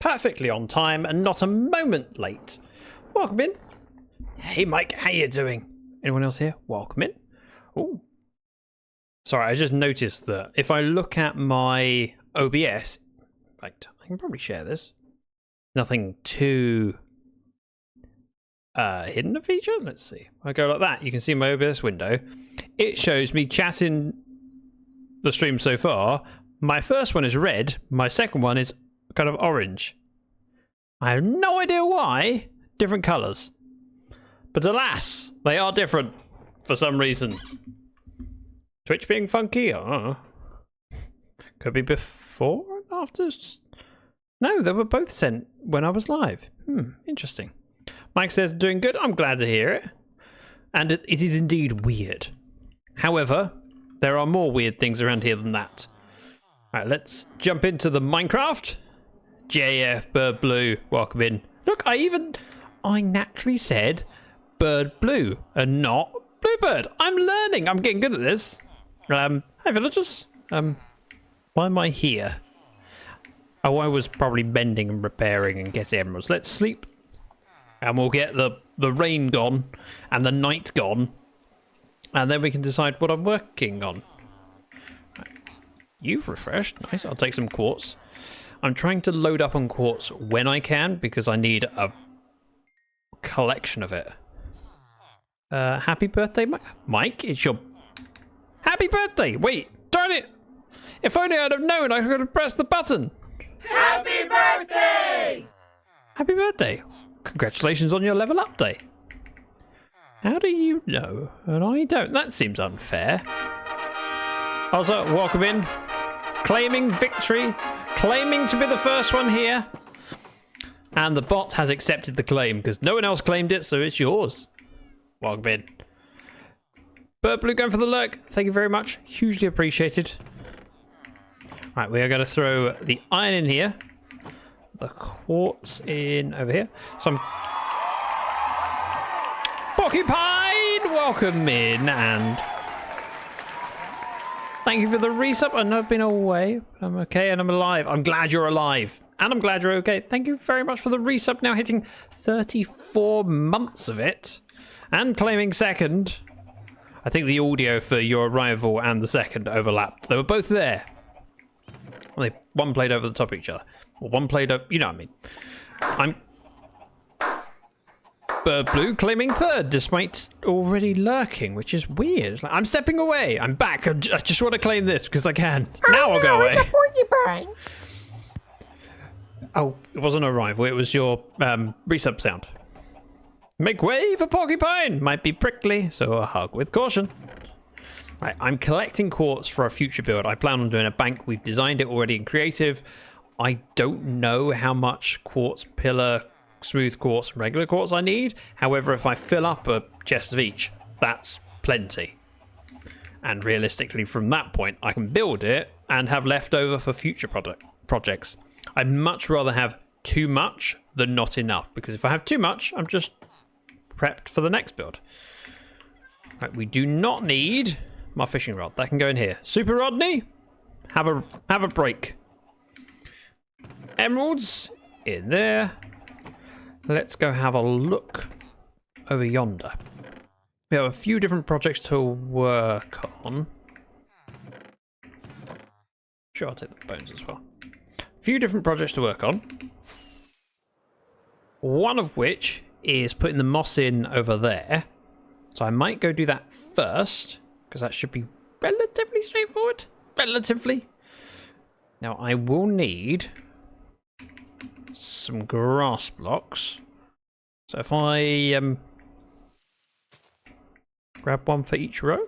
perfectly on time and not a moment late. Welcome in. Hey Mike, how you doing? Anyone else here? Welcome in. Oh, sorry, I just noticed that if I look at my OBS, right, I can probably share this. Nothing too hidden a feature. Let's see. If I go like that, you can see my OBS window. It shows me chatting the stream so far. My first one is red. My second one is kind of orange. I have no idea why. Different colours. But alas, they are different for some reason. Twitch being funky? I don't know. Could be before and after? No, they were both sent when I was live. Interesting. Mike says, doing good. I'm glad to hear it. And it is indeed weird. However, there are more weird things around here than that. Alright, let's jump into the Minecraft. JF, Bird Blue, welcome in. Look, I naturally said Bird Blue and not Bluebird. I'm learning. I'm getting good at this. Hi, villagers. Why am I here? Oh, I was probably mending and repairing and getting emeralds. Let's sleep. And we'll get the rain gone and the night gone. And then we can decide what I'm working on. You've refreshed. Nice. I'll take some quartz. I'm trying to load up on quartz when I can because I need a collection of it. Happy birthday, Mike. It's your happy birthday. Wait, darn it. If only I'd have known I could have pressed the button. Happy birthday! Happy birthday. Congratulations on your level up day. How do you know? And I don't. That seems unfair. Also, welcome in. Claiming victory. Claiming to be the first one here. And the bot has accepted the claim because no one else claimed it, so it's yours. Welcome in. Bird Blue going for the lurk. Thank you very much. Hugely appreciated. Right, we are going to throw the iron in here. The quartz in over here. Some Porcupine, welcome in, and thank you for the resub. I know I've been away, but I'm okay and I'm alive. I'm glad you're alive, and I'm glad you're okay. Thank you very much for the resub. Now hitting 34 months of it, and claiming second. I think the audio for your arrival and the second overlapped. They were both there. Well, one played over the top of each other. Or one played up, you know what I mean. I'm Bird Blue claiming third, despite already lurking, which is weird. Like, I'm stepping away. I'm back. I just want to claim this because I can. Now I'll go away. It's a porcupine. Oh, it wasn't a rival. It was your resub sound. Make way for Porcupine. Might be prickly, so a hug with caution. Right, I'm collecting quartz for a future build. I plan on doing a bank. We've designed it already in creative. I don't know how much quartz pillar, smooth quartz, and regular quartz I need. However, if I fill up a chest of each, that's plenty. And realistically, from that point, I can build it and have leftover for future projects. I'd much rather have too much than not enough, because if I have too much, I'm just prepped for the next build. Right, we do not need my fishing rod. That can go in here. Super Rodney, have a break. Emeralds in there. Let's go have a look over yonder. We have a few different projects to work on. Sure, I'll take the bones as well. A few different projects to work on. One of which is putting the moss in over there. So I might go do that first, because that should be relatively straightforward. Relatively. Now I will need some grass blocks. So if I grab one for each row,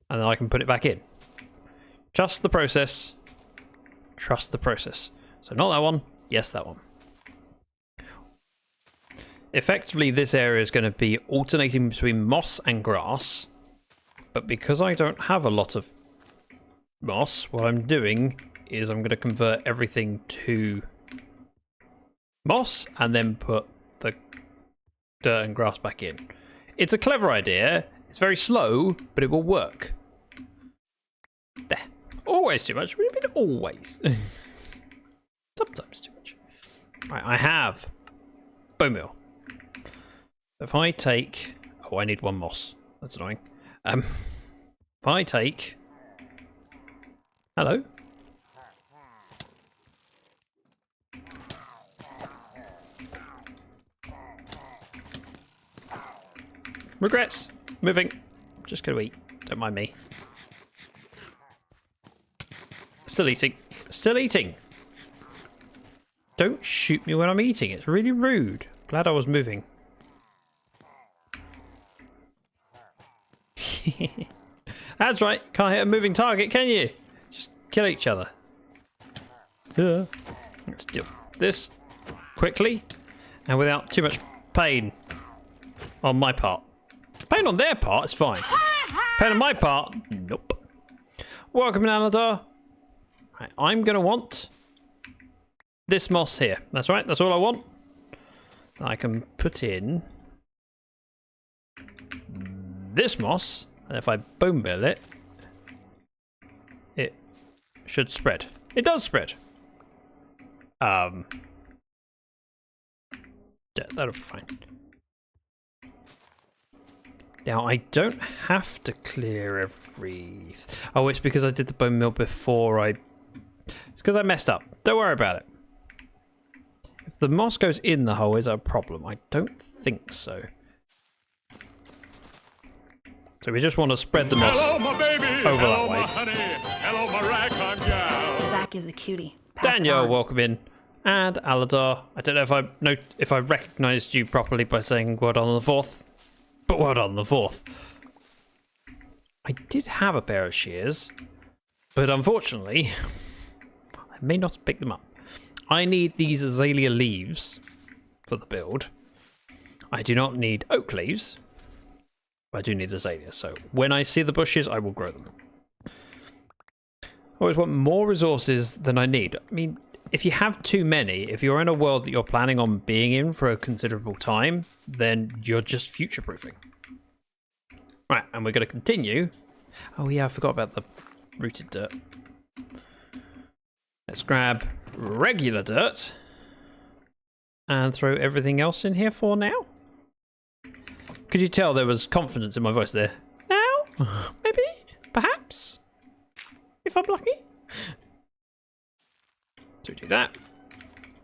and then I can put it back in. Trust the process. Trust the process. So not that one. Yes, that one. Effectively, this area is going to be alternating between moss and grass. But because I don't have a lot of moss, what I'm doing is I'm going to convert everything to moss and then put the dirt and grass back in. It's a clever idea. It's very slow, but it will work. There. Always too much. What do you mean always? Sometimes too much. Right, I have bone meal. If I take... Oh, I need one moss. That's annoying. If I take... Hello? Regrets. Moving. Just gonna eat. Don't mind me. Still eating. Still eating. Don't shoot me when I'm eating. It's really rude. Glad I was moving. That's right. Can't hit a moving target, can you? Just kill each other. Let's do this quickly and without too much pain on my part. Pain on their part is fine. Pain on my part, nope. Welcome, Aladar. Right, I'm going to want this moss here. That's right, that's all I want. I can put in this moss, and if I bone meal it, it should spread. It does spread. Yeah, that'll be fine. Now, I don't have to clear every... Oh, it's because I did the bone meal before I... It's because I messed up. Don't worry about it. If the moss goes in the hole, is that a problem? I don't think so. So we just want to spread the moss over that way. Hello, my ragtime gal. Zach is a cutie. Pass Daniel, it on. welcome in. And Aladar. I don't know if I recognised you properly by saying well done on the 4th. But well done on the 4th. I did have a pair of shears, but unfortunately, I may not have picked them up. I need these azalea leaves for the build. I do not need oak leaves. I do need azaleas, so when I see the bushes, I will grow them. I always want more resources than I need. I mean, if you have too many, if you're in a world that you're planning on being in for a considerable time, then you're just future-proofing. Right, and we're going to continue. Oh yeah, I forgot about the rooted dirt. Let's grab regular dirt and throw everything else in here for now. Could you tell there was confidence in my voice there? Now? Maybe? Perhaps? If I'm lucky? So we do that.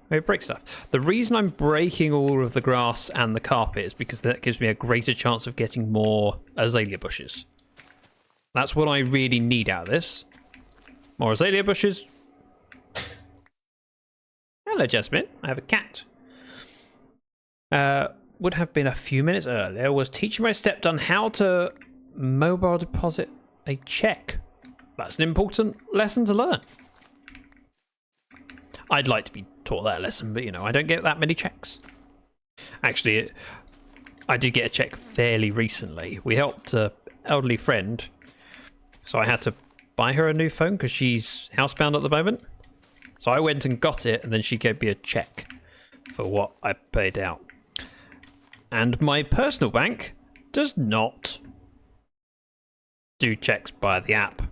We break stuff. The reason I'm breaking all of the grass and the carpet is because that gives me a greater chance of getting more azalea bushes. That's what I really need out of this. More azalea bushes. Hello, Jasmine. I have a cat. Would have been a few minutes earlier. Was teaching my stepdon how to mobile deposit a check. That's an important lesson to learn. I'd like to be taught that lesson, but you know, I don't get that many checks. Actually, I did get a check fairly recently. We helped an elderly friend, so I had to buy her a new phone because she's housebound at the moment. So I went and got it, and then she gave me a check for what I paid out. And my personal bank does not do checks by the app.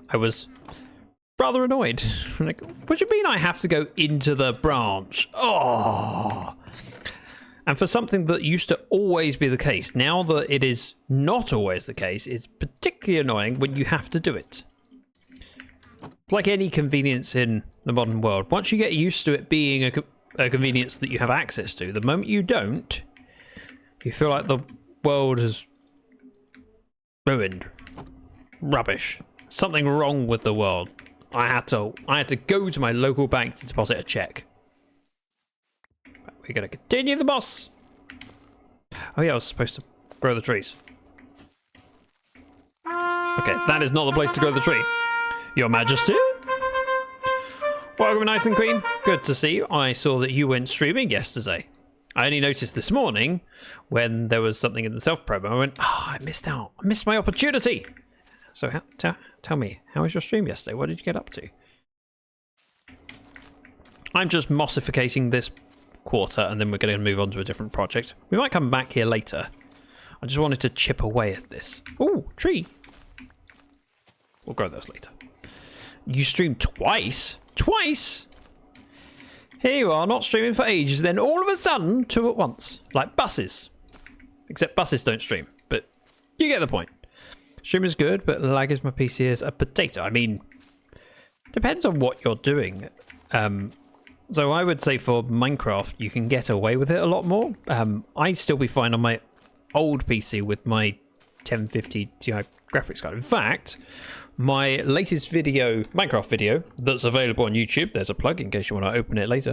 I was rather annoyed. Like, what do you mean I have to go into the branch? Oh! And for something that used to always be the case, now that it is not always the case, it's particularly annoying when you have to do it. Like any convenience in the modern world, once you get used to it being a convenience that you have access to, the moment you don't, you feel like the world is ruined. Rubbish. Something wrong with the world. I had to go to my local bank to deposit a check. We're going to continue the moss. Oh yeah, I was supposed to grow the trees. Okay, that is not the place to grow the tree. Your Majesty? Welcome, Nice and Queen. Good to see you. I saw that you went streaming yesterday. I only noticed this morning when there was something in the self-promo. I went, oh, I missed out. I missed my opportunity. So tell me, how was your stream yesterday? What did you get up to? I'm just mossificating this quarter, and then we're going to move on to a different project. We might come back here later. I just wanted to chip away at this. Ooh, tree. We'll grow those later. You streamed twice? Twice? Here you are, not streaming for ages, then all of a sudden, 2 at once. Like buses. Except buses don't stream, but you get the point. Stream is good, but lag is my PC is a potato. I mean, depends on what you're doing. So I would say for Minecraft, you can get away with it a lot more. I'd still be fine on my old PC with my 1050 Ti graphics card. In fact, my latest video, Minecraft video, that's available on YouTube, there's a plug in case you want to open it later,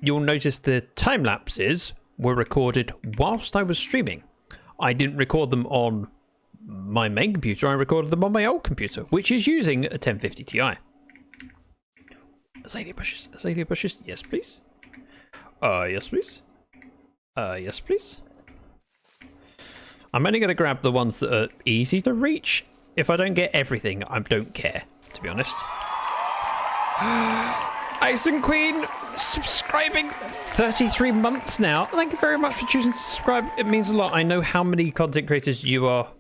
you'll notice the time lapses were recorded whilst I was streaming. I didn't record them on my main computer, I recorded them on my old computer, which is using a 1050 Ti. Azalea bushes, yes please. Yes please. Yes please. I'm only going to grab the ones that are easy to reach. If I don't get everything, I don't care, to be honest. Ice and Queen subscribing 33 months now. Thank you very much for choosing to subscribe. It means a lot. I know how many content creators you are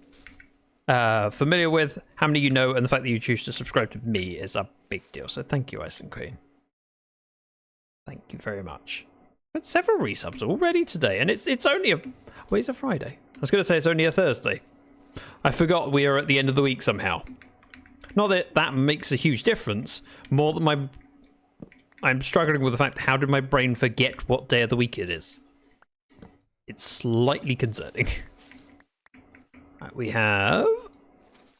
familiar with, how many you know, and the fact that you choose to subscribe to me is a big deal. So thank you, Ice and Queen. Thank you very much. But several resubs already today, and it's only a... Well, it's a Friday. I was going to say it's only a Thursday. I forgot we are at the end of the week somehow. Not that that makes a huge difference, more than I'm struggling with the fact, how did my brain forget what day of the week it is? It's slightly concerning. Right, we have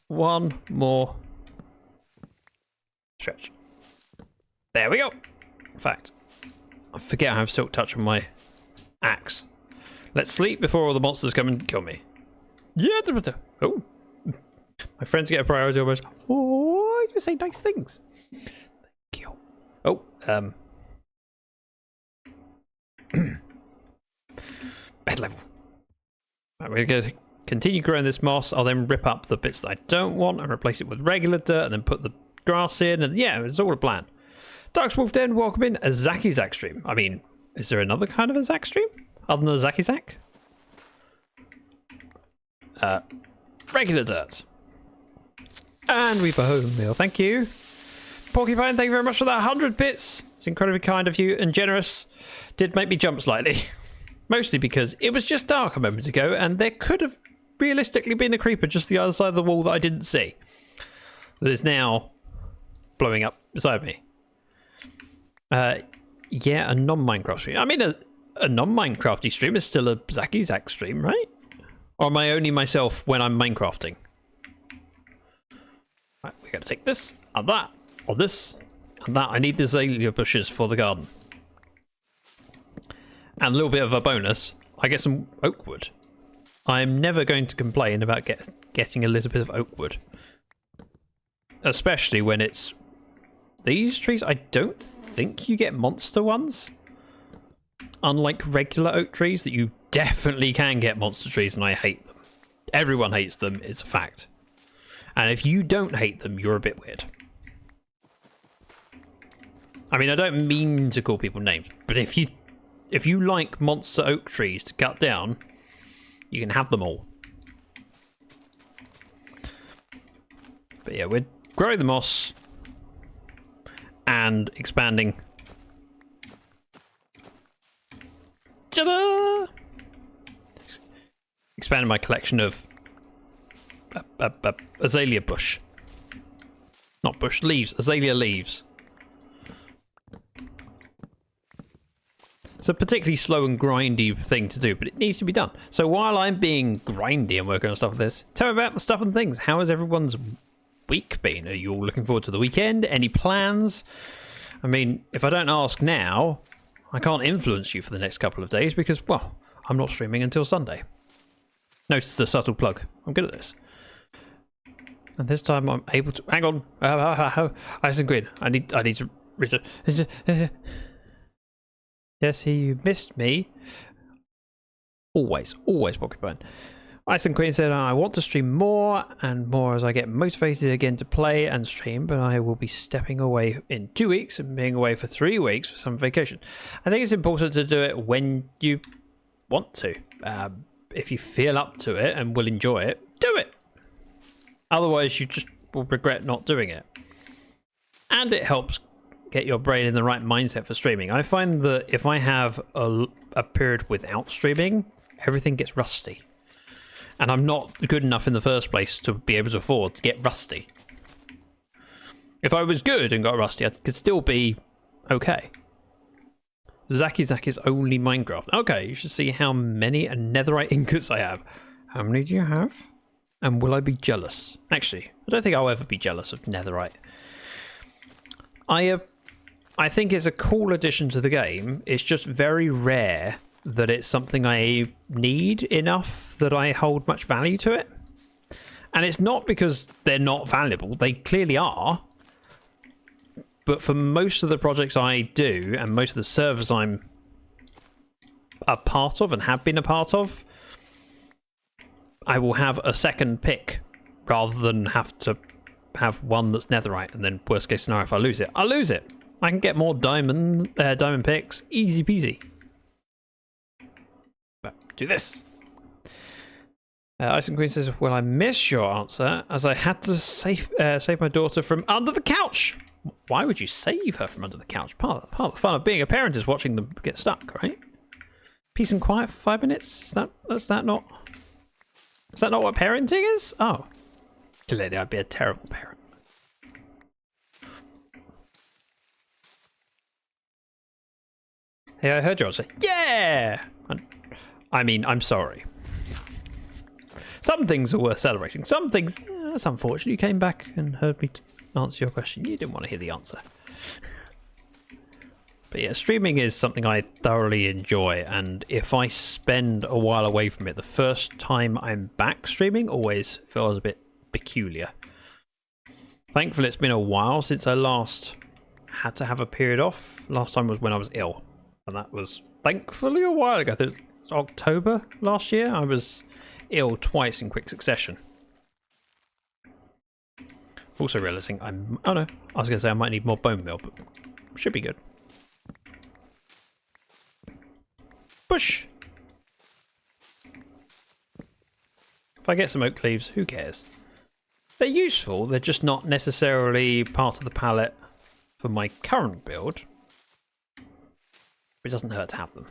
one more stretch. There we go. In fact, I forget I have Silk Touch on my axe. Let's sleep before all the monsters come and kill me. Yeah. Oh, my friends get a priority almost. Oh, you say nice things. Thank you. Oh, bed level. Right, we're going to continue growing this moss. I'll then rip up the bits that I don't want and replace it with regular dirt, and then put the grass in. And yeah, it's all a plan. Dark's Wolf Den, welcome in. A Zack stream. I mean, is there another kind of a Zack stream other than a Zack? Regular dirt. And we bone meal. Thank you. Porcupine, thank you very much for that 100 bits. It's incredibly kind of you and generous. Did make me jump slightly. Mostly because it was just dark a moment ago and there could have realistically been a creeper just the other side of the wall that I didn't see. That is now blowing up beside me. Yeah, a non-Minecraft stream. I mean, a non-Minecrafty stream is still a Zack stream, right? Or am I only myself when I'm Minecrafting? Right, we gotta take this, and that, or this, and that. I need the azalea bushes for the garden. And a little bit of a bonus, I get some oak wood. I'm never going to complain about getting a little bit of oak wood. Especially when it's these trees. I don't think you get monster ones. Unlike regular oak trees that you definitely can get monster trees, and I hate them. Everyone hates them, it's a fact. And if you don't hate them, you're a bit weird. I mean, I don't mean to call people names, but if you like monster oak trees to cut down, you can have them all. But yeah, we're growing the moss and expanding. Ta-da! Expanding my collection of azalea bush. Not bush, leaves. Azalea leaves. It's a particularly slow and grindy thing to do, but it needs to be done. So while I'm being grindy and working on stuff like this, tell me about the stuff and things. How has everyone's week been? Are you all looking forward to the weekend? Any plans? I mean, if I don't ask now, I can't influence you for the next couple of days because, well, I'm not streaming until Sunday. Notice the subtle plug. I'm good at this. And this time I'm able to... Hang on. Ice and Queen. I need to... Yes, you missed me. Always Porcupine. Ice and Queen said, I want to stream more and more as I get motivated again to play and stream, but I will be stepping away in 2 weeks and being away for 3 weeks for some vacation. I think it's important to do it when you want to. If you feel up to it and will enjoy it, do it. Otherwise, you just will regret not doing it. And it helps get your brain in the right mindset for streaming. I find that if I have a period without streaming, everything gets rusty. And I'm not good enough in the first place to be able to afford to get rusty. If I was good and got rusty, I could still be okay. Zach is only Minecraft. Okay, you should see how many netherite ingots I have. How many do you have? And will I be jealous? Actually, I don't think I'll ever be jealous of netherite. I think it's a cool addition to the game. It's just very rare that it's something I need enough that I hold much value to it. And it's not because they're not valuable. They clearly are. But for most of the projects I do and most of the servers I'm a part of and have been a part of, I will have a second pick rather than have to have one that's netherite, and then worst case scenario, if I lose it, I lose it. I can get more diamond picks, easy peasy. But do this. Ice and Queen says, well, I miss your answer as I had to save my daughter from under the couch. Why would you save her from under the couch? Part of the fun of being a parent is watching them get stuck, right? Peace and quiet for 5 minutes? Is that not what parenting is? Oh. Clearly I'd be a terrible parent. Hey, I heard you all say, yeah! I mean, I'm sorry. Some things are worth celebrating. Some things, that's unfortunate. You came back and heard me answer your question. You didn't want to hear the answer. But yeah, streaming is something I thoroughly enjoy, and if I spend a while away from it, the first time I'm back streaming always feels a bit peculiar. Thankfully, it's been a while since I last had to have a period off. Last time was when I was ill, and that was thankfully a while ago. It was October last year. I was ill twice in quick succession. Also realizing oh no, I was going to say I might need more bone meal, but should be good. Push! If I get some oak leaves, who cares? They're useful, they're just not necessarily part of the palette for my current build. It doesn't hurt to have them.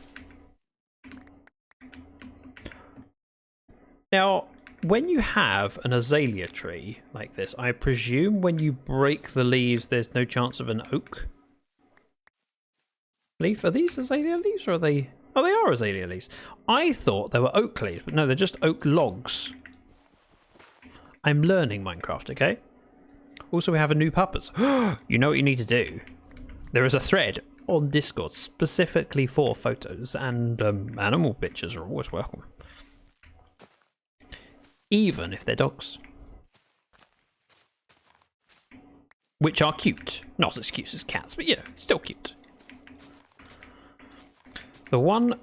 Now, when you have an azalea tree like this, I presume when you break the leaves, there's no chance of an oak leaf. Are these azalea leaves, or are they? Oh, they are azalea leaves. I thought they were oak leaves, but no, they're just oak logs. I'm learning Minecraft, okay? Also, we have a new puppet. You know what you need to do? There is a thread on Discord specifically for photos, and animal pictures are always welcome. Even if they're dogs. Which are cute. Not as cute as cats, but you know, still cute. The one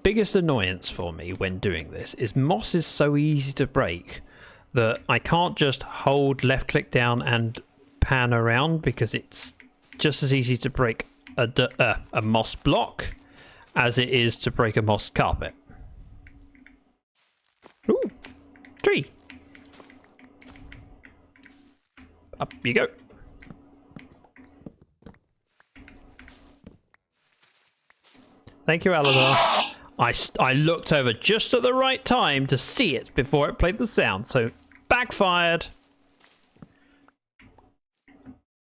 biggest annoyance for me when doing this is moss is so easy to break that I can't just hold left click down and pan around, because it's just as easy to break a moss block as it is to break a moss carpet. Ooh, tree. Up you go. Thank you, Aladar. I looked over just at the right time to see it before it played the sound, so backfired.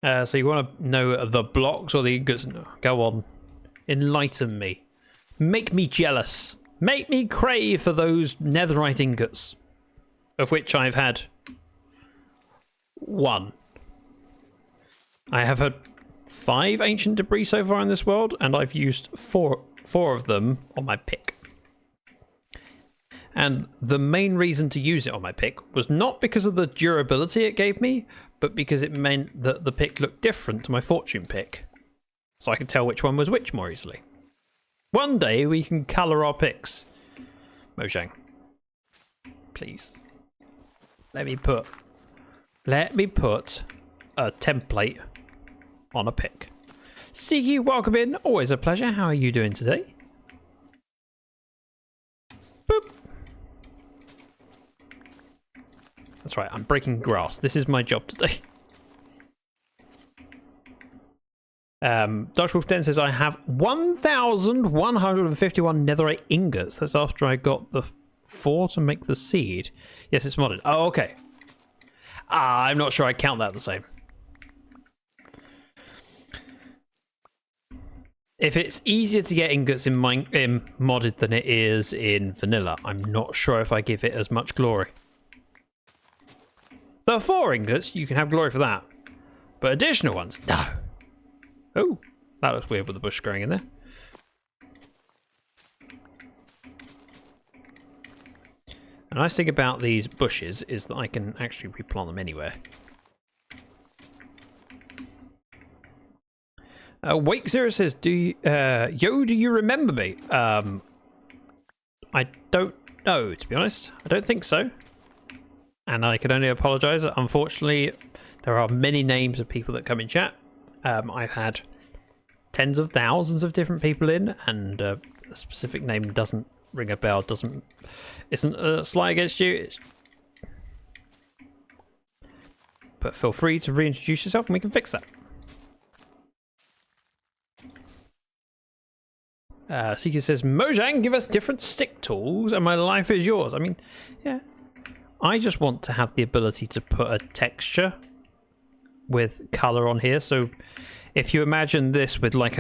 So you want to know the blocks or the ingots? No, go on. Enlighten me. Make me jealous. Make me crave for those netherite ingots, of which I've had one. I have had 5 ancient debris so far in this world, and I've used four of them on my pick. And the main reason to use it on my pick was not because of the durability it gave me, but because it meant that the pick looked different to my fortune pick, so I could tell which one was which more easily. One day we can colour our picks. Mojang, please. Let me put a template on a pick. Siki, welcome in. Always a pleasure. How are you doing today? Boop. That's right, I'm breaking grass. This is my job today. Dutchwolf 10 says, I have 1,151 netherite ingots. That's after I got the 4 to make the seed. Yes, it's modded. Oh, okay. I'm not sure I count that the same. If it's easier to get ingots in modded than it is in vanilla, I'm not sure if I give it as much glory. The 4 ingots, you can have glory for that. But additional ones, no. Oh, that looks weird with the bush growing in there. The nice thing about these bushes is that I can actually replant them anywhere. Wake Zero says, do you remember me? I don't know, to be honest. I don't think so. And I can only apologise. Unfortunately, there are many names of people that come in chat. I've had tens of thousands of different people in, and a specific name doesn't ring a bell. Isn't a slight against you. But feel free to reintroduce yourself, and we can fix that. Seeker says, Mojang, give us different stick tools and my life is yours. I mean, yeah. I just want to have the ability to put a texture with colour on here. So if you imagine this with like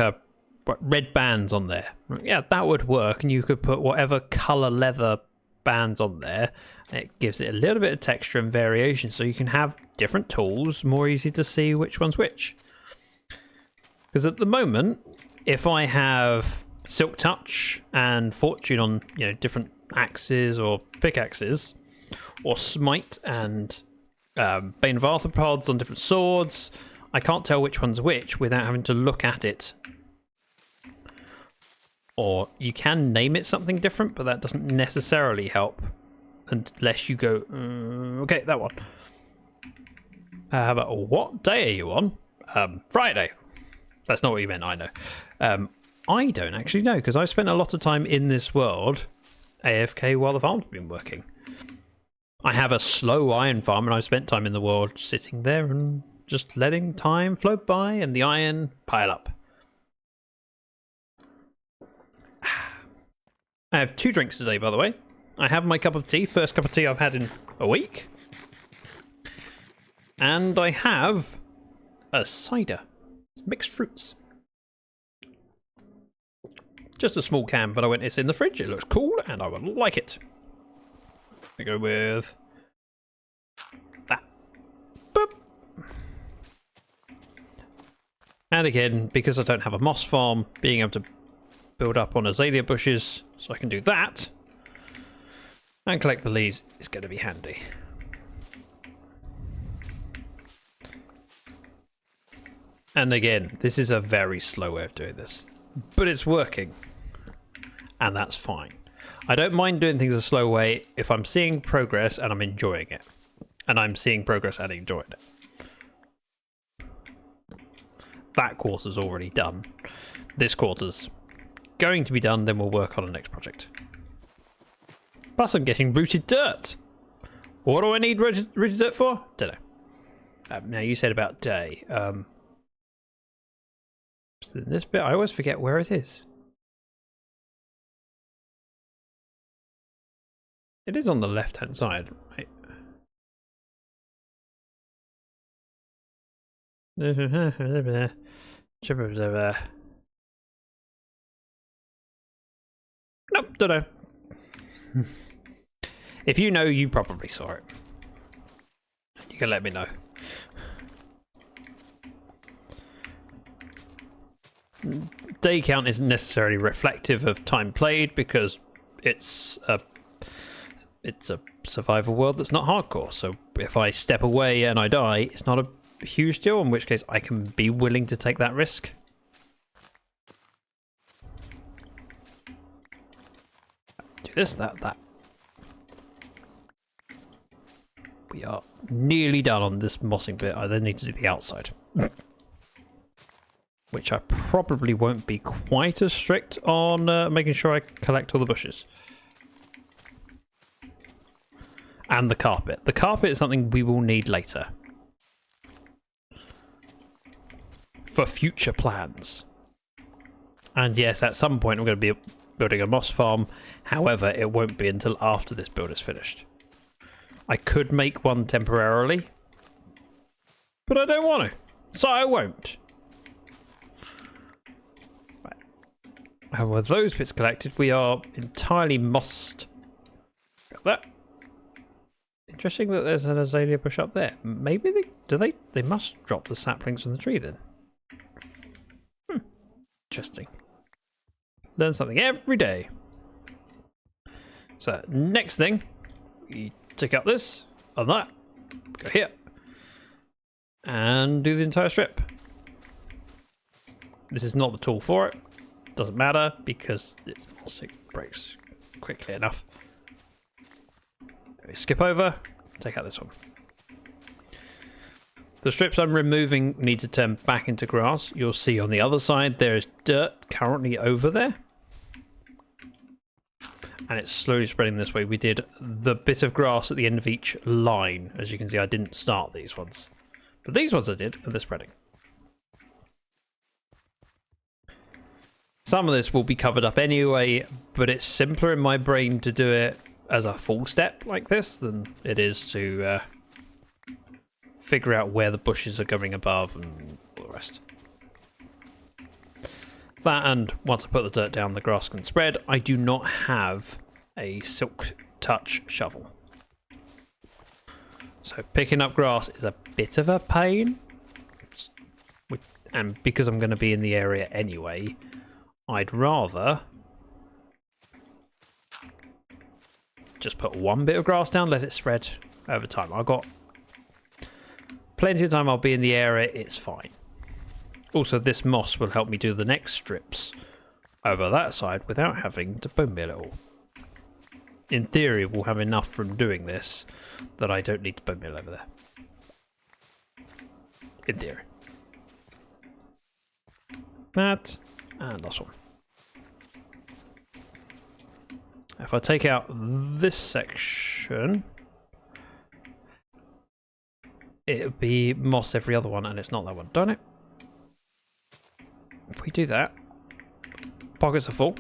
red bands on there, yeah, that would work. And you could put whatever colour leather bands on there. And it gives it a little bit of texture and variation. So you can have different tools, more easy to see which one's which. Because at the moment, if I have Silk Touch and Fortune on, you know, different axes or pickaxes, or Smite and Bane of Arthropods on different swords, I can't tell which one's which without having to look at it. Or you can name it something different, but that doesn't necessarily help unless you go, okay, that one. But what day are you on? Friday. That's not what you meant, I know. I don't actually know, because I've spent a lot of time in this world AFK while the farm's been working. I have a slow iron farm, and I've spent time in the world sitting there and just letting time float by and the iron pile up. I have 2 drinks today, by the way. I have my cup of tea, first cup of tea I've had in a week. And I have a cider. It's mixed fruits. Just a small can, but it's in the fridge. It looks cool, and I would like it. I go with that. Boop. And again, because I don't have a moss farm, being able to build up on azalea bushes, so I can do that and collect the leaves is going to be handy. And again, this is a very slow way of doing this, but it's working, and that's fine. I don't mind doing things a slow way if I'm seeing progress and I'm enjoying it. And I'm seeing progress and enjoying it. That quarter's already done. This quarter's going to be done, then we'll work on the next project. Plus I'm getting rooted dirt. What do I need rooted dirt for? Don't know. Now you said about day. So this bit, I always forget where it is. It is on the left-hand side, right? Nope, don't know. If you know, you probably saw it. You can let me know. Day count isn't necessarily reflective of time played because it's a survival world that's not hardcore. So if I step away and I die, it's not a huge deal, in which case I can be willing to take that risk. Do this, that. We are nearly done on this mossing bit. I then need to do the outside. Which I probably won't be quite as strict on making sure I collect all the bushes. And the carpet. The carpet is something we will need later. for future plans. And yes, at some point I'm going to be building a moss farm. However, it won't be until after this build is finished. I could make one temporarily, but I don't want to, so I won't. Right. And with those bits collected, we are entirely mossed. Got that. Interesting that there's an azalea bush up there. Maybe they must drop the saplings from the tree then. Interesting. Learn something every day. So next thing, we take out this and that, go here, and do the entire strip. This is not the tool for it. Doesn't matter because it's moss, it breaks quickly enough. We skip over, take out this one. The strips I'm removing need to turn back into grass. You'll see on the other side there is dirt currently over there. And it's slowly spreading this way. We did the bit of grass at the end of each line. As you can see, I didn't start these ones. But these ones I did, and they're spreading. Some of this will be covered up anyway, but it's simpler in my brain to do it as a full step like this than it is to figure out where the bushes are going above and all the rest. That, and once I put the dirt down, the grass can spread. I do not have a silk touch shovel. So picking up grass is a bit of a pain. And because I'm going to be in the area anyway, I'd rather just put one bit of grass down, let it spread over time. I've got plenty of time, I'll be in the area, it's fine. Also, this moss will help me do the next strips over that side without having to bone meal it all. In theory, we'll have enough from doing this that I don't need to bone meal over there. In theory. That, and last one. If I take out this section, it'll be moss every other one, and it's not that one, don't it? If we do that, pockets are full.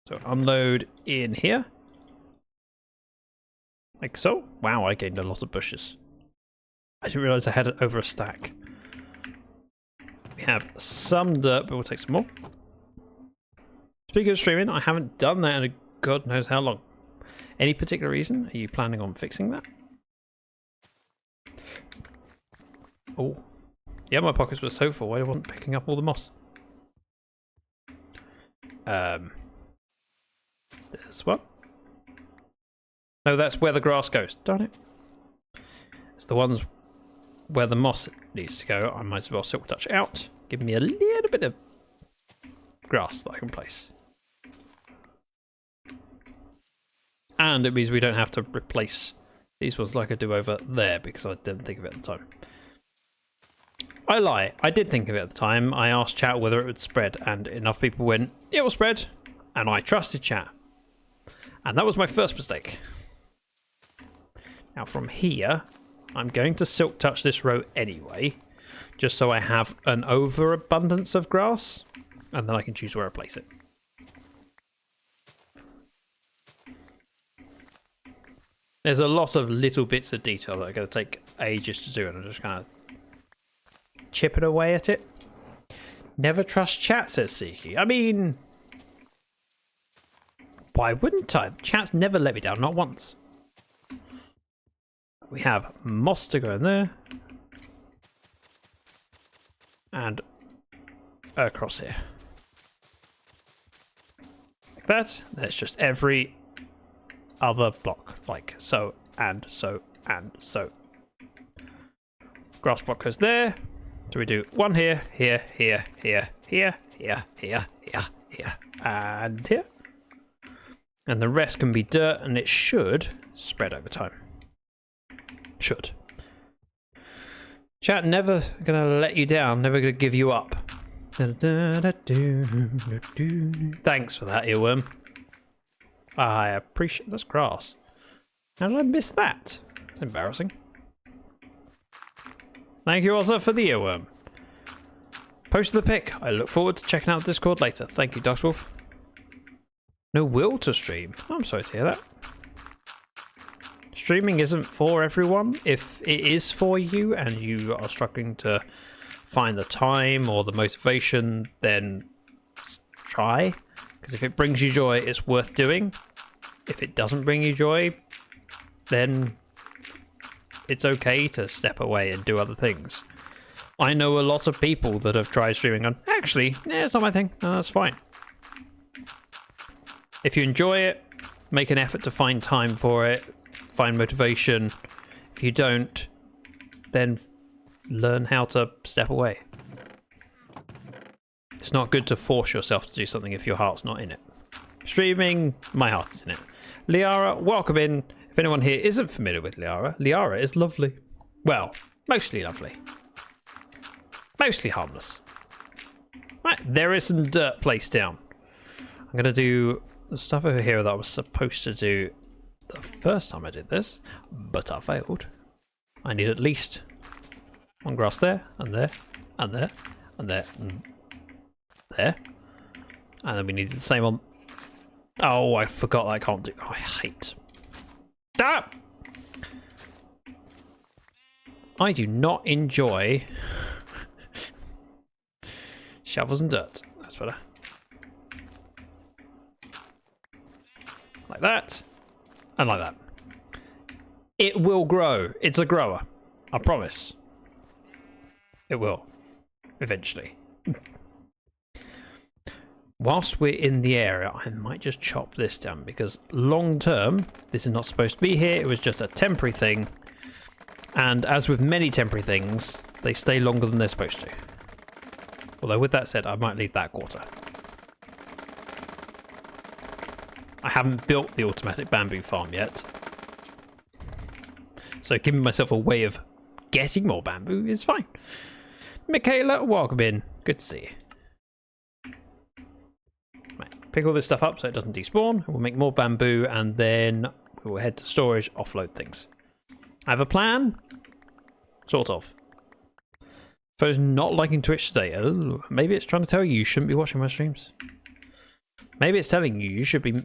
So unload in here. Like so. Wow, I gained a lot of bushes. I didn't realise I had it over a stack. We have some dirt, but we'll take some more. Speaking of streaming, I haven't done that in a god knows how long. Any particular reason? Are you planning on fixing that? Oh. Yeah, my pockets were so full I wasn't picking up all the moss. This one. No, that's where the grass goes. Darn it. It's the ones where the moss needs to go. I might as well silk touch out. Give me a little bit of grass that I can place. And it means we don't have to replace these ones like I do over there because I didn't think of it at the time. I lie. I did think of it at the time. I asked chat whether it would spread, and enough people went, it will spread. And I trusted chat. And that was my first mistake. Now from here, I'm going to silk touch this row anyway, just so I have an overabundance of grass, and then I can choose where I place it. There's a lot of little bits of detail that are going to take ages to do, and I'm just kind of chipping away at it. Never trust chat, says Seeky. I mean, why wouldn't I? Chat's never let me down, not once. We have moss to go in there. And across here. Like that. That's just every other block. Like so, and so, and so. Grass block goes there. So we do one here, here, here, here, here, here, here, here, here, and here. And the rest can be dirt, and it should spread over time. Should. Chat never gonna let you down, never gonna give you up. Thanks for that, earworm. I appreciate this grass. How did I miss that? That's embarrassing. Thank you also for the earworm. Posted the pic. I look forward to checking out the Discord later. Thank you, Duckswolf. No will to stream. I'm sorry to hear that. Streaming isn't for everyone. If it is for you and you are struggling to find the time or the motivation, then try. Because if it brings you joy, it's worth doing. If it doesn't bring you joy, then it's okay to step away and do other things. I know a lot of people that have tried streaming and actually, it's not my thing. No, that's fine. If you enjoy it, make an effort to find time for it, find motivation. If you don't, then learn how to step away. It's not good to force yourself to do something if your heart's not in it. Streaming, my heart is in it. Liara, welcome in. If anyone here isn't familiar with Liara, Liara is lovely. Well, mostly lovely. Mostly harmless. Right, there is some dirt placed down. I'm going to do the stuff over here that I was supposed to do the first time I did this, but I failed. I need at least one grass there, and there, and there, and there, and there. And then we need the same on... Oh, I forgot that I can't do... Oh, I hate... Ah! I do not enjoy... shovels and dirt. That's better. Like that. And like that. It will grow. It's a grower. I promise. It will. Eventually. Whilst we're in the area, I might just chop this down because long term, this is not supposed to be here. It was just a temporary thing. And as with many temporary things, they stay longer than they're supposed to. Although with that said, I might leave that quarter. I haven't built the automatic bamboo farm yet. So giving myself a way of getting more bamboo is fine. Michaela, welcome in. Good to see you. Right, pick all this stuff up so it doesn't despawn. We'll make more bamboo and then we will head to storage, offload things. I have a plan. Sort of. Fo's not liking Twitch today. Oh, maybe it's trying to tell you shouldn't be watching my streams. Maybe it's telling you should be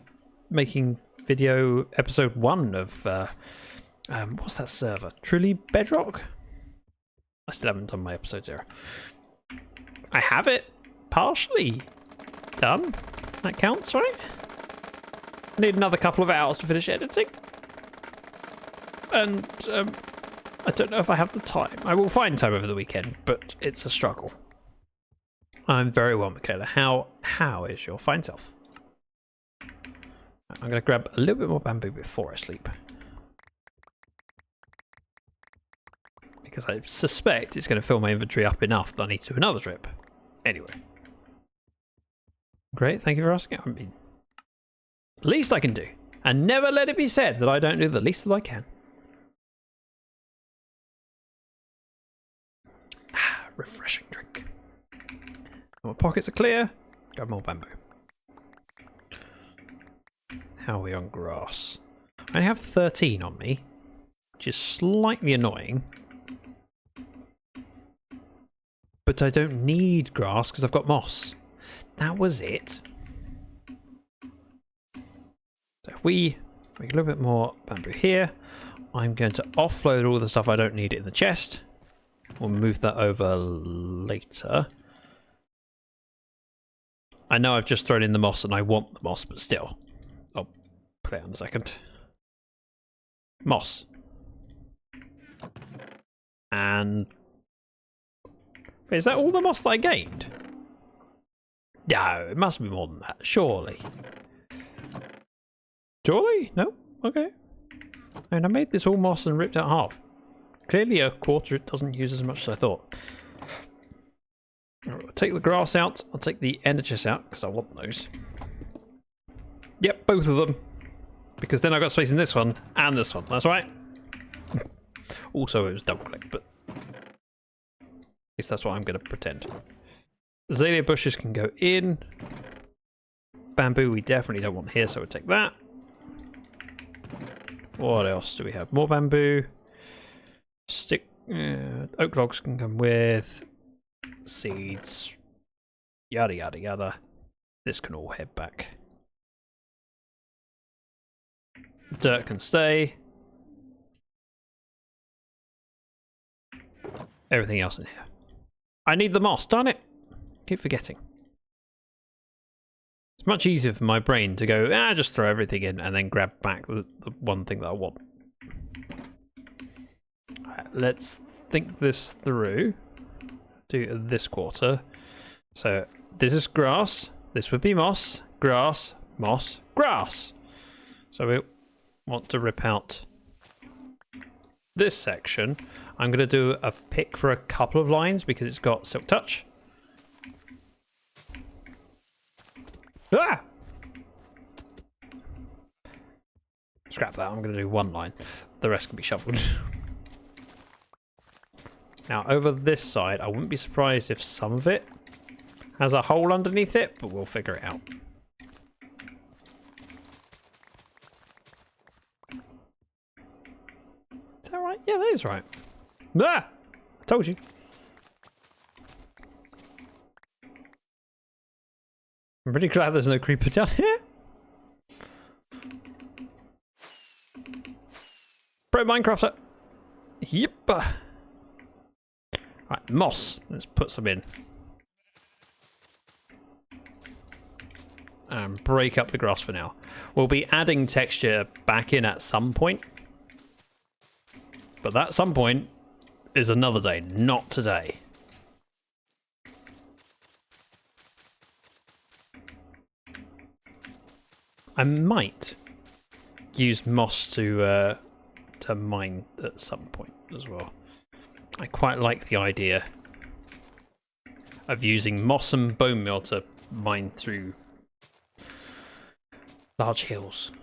making video episode 1 of what's that server? Truly Bedrock? I still haven't done my episode 0. I have it partially done. That counts, right? I need another couple of hours to finish editing. And I don't know if I have the time. I will find time over the weekend, but it's a struggle. I'm very well, Michaela. How is your fine self? I'm going to grab a little bit more bamboo before I sleep. Because I suspect it's going to fill my inventory up enough that I need to do another trip. Anyway. Great, thank you for asking. I mean, the least I can do. And never let it be said that I don't do the least that I can. Refreshing drink. My pockets are clear. Grab more bamboo. How are we on grass? I only have 13 on me, which is slightly annoying. But I don't need grass because I've got moss. That was it. So if we make a little bit more bamboo here, I'm going to offload all the stuff I don't need in the chest. We'll move that over later. I know I've just thrown in the moss and I want the moss, but still. I'll put it on a second. Moss. And... is that all the moss that I gained? No, it must be more than that, surely. Surely? No? Okay. And I made this all moss and ripped out half. Clearly a quarter it doesn't use as much as I thought. I'll take the grass out. I'll take the ender chests out because I want those. Yep, both of them. Because then I've got space in this one and this one. That's right. Also, it was double click, but at least that's what I'm going to pretend. Azalea bushes can go in. Bamboo we definitely don't want here, so we'll take that. What else do we have? More bamboo. Stick oak logs can come with. seeds, yada yada yada. This can all head back. Dirt can stay. Everything else in here. I need the moss, darn it! Keep forgetting. It's much easier for my brain to go, just throw everything in and then grab back the one thing that I want. Right, let's think this through. Do this quarter. So this is grass. This would be moss. Grass. Moss. Grass. So we want to rip out this section. I'm going to do a pick for a couple of lines because it's got silk touch. Ah! Scrap that. I'm going to do one line. The rest can be shuffled. Now, over this side, I wouldn't be surprised if some of it has a hole underneath it, but we'll figure it out. Is that right? Yeah, that is right. Ah! I told you. I'm pretty glad there's no creeper down here. Pro Minecrafter. Yep. Right, moss. Let's put some in. And break up the grass for now. We'll be adding texture back in at some point. But that some point is another day, not today. I might use moss to mine at some point as well. I quite like the idea of using moss and bone meal to mine through large hills.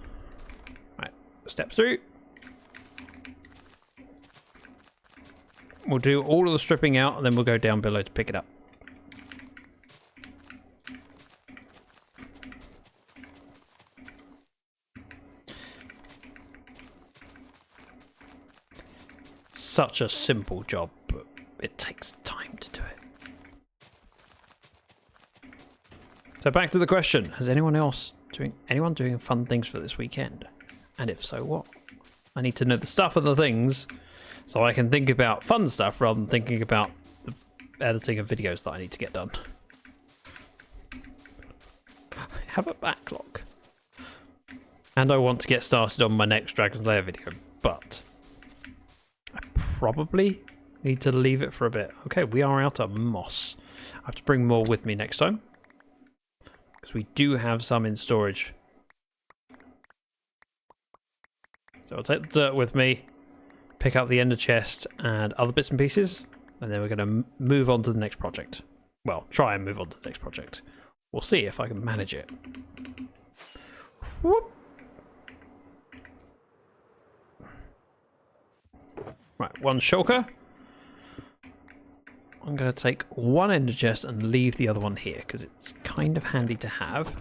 Right, step through. We'll do all of the stripping out and then we'll go down below to pick it up. Such a simple job, but it takes time to do it. So back to the question: has anyone doing fun things for this weekend? And if so, what? I need to know the stuff and the things, so I can think about fun stuff rather than thinking about the editing of videos that I need to get done. I have a backlog, and I want to get started on my next Dragon's Lair video, but I probably need to leave it for a bit. Okay, we are out of moss. I have to bring more with me next time, because we do have some in storage. So I'll take the dirt with me, pick up the ender chest and other bits and pieces, and then we're going to move on to the next project. Well, try and move on to the next project. We'll see if I can manage it. Whoop. Right, one shulker. I'm going to take one ender chest and leave the other one here because it's kind of handy to have.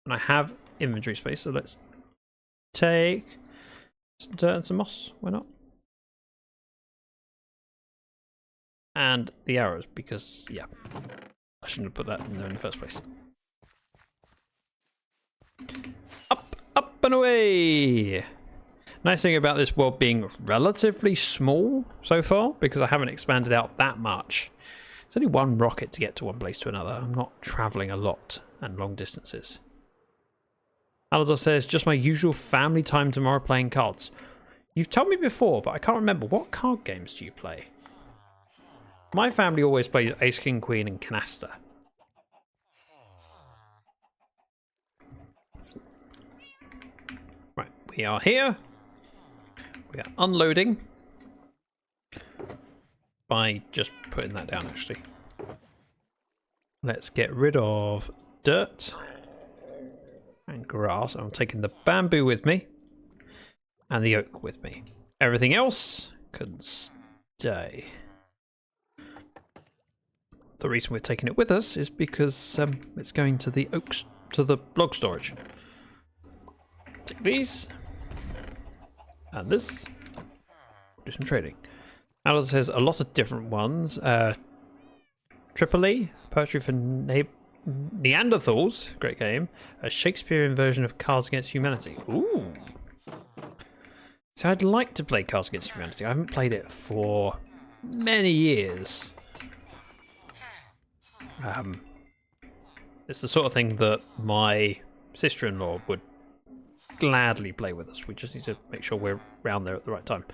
And I have inventory space, so let's take some dirt and some moss. Why not? And the arrows, because, yeah, I shouldn't have put that in there in the first place. Up, up and away! Nice thing about this world being relatively small so far, because I haven't expanded out that much. It's only one rocket to get to one place to another. I'm not travelling a lot and long distances. Alazar says, just my usual family time tomorrow playing cards. You've told me before, but I can't remember. What card games do you play? My family always plays Ace, King, Queen and Canasta. Right, we are here. We are unloading by just putting that down, actually. Let's get rid of dirt and grass. I'm taking the bamboo with me and the oak with me. Everything else can stay. The reason we're taking it with us is because it's going to the oaks, to the log storage. Take these. And this. Do some trading. Alice says a lot of different ones. Tripoli, Poetry for Neanderthals, great game. A Shakespearean version of Cards Against Humanity. Ooh. So I'd like to play Cards Against Humanity. I haven't played it for many years. It's the sort of thing that my sister-in-law would gladly play with us. We just need to make sure we're around there at the right time.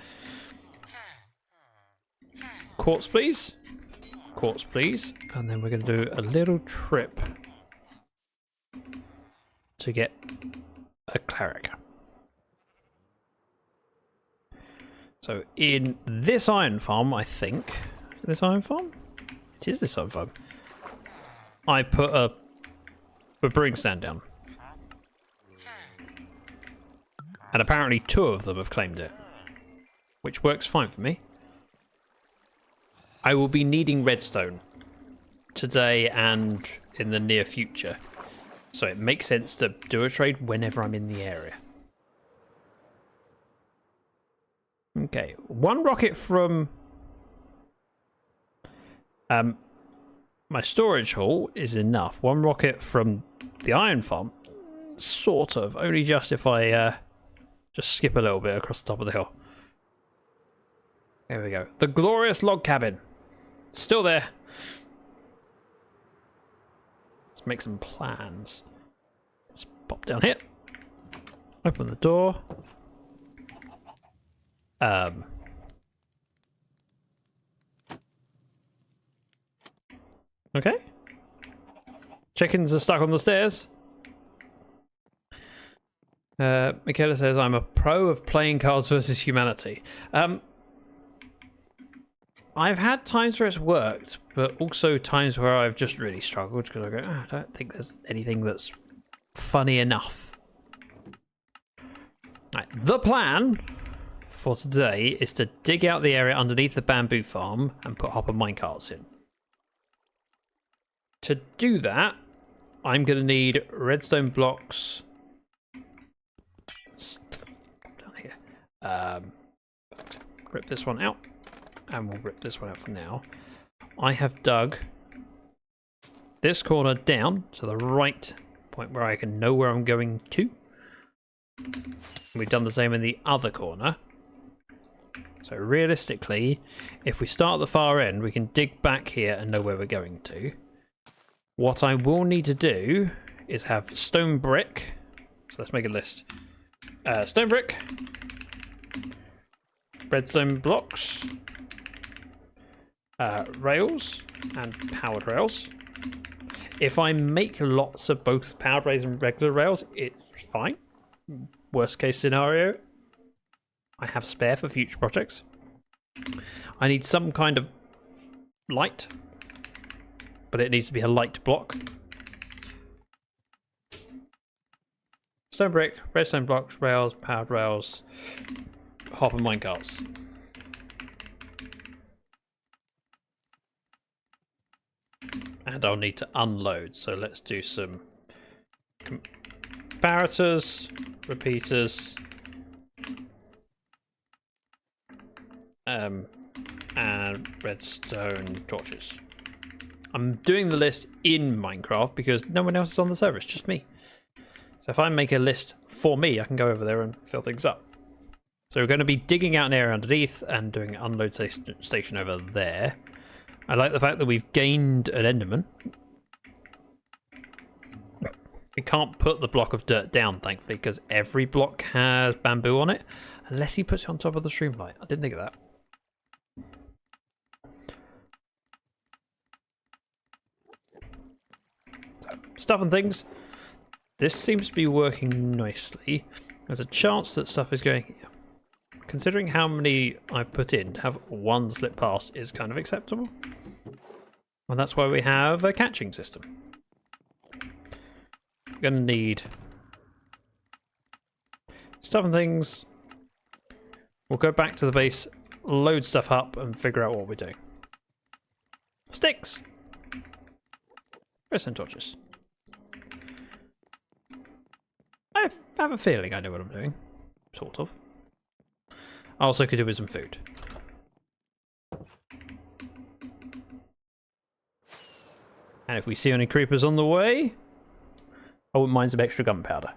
Quartz, please. Quartz, please. And then we're going to do a little trip to get a cleric. So in this iron farm, I think... This iron farm? It is this iron farm. I put a brewing stand down. And apparently 2 of them have claimed it. Which works fine for me. I will be needing redstone today and in the near future. So it makes sense to do a trade whenever I'm in the area. Okay, 1 rocket from my storage hall is enough. 1 rocket from the iron farm, sort of. Only just if I just skip a little bit across the top of the hill. There we go. The glorious log cabin. Still there. Let's make some plans. Let's pop down here. Open the door. Okay. Chickens are stuck on the stairs. Michaela says, I'm a pro of playing Cards versus Humanity. I've had times where it's worked, but also times where I've just really struggled because I go, I don't think there's anything that's funny enough. Right, the plan for today is to dig out the area underneath the bamboo farm and put hopper minecarts in. To do that, I'm going to need redstone blocks. Down here. Rip this one out. And we'll rip this one out for now. I have dug this corner down to the right point where I can know where I'm going to. We've done the same in the other corner. So realistically, if we start at the far end, we can dig back here and know where we're going to. What I will need to do is have stone brick. So let's make a list. Stone brick. Redstone blocks. Rails and powered rails. If I make lots of both powered rails and regular rails, it's fine. Worst case scenario, I have spare for future projects. I need some kind of light, but it needs to be a light block. Stone brick, redstone blocks, rails, powered rails, hopper minecarts. And I'll need to unload, so let's do some comparators, repeaters, and redstone torches. I'm doing the list in Minecraft because no one else is on the server, it's just me. So if I make a list for me, I can go over there and fill things up. So we're going to be digging out an area underneath and doing an unload station over there. I like the fact that we've gained an Enderman. We can't put the block of dirt down, thankfully, because every block has bamboo on it, unless he puts it on top of the streamlight. I didn't think of that. So, stuff and things. This seems to be working nicely. There's a chance that stuff is going here. Considering how many I've put in, to have 1 slip past is kind of acceptable. And that's why we have a catching system. We're going to need stuff and things. We'll go back to the base, load stuff up, and figure out what we're doing. Sticks! Redstone torches. I have a feeling I know what I'm doing. Sort of. I also could do with some food. And if we see any creepers on the way, I wouldn't mind some extra gunpowder.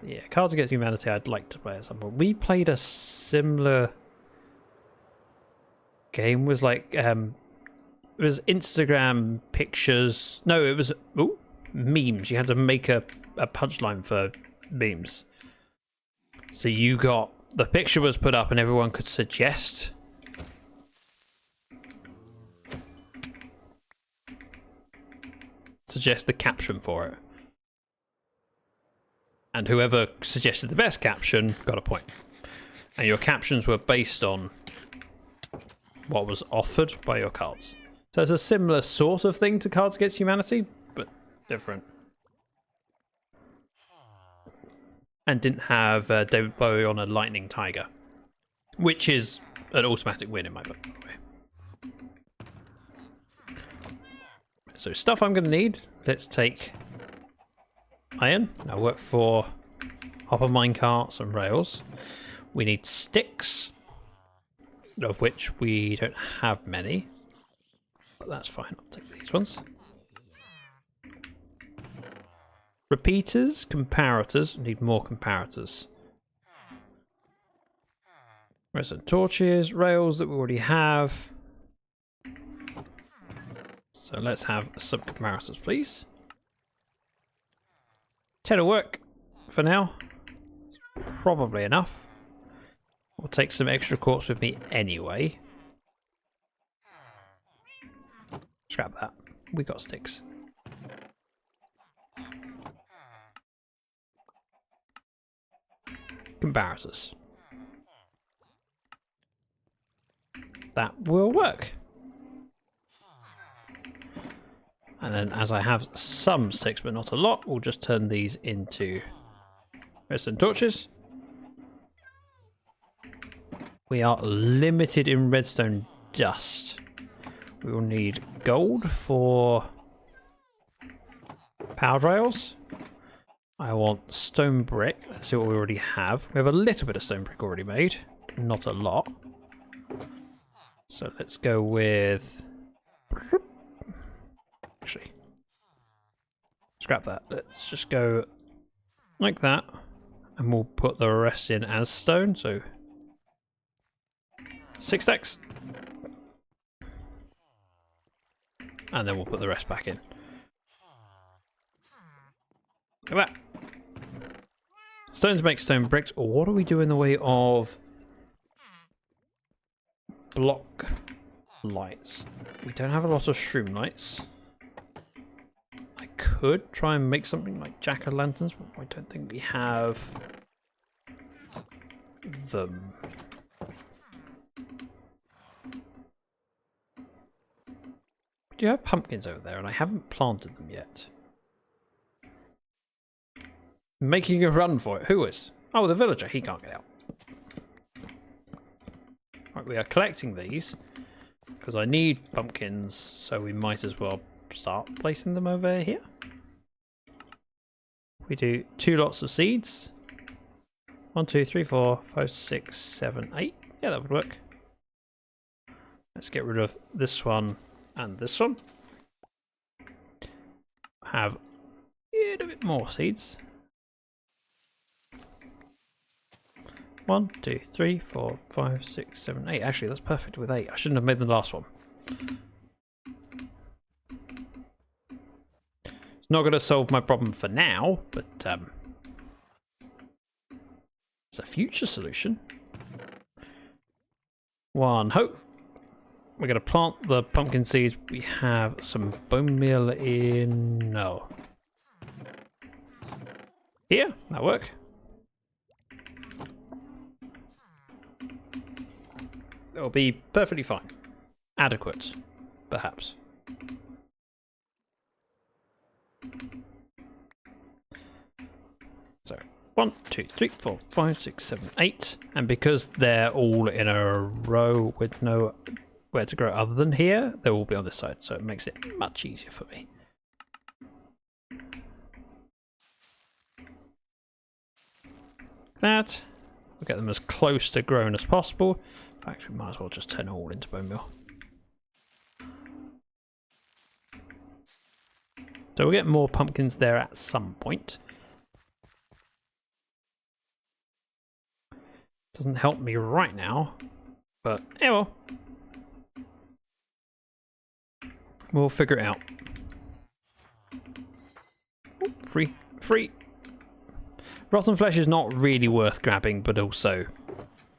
Yeah, Cards Against Humanity I'd like to play at some point. We played a similar game. Was like it was Instagram pictures. No, it was memes. You had to make a punchline for memes. So you got the picture was put up and everyone could suggest the caption for it. And whoever suggested the best caption got a point. And your captions were based on what was offered by your cards. So it's a similar sort of thing to Cards Against Humanity, but different. And didn't have David Bowie on a lightning tiger, which is an automatic win in my book, by the way. So stuff I'm going to need. Let's take iron. Now work for hopper minecarts and rails. We need sticks, of which we don't have many. But that's fine. I'll take these ones. Repeaters, comparators. Need more comparators. Redstone torches, rails that we already have. So let's have some comparators, please. 10 will work for now. Probably enough. We'll take some extra quartz with me anyway. Scrap that. We got sticks. Comparators. That will work. And then as I have some sticks but not a lot, we'll just turn these into redstone torches. We are limited in redstone dust. We will need gold for power rails. I want stone brick. Let's see what we already have. We have a little bit of stone brick already made. Not a lot. So let's go with... Actually, scrap that. Let's just go like that. And we'll put the rest in as stone. So 6 stacks. And then we'll put the rest back in. Look at that. Stones make stone bricks. Or what do we do in the way of block lights? We don't have a lot of shroom lights. I could try and make something like jack-o'-lanterns, but I don't think we have them. Do you have pumpkins over there? And I haven't planted them yet. Making a run for it. Who is? Oh, the villager. He can't get out. Right, we are collecting these because I need pumpkins, so we might as well start placing them over here. We do 2 lots of seeds. 1, 2, 3, 4, 5, 6, 7, 8. Yeah, that would work. Let's get rid of this one and this one. Have a little bit more seeds. 1, 2, 3, 4, 5, 6, 7, 8. Actually, that's perfect with 8. I shouldn't have made the last one. It's not going to solve my problem for now, but it's a future solution. One hope. We're going to plant the pumpkin seeds. We have some bone meal in... No. Here, that'll work. It'll be perfectly fine. Adequate, perhaps. So, 1, 2, 3, 4, 5, 6, 7, 8. And because they're all in a row with nowhere to grow other than here, they will be on this side. So it makes it much easier for me. That. We'll get them as close to grown as possible. In fact, we might as well just turn it all into bone meal. So we'll get more pumpkins there at some point. Doesn't help me right now, but yeah, well. We'll figure it out. Ooh, free, free. Rotten flesh is not really worth grabbing, but also,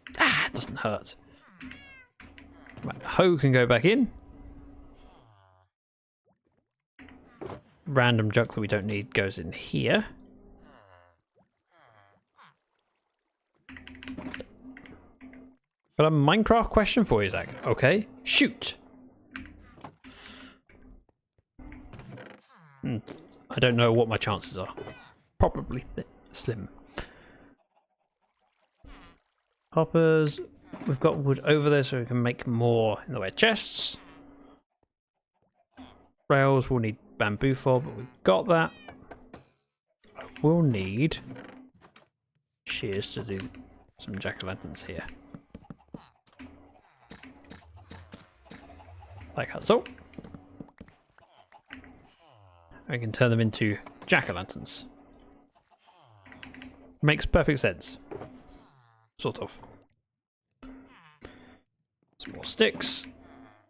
it doesn't hurt. Right, hoe can go back in. Random junk that we don't need goes in here. Got a Minecraft question for you, Zach. Okay, shoot. I don't know what my chances are. Probably slim. Hoppers. We've got wood over there so we can make more in the way of chests. Rails we'll need bamboo for, but we've got that. We'll need shears to do some jack-o'-lanterns here. Like so. We can turn them into jack-o'-lanterns. Makes perfect sense. Sort of. Some more sticks.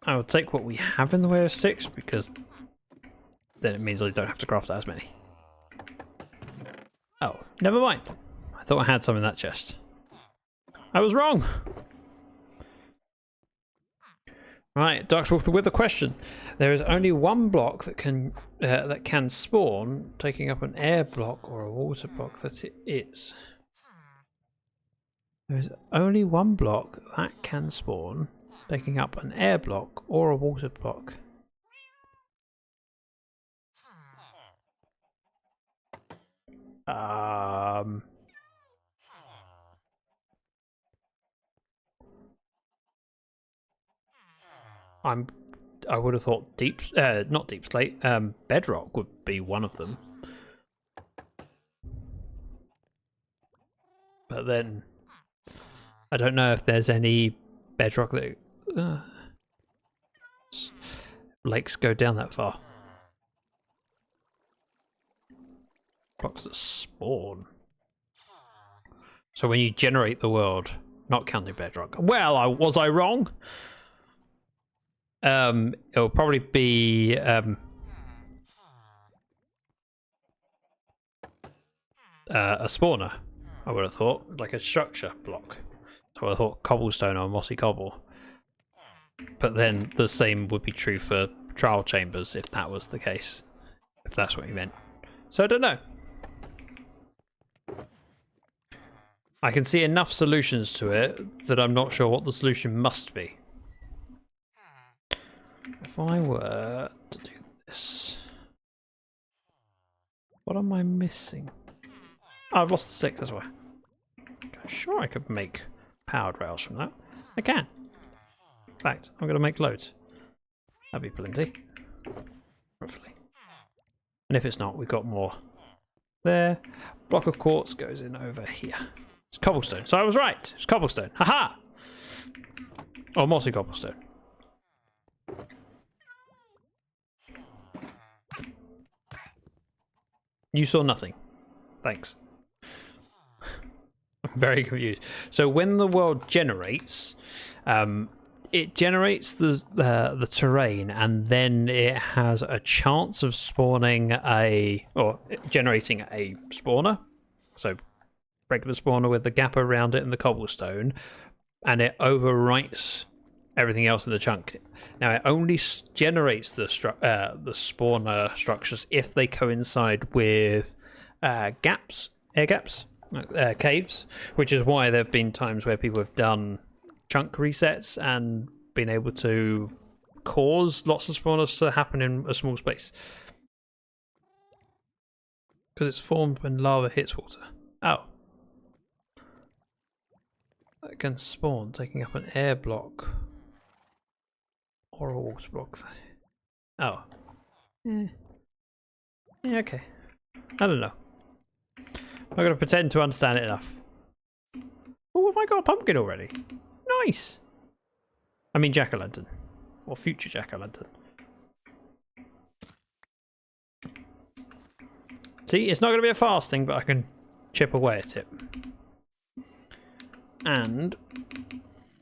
I will take what we have in the way of sticks because then it means I don't have to craft as many. Oh, never mind. I thought I had some in that chest. I was wrong. Right, Darkswolf with a question. There is only one block that can spawn, taking up an air block or a water block that it is. There is only one block that can spawn, taking up an air block or a water block. I would have thought not deep slate, bedrock would be one of them. But then I don't know if there's any bedrock that lakes go down that far. Blocks that spawn. So when you generate the world, not counting bedrock. Well, was I wrong? It'll probably be a spawner, I would have thought, like a structure block. So I thought cobblestone or mossy cobble. But then the same would be true for trial chambers if that was the case. If that's what you meant. So I don't know. I can see enough solutions to it that I'm not sure what the solution must be. If I were to do this, what am I missing? Oh, I've lost the 6, that's why. Okay, sure I could make powered rails from that. I can. In fact, I'm going to make loads. That'd be plenty. Hopefully. And if it's not, we've got more there. Block of quartz goes in over here. It's cobblestone. So I was right. It's cobblestone. Haha! Or mossy cobblestone. You saw nothing. Thanks. I'm very confused. So when the world generates, it generates the terrain, and then it has a chance of spawning generating a spawner. So regular spawner with the gap around it and the cobblestone, and it overwrites everything else in the chunk. Now it only generates the spawner structures if they coincide with air gaps, caves, which is why there have been times where people have done chunk resets and been able to cause lots of spawners to happen in a small space. Because it's formed when lava hits water. Oh. That can spawn, taking up an air block. Or a water block. Oh. Yeah, okay. I don't know. I'm going to pretend to understand it enough. Oh, have I got a pumpkin already? Nice! I mean jack-o'-lantern. Or future jack-o'-lantern. See, it's not going to be a fast thing, but I can chip away at it. And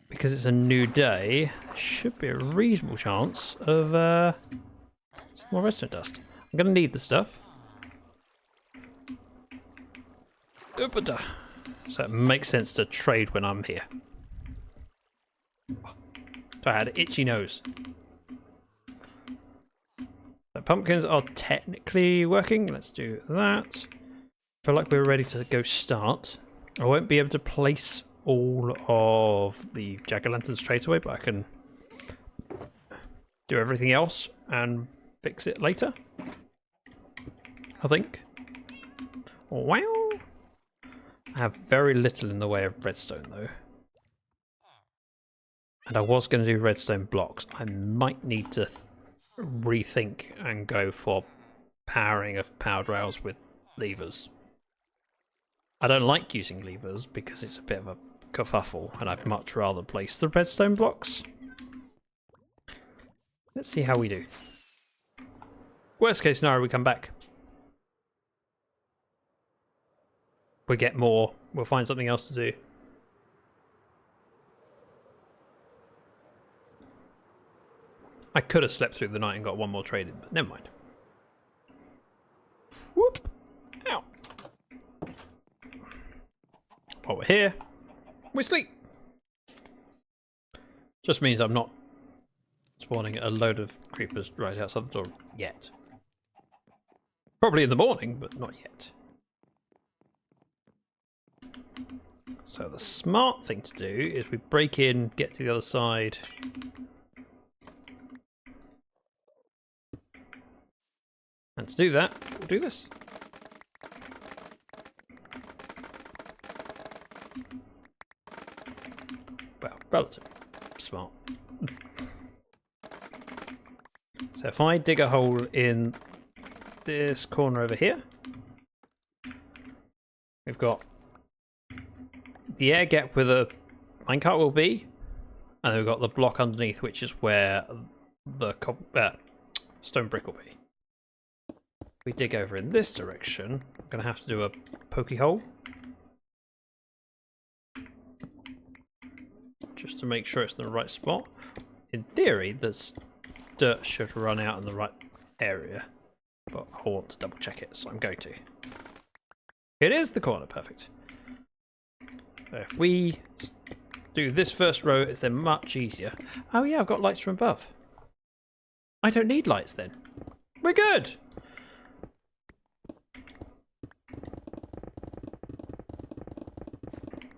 because it's a new day, there should be a reasonable chance of some more redstone dust. I'm going to need the stuff. So it makes sense to trade when I'm here. So I had an itchy nose. The pumpkins are technically working. Let's do that. Feel like we're ready to go start. I won't be able to place all of the jack-o'-lanterns straight away, but I can do everything else and fix it later, I think. Wow. I have very little in the way of redstone though. And I was going to do redstone blocks. I might need to rethink and go for powering of powered rails with levers. I don't like using levers because it's a bit of a kerfuffle, and I'd much rather place the redstone blocks. Let's see how we do. Worst case scenario, we come back. We get more, we'll find something else to do. I could have slept through the night and got one more trade in, but never mind. Whoop! Ow! While we're here, we sleep. Just means I'm not spawning a load of creepers right outside the door yet. Probably in the morning, but not yet. So the smart thing to do is we break in, get to the other side. And to do that, we'll do this. Well, relatively smart. So if I dig a hole in this corner over here, we've got the air gap where the minecart will be, and then we've got the block underneath, which is where the stone brick will be. We dig over in this direction, I'm going to have to do a pokey hole. Just to make sure it's in the right spot. In theory, this dirt should run out in the right area, but I want to double check it, so I'm going to. It is the corner, perfect. So if we do this first row, it's then much easier. Oh yeah, I've got lights from above. I don't need lights then. We're good!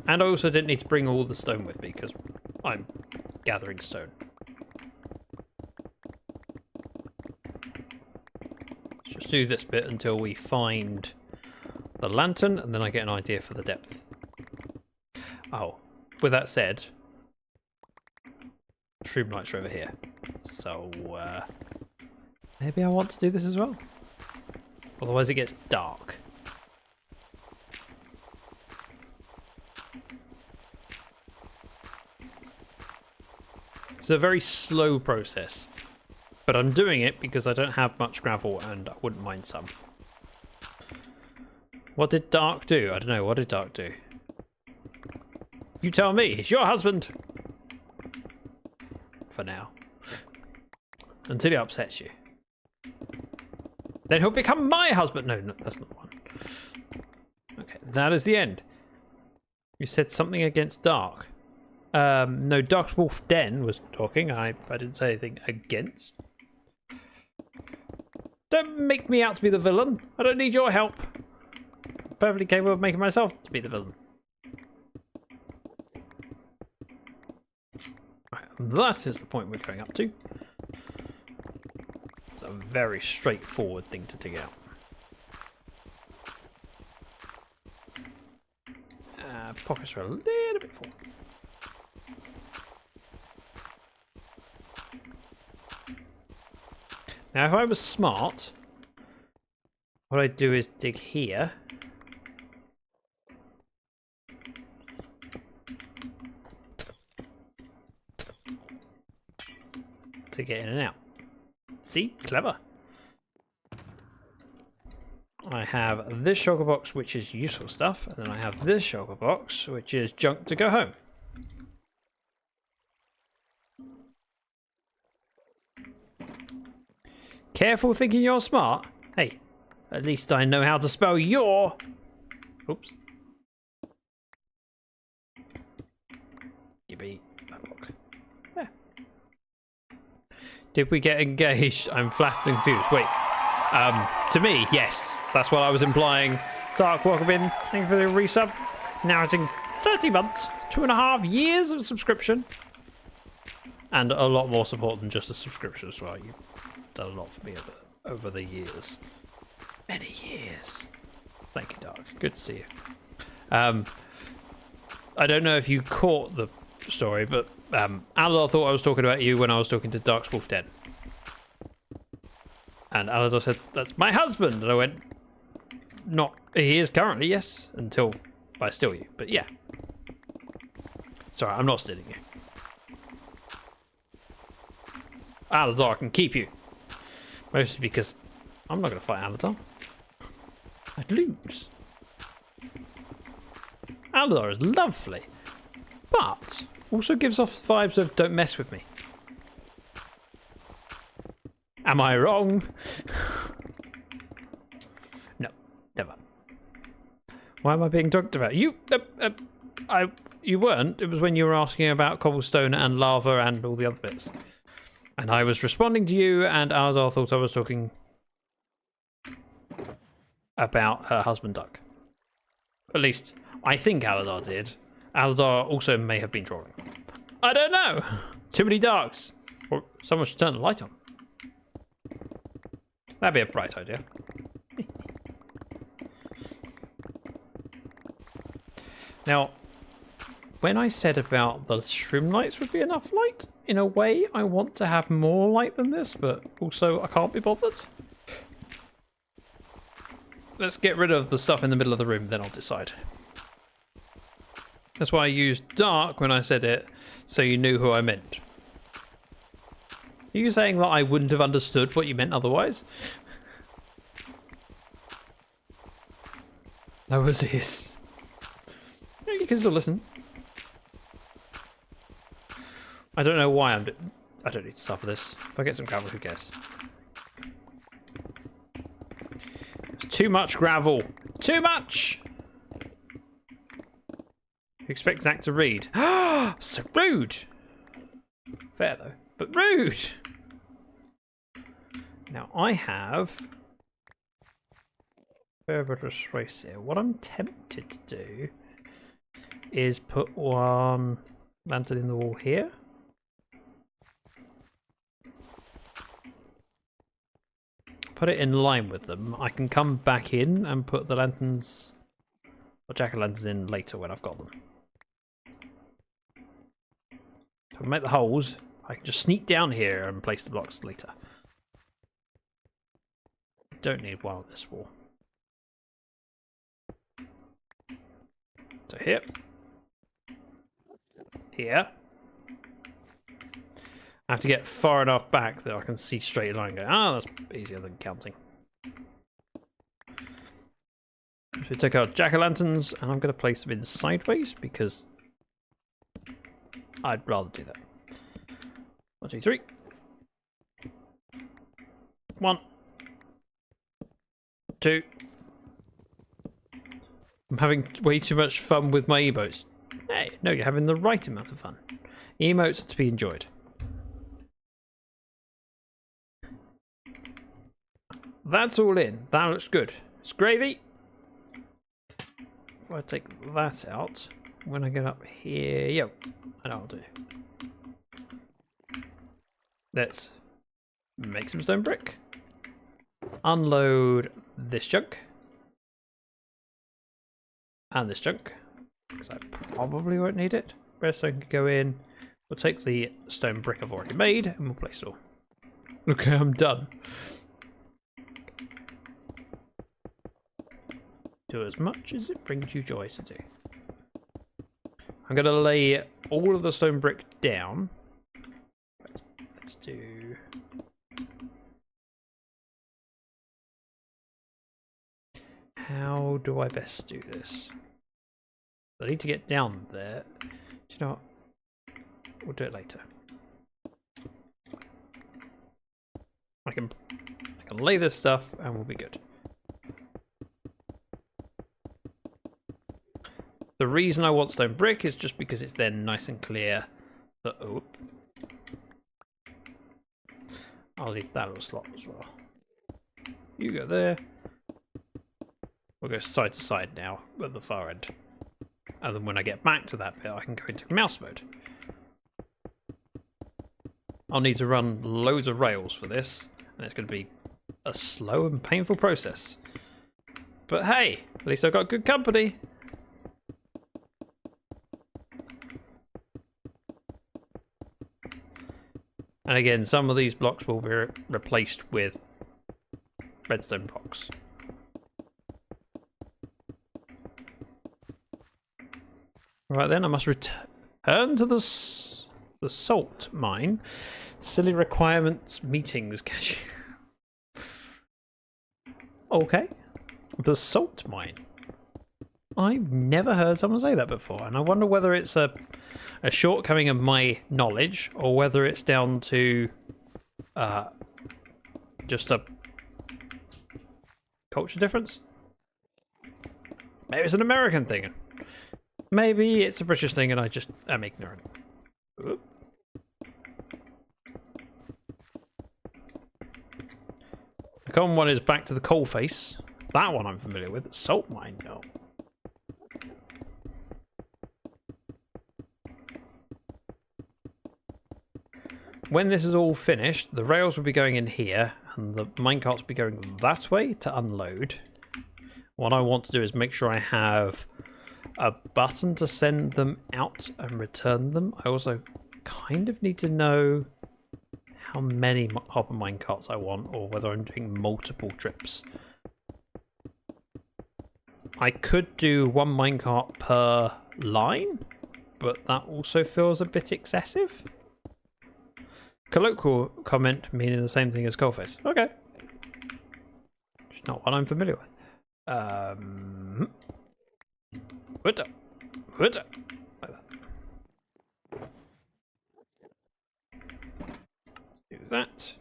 And I also didn't need to bring all the stone with me because I'm gathering stone. Let's just do this bit until we find the lantern, and then I get an idea for the depth. Oh, with that said, stream lights are over here. So, maybe I want to do this as well. Otherwise it gets dark. It's a very slow process, but I'm doing it because I don't have much gravel and I wouldn't mind some. What did Dark do? I don't know. What did Dark do? You tell me. He's your husband. For now. Until he upsets you. Then he'll become my husband. No, that's not one. Okay, that is the end. You said something against Dark. No, Dark Wolf Den was talking. I didn't say anything against. Don't make me out to be the villain. I don't need your help. I'm perfectly capable of making myself to be the villain. Right, that is the point we're going up to. It's a very straightforward thing to dig out. Pockets are a little bit full. Now, if I was smart, what I'd do is dig here. To get in and out. See? Clever. I have this shulker box, which is useful stuff, and then I have this shulker box, which is junk to go home. Careful thinking you're smart. Hey, at least I know how to spell your. Oops. You be. Yeah. Did we get engaged? I'm flat and confused. Wait. To me, yes. That's what I was implying. Dark, welcome in. Thank you for the resub. Now it's in 30 months, 2.5 years of subscription. And a lot more support than just a subscription as well. You've done a lot for me over the years. Many years. Thank you, Dark. Good to see you. I don't know if you caught the story, but Aladar thought I was talking about you when I was talking to Dark's Wolf Den. And Aladar said, "That's my husband." And I went, "Not, he is currently, yes, until I steal you." But yeah. Sorry, I'm not stealing you. Aladar can keep you. Mostly because I'm not going to fight Aladar. I'd lose. Aladar is lovely, but also gives off vibes of don't mess with me. Am I wrong? No, never. Why am I being talked about? You weren't. It was when you were asking about cobblestone and lava and all the other bits. And I was responding to you, and Aladar thought I was talking about her husband, Duck. At least, I think Aladar did. Aladar also may have been trolling. I don't know! Too many darks. Or someone should turn the light on. That'd be a bright idea. Now, when I said about the shroom lights would be enough light, in a way I want to have more light than this, but also I can't be bothered. Let's get rid of the stuff in the middle of the room, then I'll decide. That's why I used dark when I said it, so you knew who I meant. Are you saying that I wouldn't have understood what you meant otherwise? That was this. You can still listen. I don't know why I don't need to suffer this. If I get some gravel, who cares? It's too much gravel. Too much! You expect Zach to read? So rude! Fair though, but rude! Now I have race here. What I'm tempted to do is put one lantern in the wall here. Put it in line with them. I can come back in and put the lanterns or jack-o'-lanterns in later when I've got them. If I make the holes, I can just sneak down here and place the blocks later. Don't need one on this wall. So here. Here. I have to get far enough back that I can see straight line going, that's easier than counting. So we take our jack-o'-lanterns and I'm going to place them in sideways because I'd rather do that. 1, 2, 3. 1, 2. I'm having way too much fun with my emotes. Hey, no, you're having the right amount of fun. Emotes are to be enjoyed. That's all in. That looks good. It's gravy. If I take that out, when I get up here, yo, I know what I'll do. Let's make some stone brick. Unload this junk. And this junk. Because I probably won't need it. Redstone can go in. We'll take the stone brick I've already made and we'll place it all. Okay, I'm done. Do as much as it brings you joy to do. I'm going to lay all of the stone brick down. Let's do... how do I best do this? I need to get down there. Do you know what? We'll do it later. I can lay this stuff and we'll be good. The reason I want stone brick is just because it's then nice and clear that, oh, I'll leave that little slot as well. You go there. We'll go side to side now at the far end. And then when I get back to that bit, I can go into mouse mode. I'll need to run loads of rails for this, and it's going to be a slow and painful process. But hey, at least I've got good company. And again, some of these blocks will be replaced with redstone blocks. Right then, I must return to the salt mine. Silly requirements meetings. Okay, the salt mine. I've never heard someone say that before, and I wonder whether it's a shortcoming of my knowledge or whether it's down to just a culture difference. Maybe it's an American thing. Maybe it's a British thing and I just am ignorant. Oop. The common one is back to the coal face. That one I'm familiar with. Salt mine, no. When this is all finished, the rails will be going in here and the minecarts will be going that way to unload. What I want to do is make sure I have a button to send them out and return them. I also kind of need to know how many hopper minecarts I want, or whether I'm doing multiple trips. I could do one minecart per line, but that also feels a bit excessive. Colloquial comment meaning the same thing as coalface. Okay. It's not what I'm familiar with. Like that. Do that.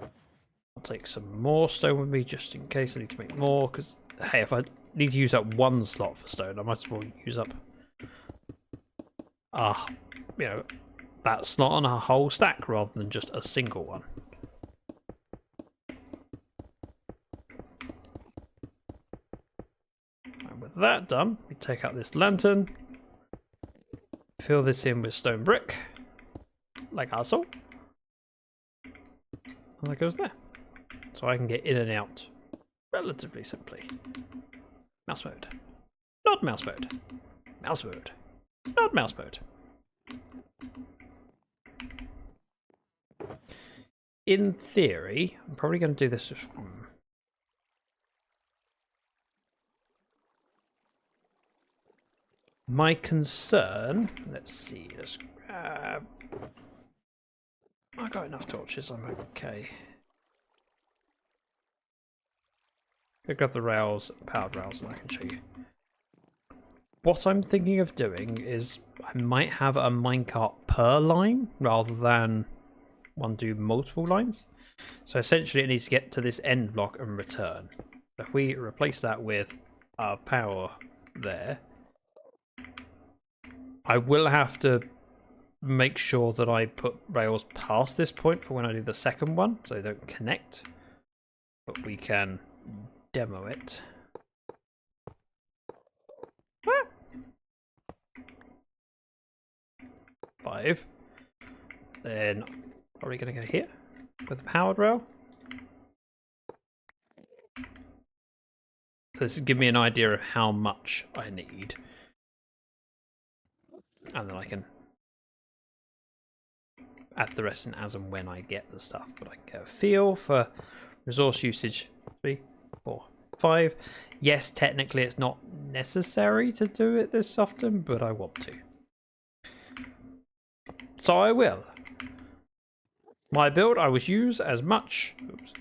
I'll take some more stone with me just in case I need to make more, because hey, if I need to use up one slot for stone, I might as well use up you know, that slot on a whole stack rather than just a single one. And with that done, we take out this lantern, fill this in with stone brick, like so, and that goes there. So I can get in and out relatively simply. Mouse mode. Not mouse mode. Mouse mode. Not mouse mode. In theory, I'm probably going to do this. My concern, let's see, let's grab. I got enough torches, I'm okay. Pick up the rails, powered rails, and I can show you. What I'm thinking of doing is I might have a minecart per line rather than one do multiple lines. So essentially it needs to get to this end block and return. If we replace that with our power there, I will have to make sure that I put rails past this point for when I do the second one so they don't connect. But we can demo it. 5. Then probably going to go here with the powered rail. So this will give me an idea of how much I need. And then I can add the rest in as and when I get the stuff. But I can get a feel for resource usage. 3, 4, 5. Yes, technically it's not necessary to do it this often, but I want to. So I will. My build, I will use as much. Oops.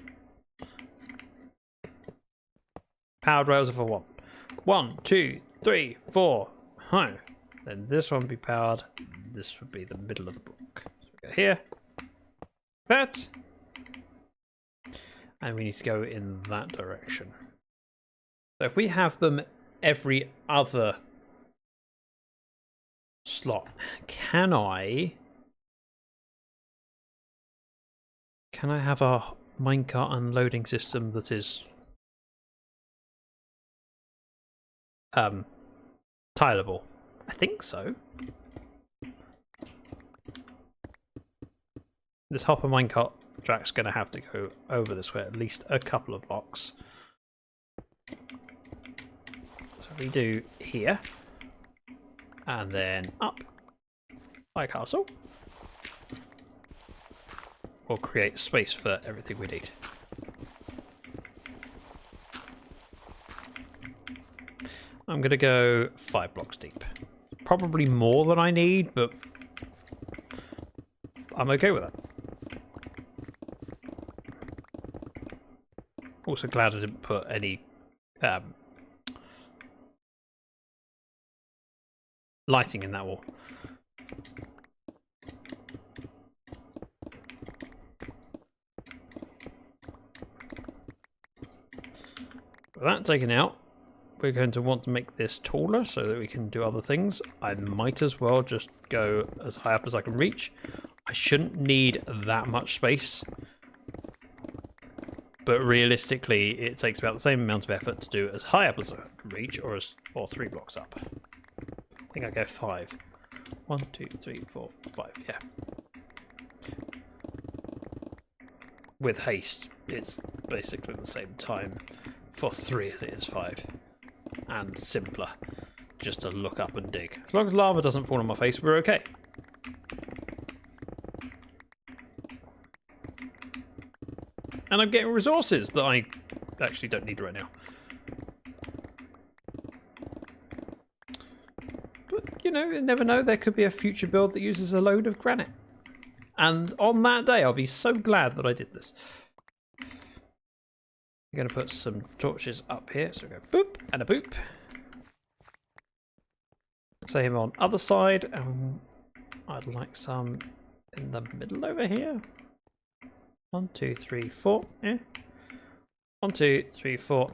Powered rails if I want. 1, 2, 3, 4. Huh. Then this one would be powered. This would be the middle of the block. So we go here. That. And we need to go in that direction. So if we have them every other slot, can I have a minecart unloading system that is tileable? I think so. This hopper minecart track's going to have to go over this way at least a couple of blocks. So we do here, and then up like castle. We'll create space for everything we need. I'm going to go 5 blocks deep. Probably more than I need, but I'm okay with that. Also glad I didn't put any lighting in that wall. With that taken out, we're going to want to make this taller so that we can do other things. I might as well just go as high up as I can reach. I shouldn't need that much space, but realistically it takes about the same amount of effort to do as high up as I can reach, or 3 blocks up. I think I go 5. 1, 2, 3, 4, 5, yeah. With haste, it's basically the same time for 3 as it is 5. And simpler, just to look up and dig. As long as lava doesn't fall on my face, we're okay. And I'm getting resources that I actually don't need right now. But, you know, you never know. There could be a future build that uses a load of granite. And on that day, I'll be so glad that I did this. I'm going to put some torches up here. So we go boop and a boop. Same on other side. And I'd like some in the middle over here. 1, 2, 3, 4. 1, 2, 3, 4.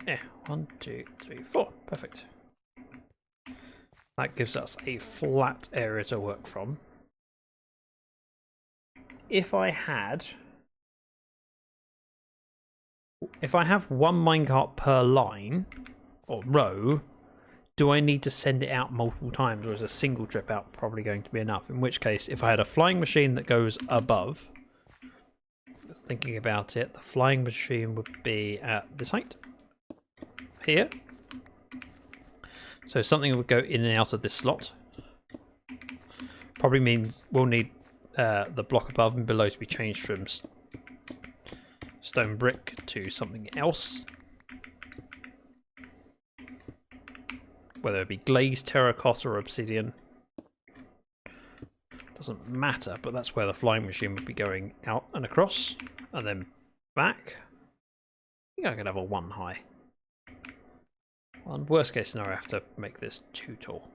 1, 2, 3, 4. Perfect. That gives us a flat area to work from. If I have 1 minecart per line or row, do I need to send it out multiple times, or is a single trip out probably going to be enough? In which case, if I had a flying machine that goes above, just thinking about it, the flying machine would be at this height here. So something would go in and out of this slot. Probably means we'll need the block above and below to be changed from stone brick to something else. Whether it be glazed terracotta or obsidian. Doesn't matter, but that's where the flying machine would be going out and across, and then back. I think I could have a 1 high. Well, worst case scenario, I have to make this 2 tall.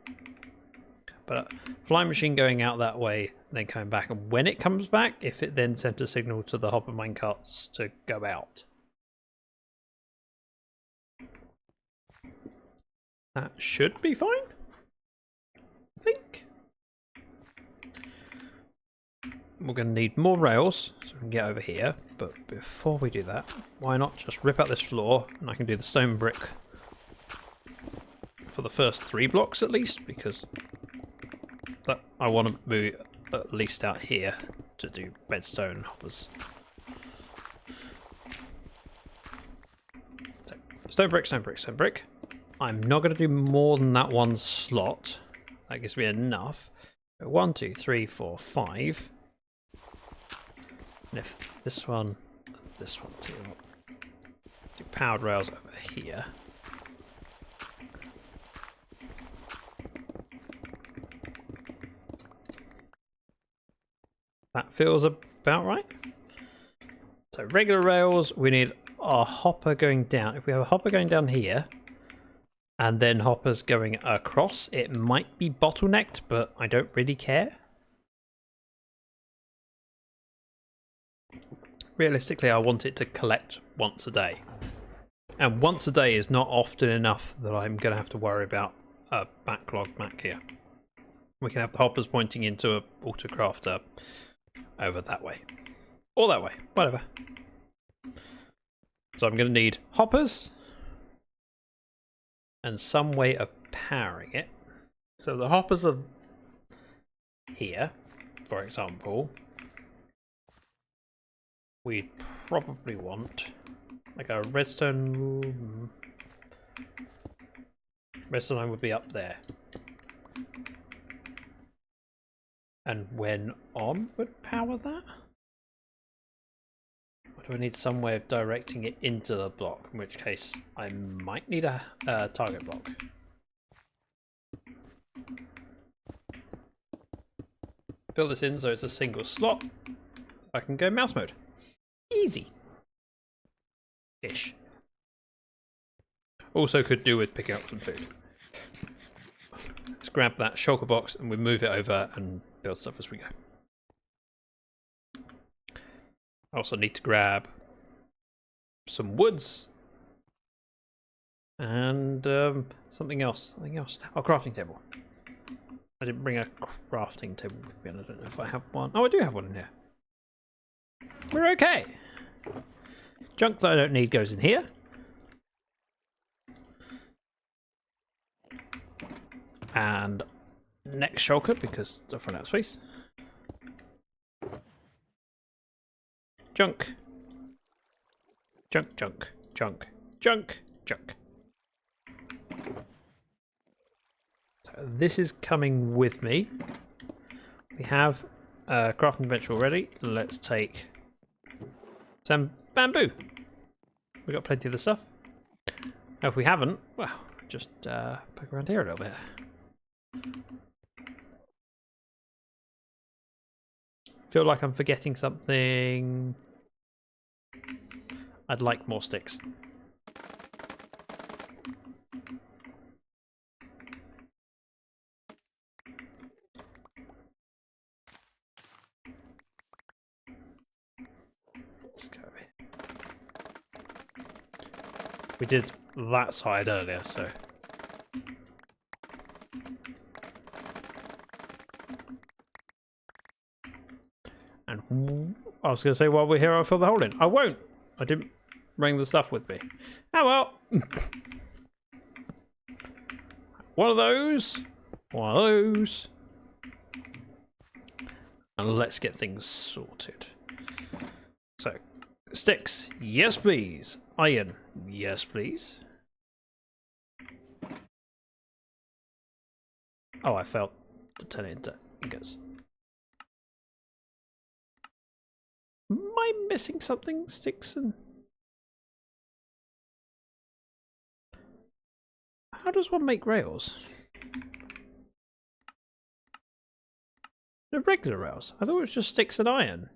But flying machine going out that way, and then coming back, and when it comes back, if it then sent a signal to the hopper minecarts to go out. That should be fine, I think. We're going to need more rails so we can get over here, but before we do that, why not just rip out this floor, and I can do the stone brick for the first 3 blocks at least, because I want to move at least out here to do bedstone and hoppers. So, stone brick, stone brick, stone brick. I'm not going to do more than that 1 slot. That gives me enough. 1, 2, 3, 4, 5. And if this one too, do powered rails over here. That feels about right. So regular rails, we need our hopper going down. If we have a hopper going down here, and then hoppers going across. It might be bottlenecked, but I don't really care. Realistically, I want it to collect once a day. And once a day is not often enough that I'm going to have to worry about a backlog back here. We can have the hoppers pointing into a autocrafter over that way. Or that way, whatever. So I'm going to need hoppers and some way of powering it. So the hoppers are here, for example. We'd probably want like a redstone. Redstone line would be up there. And when on would power that? Or do I need some way of directing it into the block? In which case I might need a target block. Fill this in so it's a single slot. I can go mouse mode. Easy. Ish. Also could do with picking up some food. Let's grab that shulker box and we move it over and build stuff as we go. I also need to grab some woods and something else. Oh, crafting table. I didn't bring a crafting table with me. I don't know if I have one. Oh, I do have one in here. We're okay. Junk that I don't need goes in here. And next shulker because I've run out of space. Junk. Junk, junk, junk, junk, junk. So this is coming with me. We have a crafting bench already. Let's take some bamboo. We've got plenty of the stuff. Now, if we haven't, well, just poke around here a little bit. Feel like I'm forgetting something. I'd like more sticks. Let's go here. We did that side earlier, so. And I was going to say, while we're here, I'll fill the hole in. I won't. I didn't bring the stuff with me. Oh well. One of those. One of those. And let's get things sorted. So, sticks. Yes, please. Iron. Yes, please. Oh, I failed to turn it into ingots. Am I missing something? Sticks and... How does one make rails? The regular rails. I thought it was just sticks and iron.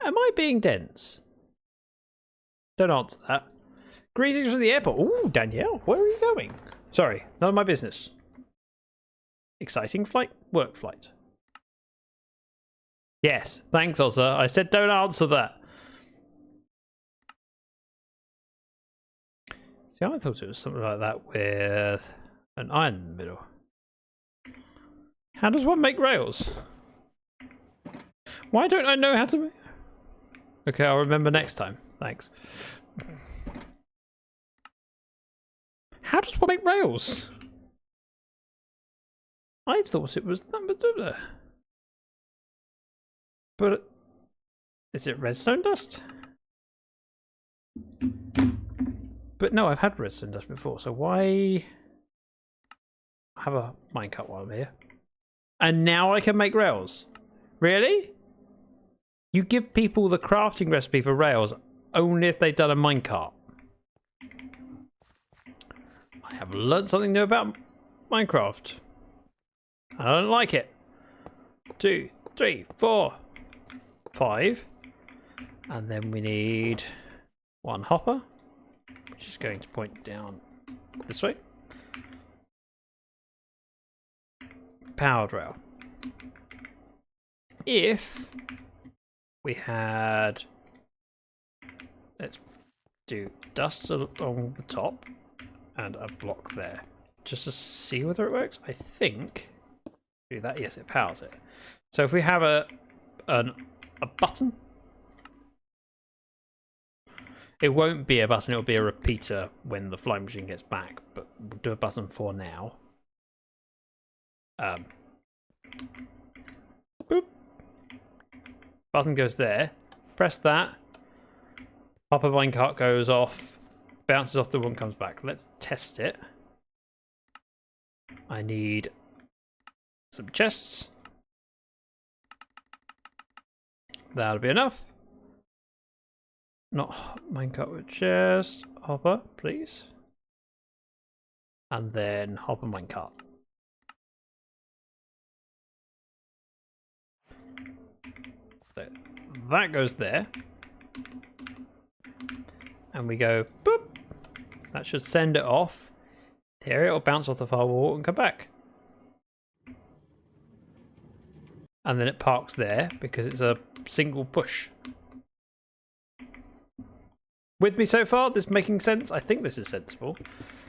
Am I being dense? Don't answer that. Greetings from the airport. Ooh, Danielle, where are you going? Sorry, none of my business. Exciting flight? Work flight. Yes, thanks, Ozza. I said don't answer that. See, I thought it was something like that with an iron in the middle. How does one make rails? Why don't I know how to make... Okay, I'll remember next time. Thanks. How does one make rails? I thought it was that, but is it redstone dust? But no, I've had redstone dust before, so why have a minecart while I'm here? And now I can make rails. Really? You give people the crafting recipe for rails only if they've done a minecart. I have learned something new about Minecraft. I don't like it. 2, 3, 4, 5. And then we need one hopper, which is going to point down this way. Powered rail. If we had, let's do dust along the top and a block there, just to see whether it works. I think do that. Yes, it powers it. So if we have a button, it won't be a button. It'll be a repeater when the flying machine gets back. But we'll do a button for now. Boop. Button goes there. Press that. Hopper minecart goes off. Bounces off the one, comes back. Let's test it. I need some chests. That'll be enough. Not minecart with chest. Hopper, please. And then hopper minecart. So that goes there. And we go boop. That should send it off. There, it'll bounce off the firewall and come back. And then it parks there because it's a single push. With me so far? This making sense? I think this is sensible.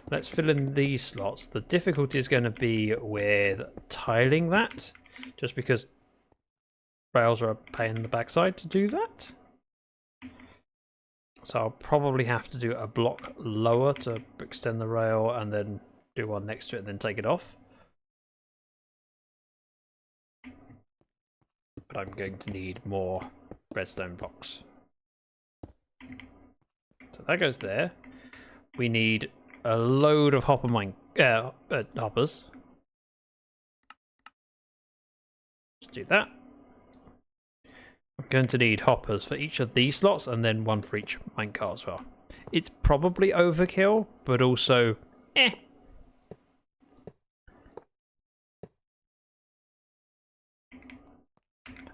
Let's fill in these slots. The difficulty is going to be with tiling that, just because rails are a pain in the backside to do that. So I'll probably have to do a block lower to extend the rail and then do one next to it and then take it off. But I'm going to need more redstone blocks. So that goes there. We need a load of hoppers. Let's do that. I'm going to need hoppers for each of these slots and then one for each minecart as well. It's probably overkill, but also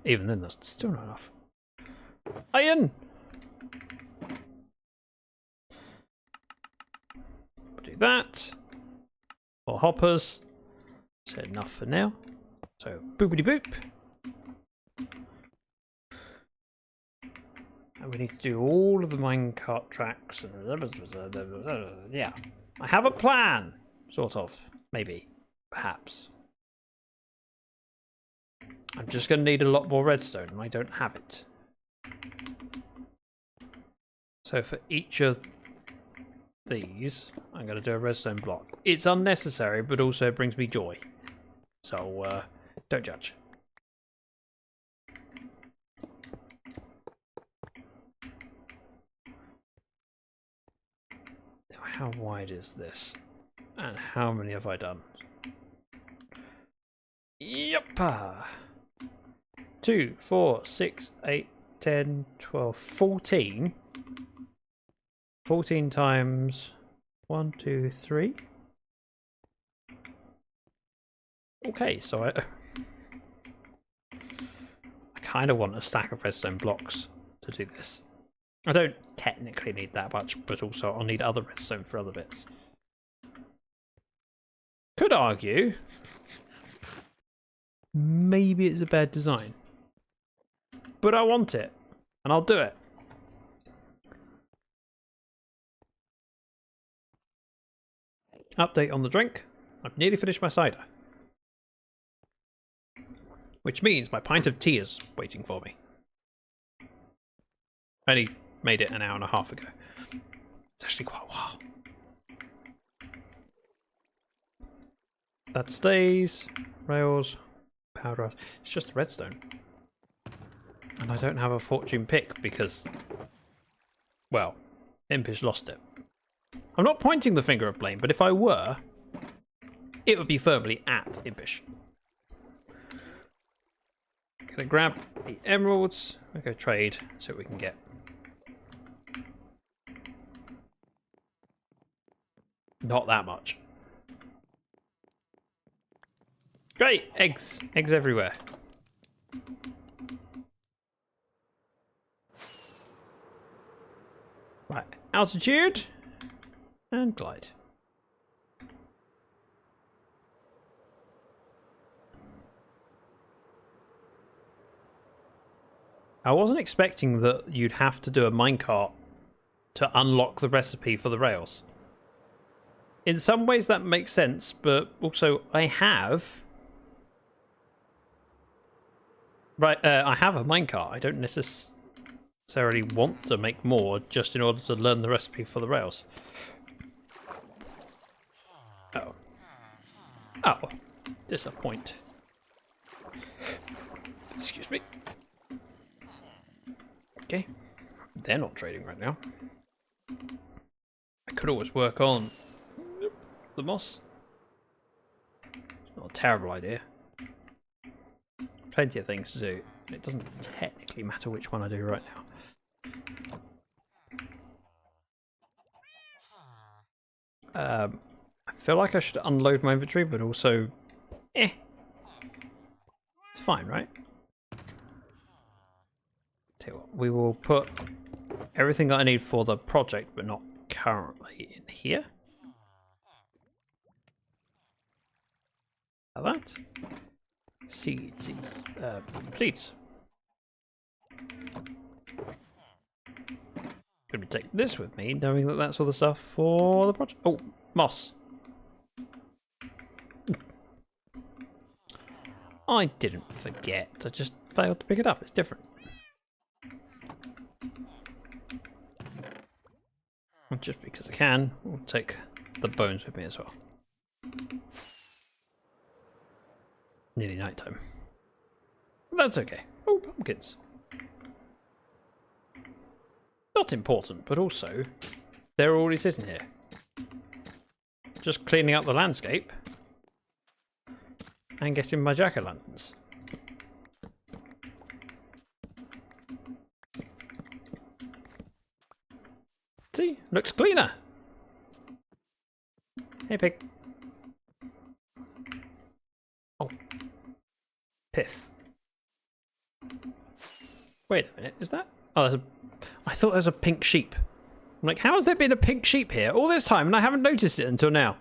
Even then, that's still not enough. Iron! Do that. 4 hoppers. That's enough for now. So, boopity boop. And we need to do all of the minecart tracks. Yeah. I have a plan. Sort of. Maybe. Perhaps. I'm just going to need a lot more redstone, and I don't have it. So for each of these, I'm going to do a redstone block. It's unnecessary, but also brings me joy. So, don't judge. Now, how wide is this? And how many have I done? Yep! 2, 4, 6, 8, 10, 12, 14. 14 times 1, 2, 3. Okay, so I kind of want a stack of redstone blocks to do this. I don't technically need that much, but also I'll need other redstone for other bits. Could argue maybe it's a bad design. But I want it, and I'll do it. Update on the drink. I've nearly finished my cider. Which means my pint of tea is waiting for me. I only made it an hour and a half ago. It's actually quite a while. That stays. Rails. Powered rails. It's just the redstone. And I don't have a fortune pick because, well, Impish lost it. I'm not pointing the finger of blame, but if I were, it would be firmly at Impish. Gonna grab the emeralds. We'll go trade so we can get. Not that much. Great! Eggs! Eggs everywhere. Right, altitude and glide. I wasn't expecting that you'd have to do a minecart to unlock the recipe for the rails. In some ways that makes sense, but also I have... Right, I have a minecart. I don't necessarily want to make more just in order to learn the recipe for the rails. Oh. Oh. Disappoint. Excuse me. Okay. They're not trading right now. I could always work on the moss. It's not a terrible idea. Plenty of things to do. It doesn't technically matter which one I do right now. I feel like I should unload my inventory, but also, it's fine, right? Tell you what, we will put everything that I need for the project, but not currently in here. Like that. Seeds. Seeds. Gonna take this with me, knowing that that's all the stuff for the project. Oh, moss. I didn't forget. I just failed to pick it up. It's different. Just because I can, I'll take the bones with me as well. Nearly nighttime. That's okay. Oh, pumpkins. Not important, but also they're already sitting here. Just cleaning up the landscape and getting my jack-o'-lanterns. See, looks cleaner. Hey, pig. Oh. Piff. Wait a minute, is that? Oh, there's a... I thought there was a pink sheep. I'm like, how has there been a pink sheep here all this time and I haven't noticed it until now?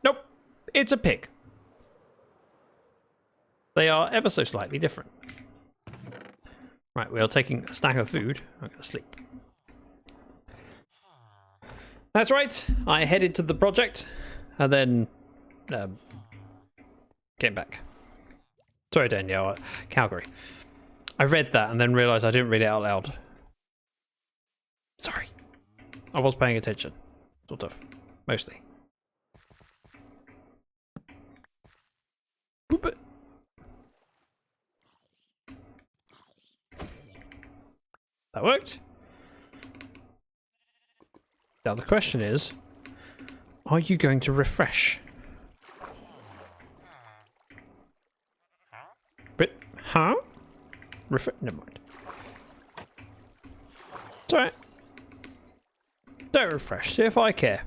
Nope, it's a pig. They are ever so slightly different. Right, we are taking a stack of food. I'm going to sleep. That's right, I headed to the project and then came back. Sorry, Danielle, Calgary. I read that and then realised I didn't read it out loud. Sorry. I was paying attention. Sort of. Mostly. Boop. That worked. Now the question is, are you going to refresh? But, huh? Never mind. It's alright. Don't refresh, see if I care.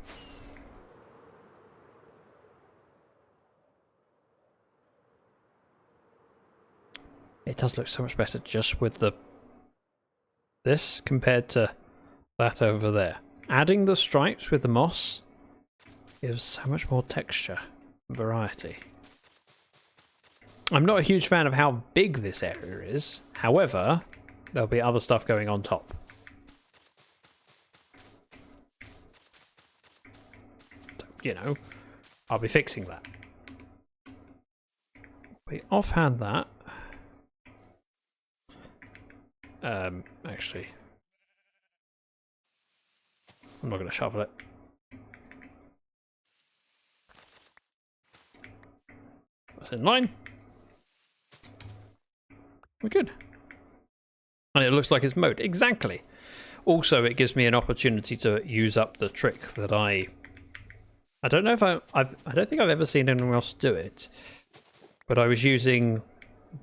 It does look so much better just with this compared to that over there. Adding the stripes with the moss gives so much more texture and variety. I'm not a huge fan of how big this area is. However, there'll be other stuff going on top. So, you know, I'll be fixing that. We offhand that. Actually, I'm not going to shovel it. That's in line. We're good. And it looks like it's mowed. Exactly. Also, it gives me an opportunity to use up the trick that I don't know if I don't think I've ever seen anyone else do it. But I was using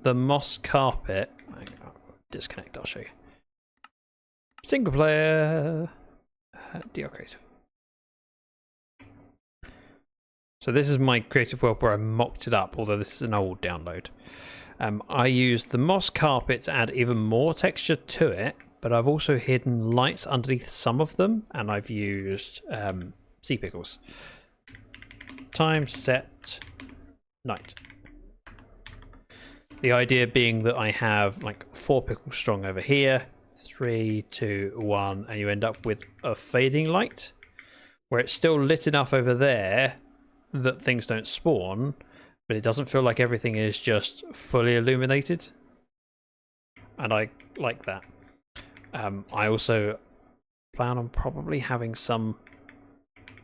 the moss carpet. I'll disconnect, I'll show you. Single player. DR creative. So this is my creative world where I mocked it up, although this is an old download. I used the moss carpet to add even more texture to it, but I've also hidden lights underneath some of them, and I've used sea pickles. Time set night. The idea being that I have like 4 pickles strong over here, 3, 2, 1, and you end up with a fading light where it's still lit enough over there that things don't spawn, but it doesn't feel like everything is just fully illuminated. And I like that. I also plan on probably having some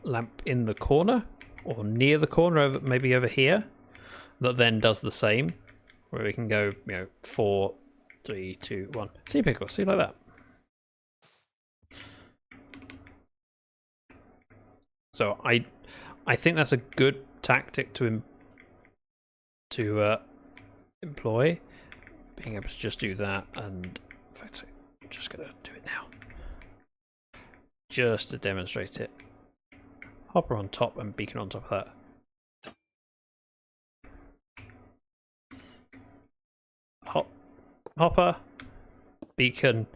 lamp in the corner or near the corner, over, maybe over here, that then does the same, where we can go, 4, 3, 2, 1. See pickle, see like that. So I think that's a good tactic to employ, being able to just do that. And in fact, I'm just gonna do it now, just to demonstrate it. Hopper on top and beacon on top of that. Hopper, beacon,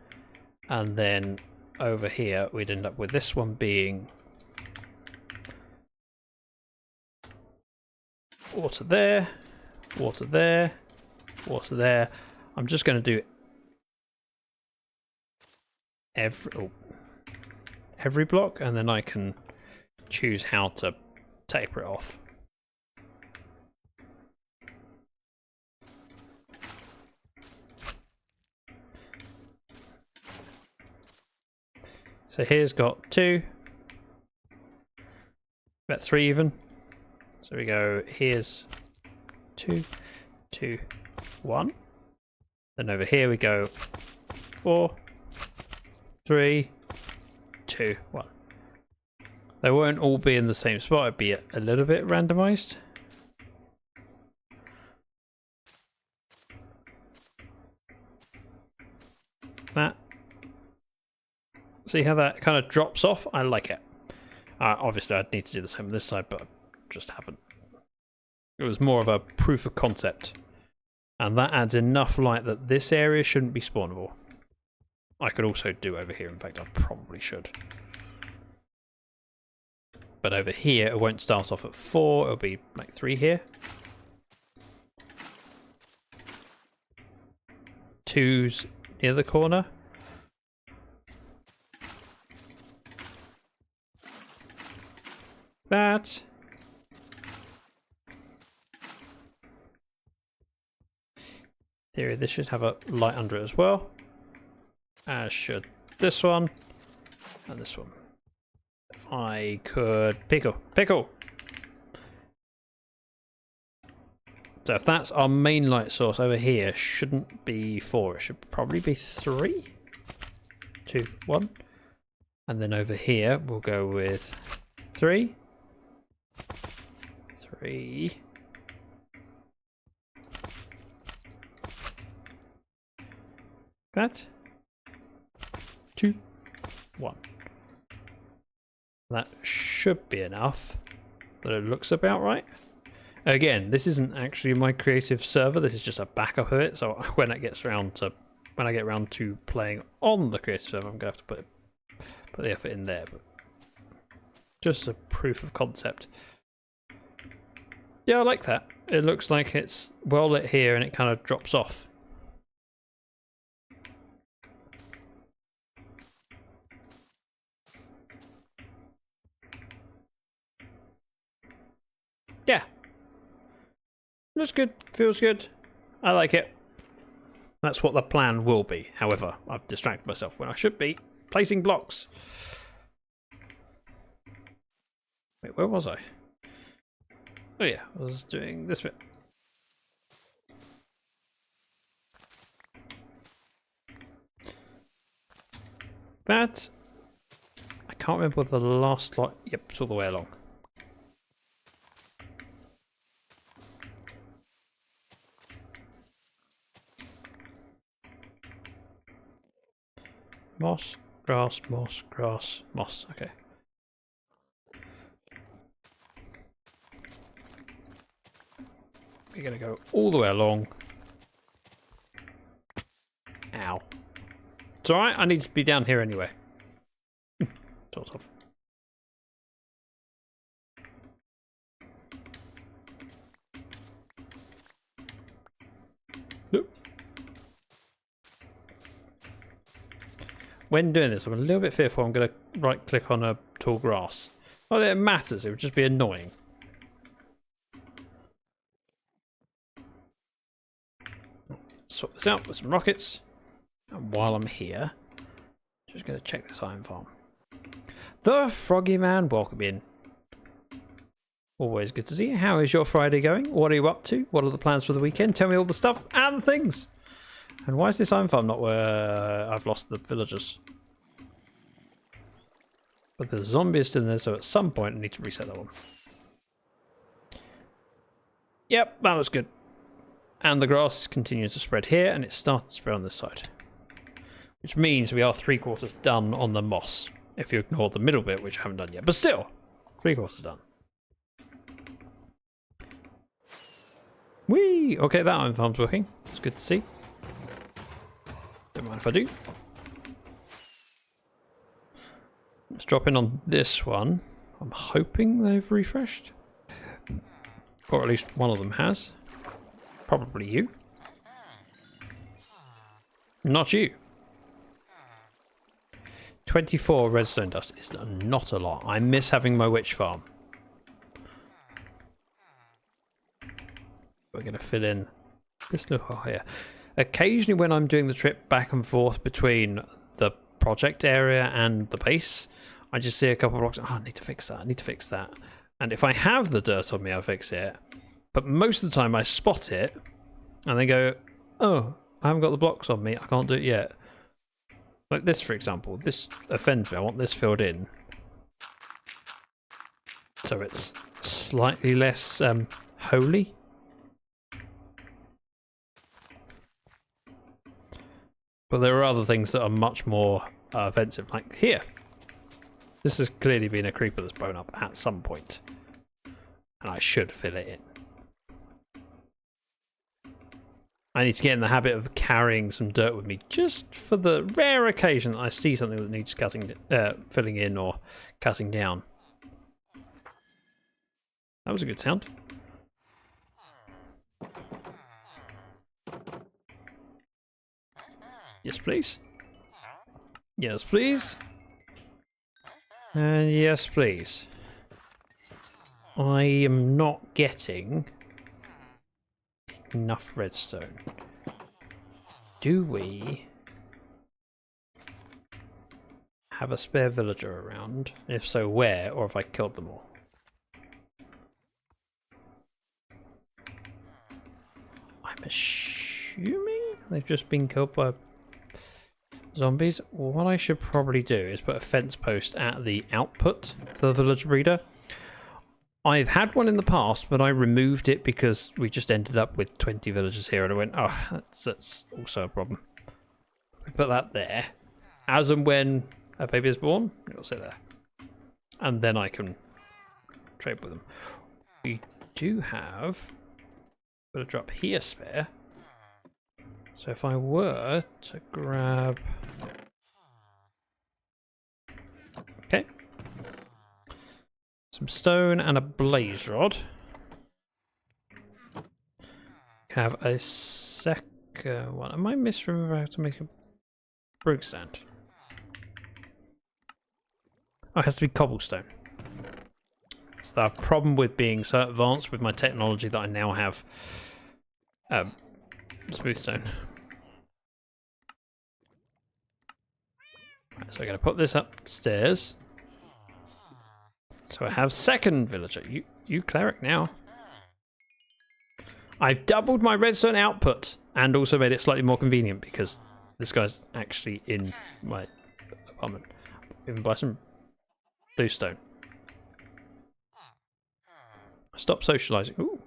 and then over here we'd end up with this one being water there, water there, water there. I'm just going to do every block, and then I can choose how to taper it off. So here's got 2, about 3 even. So we go, here's 2, 2, 1. Then over here we go 4, 3, 2, 1. They won't all be in the same spot, it'd be a little bit randomized. That. See how that kind of drops off? I like it. Obviously I'd need to do the same on this side, but I just haven't. It was more of a proof of concept. And that adds enough light that this area shouldn't be spawnable. I could also do over here, in fact I probably should. But over here it won't start off at 4, it'll be like 3 here. 2's near the corner. That. Theory, this should have a light under it as well. As should this one. And this one. If I could... Pickle! So if that's our main light source over here, shouldn't be 4. It should probably be 3. 2, 1. And then over here, we'll go with 3. 3. That. 2, 1. That should be enough. That it looks about right. Again, this isn't actually my creative server. This is just a backup of it. So when I get around to playing on the creative server, I'm gonna have to put the effort in there. But just a proof of concept. Yeah, I like that. It looks like it's well lit here, and it kind of drops off. Yeah. Looks good, feels good. I like it. That's what the plan will be. However, I've distracted myself when I should be placing blocks. Wait, where was I? Oh yeah, I was doing this bit. That. I can't remember what the last slot. Yep, it's all the way along. Moss, grass, moss, grass, moss. Okay. We're going to go all the way along. Ow. It's alright, I need to be down here anyway. Sort of. Nope. When doing this, I'm a little bit fearful I'm going to right click on a tall grass. Not that it matters, it would just be annoying. Swap this out with some rockets. And while I'm here, just going to check this iron farm. The Froggy Man, welcome in. Always good to see you. How is your Friday going? What are you up to? What are the plans for the weekend? Tell me all the stuff and the things. And why is this iron farm not where I've lost the villagers? But the zombie is still in there, so at some point I need to reset that one. Yep, that looks good. And the grass continues to spread here, and it's starting to spread on this side. Which means we are 3/4 done on the moss. If you ignore the middle bit, which I haven't done yet. But still, 3/4 done. Whee! Okay, that iron farm's working. It's good to see. Don't mind if I do. Let's drop in on this one. I'm hoping they've refreshed. Or at least one of them has. Probably you. Not you. 24 redstone dust is not a lot. I miss having my witch farm. We're going to fill in this little hole here. Occasionally when I'm doing the trip back and forth between the project area and the base, I just see a couple of blocks. Oh, I need to fix that. I need to fix that. And if I have the dirt on me, I'll fix it. But most of the time I spot it and then go, oh, I haven't got the blocks on me. I can't do it yet. Like this, for example. This offends me. I want this filled in. So it's slightly less holy. But there are other things that are much more offensive. Like here. This has clearly been a creeper that's blown up at some point. And I should fill it in. I need to get in the habit of carrying some dirt with me just for the rare occasion that I see something that needs filling in or cutting down. That was a good sound. Yes, please. Yes, please. And yes, please. I am not getting enough redstone. Do we have a spare villager around? If so, where? Or have I killed them all? I'm assuming they've just been killed by zombies. What I should probably do is put a fence post at the output to the villager breeder. I've had one in the past, but I removed it because we just ended up with 20 villagers here, and I went, oh, that's also a problem. We put that there. As and when a baby is born, it'll sit there. And then I can trade with them. We do have a villager up here spare. So if I were to grab... Okay. Some stone and a blaze rod. Have a second one. Am I misremembering how to make a brook stand? Oh, it has to be cobblestone. It's the problem with being so advanced with my technology that I now have smooth stone. Right, so I'm going to put this upstairs. So I have second villager. You cleric now. I've doubled my redstone output and also made it slightly more convenient because this guy's actually in my apartment. Even buy some bluestone. Stop socializing. Ooh.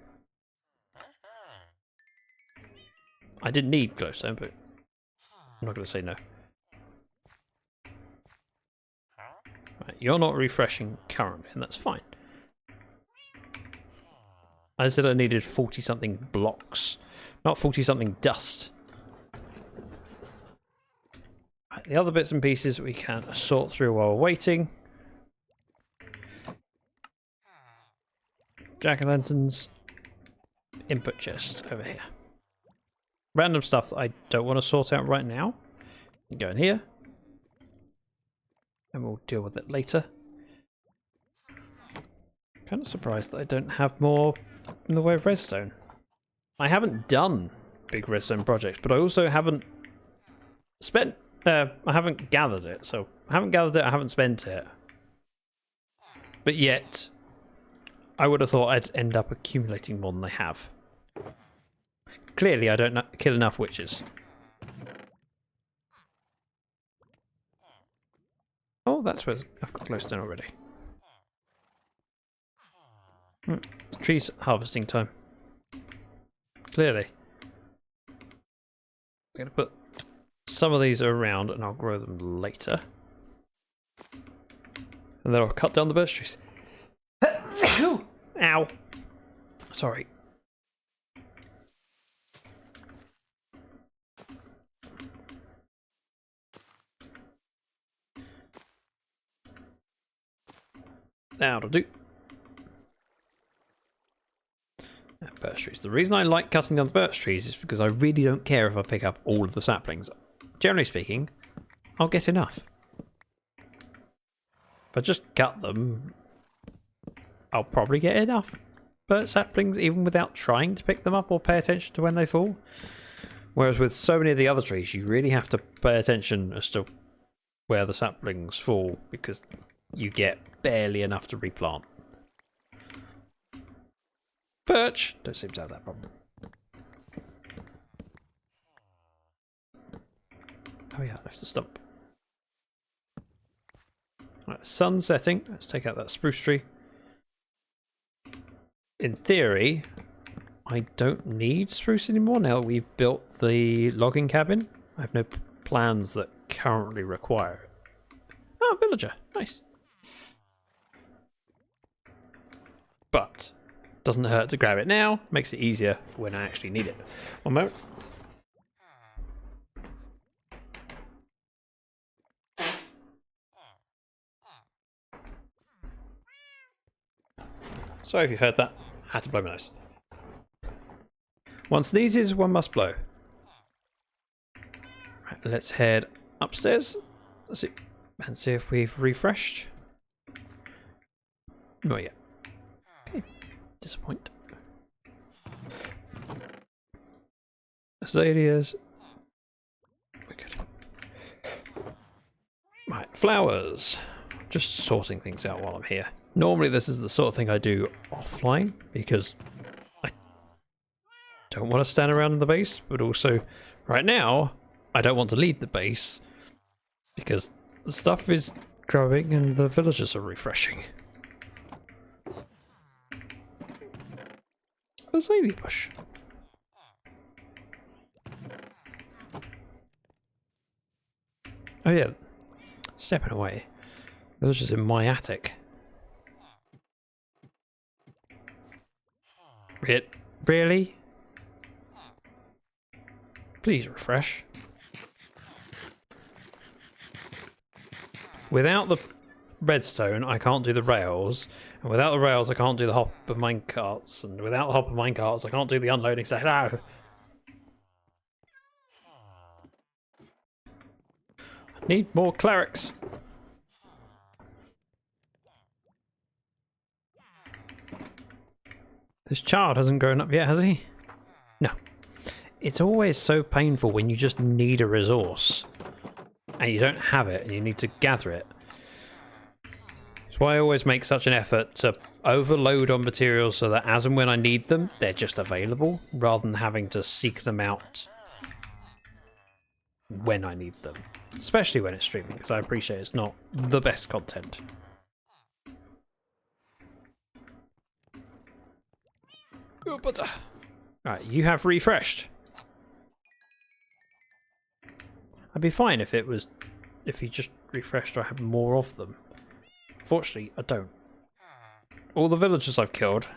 I didn't need glowstone, but I'm not going to say no. Right, you're not refreshing currently, and that's fine. I said I needed 40-something blocks, not 40-something dust. Right, the other bits and pieces we can sort through while we're waiting. Jack-o'-lanterns. Input chest over here. Random stuff that I don't want to sort out right now. Go in here. And we'll deal with it later. Kind of surprised that I don't have more in the way of redstone. I haven't done big redstone projects, but I also haven't spent... I haven't gathered it, so I haven't gathered it, I haven't spent it. But yet, I would have thought I'd end up accumulating more than I have. Clearly, I don't kill enough witches. Oh, that's where I've got glowstone already. Trees harvesting time. Clearly. I'm going to put some of these around and I'll grow them later. And then I'll cut down the birch trees. Ow! Sorry. That'll do. Birch trees. The reason I like cutting down the birch trees is because I really don't care if I pick up all of the saplings. Generally speaking, I'll get enough. If I just cut them, I'll probably get enough birch saplings even without trying to pick them up or pay attention to when they fall. Whereas with so many of the other trees, you really have to pay attention as to where the saplings fall because you get barely enough to replant. Birch don't seem to have that problem. Oh yeah, I left the stump. Right, sun's setting. Let's take out that spruce tree. In theory, I don't need spruce anymore now that we've built the logging cabin. I have no plans that currently require it. Oh, villager. Nice. But doesn't hurt to grab it now. Makes it easier for when I actually need it. One moment. Sorry if you heard that. I had to blow my nose. One sneezes, one must blow. Right, let's head upstairs. Let's see, and see if we've refreshed. Not yet. Okay. Disappoint. Azaleas. We're good. Right, flowers. Just sorting things out while I'm here. Normally this is the sort of thing I do offline because I don't want to stand around in the base, but also right now I don't want to leave the base because the stuff is growing and the villagers are refreshing. Azalea bush. Oh yeah, stepping away. Villagers in my attic. Really? Please refresh. Without the redstone, I can't do the rails. And without the rails, I can't do the hopper minecarts. And without the hopper minecarts, I can't do the unloading stuff. No! I need more clerics. This child hasn't grown up yet, has he? No. It's always so painful when you just need a resource and you don't have it and you need to gather it. That's why I always make such an effort to overload on materials so that as and when I need them, they're just available rather than having to seek them out when I need them. Especially when it's streaming, because I appreciate it's not the best content. Alright, you have refreshed. I'd be fine if you just refreshed or I had more of them. Fortunately, I don't. All the villagers I've killed,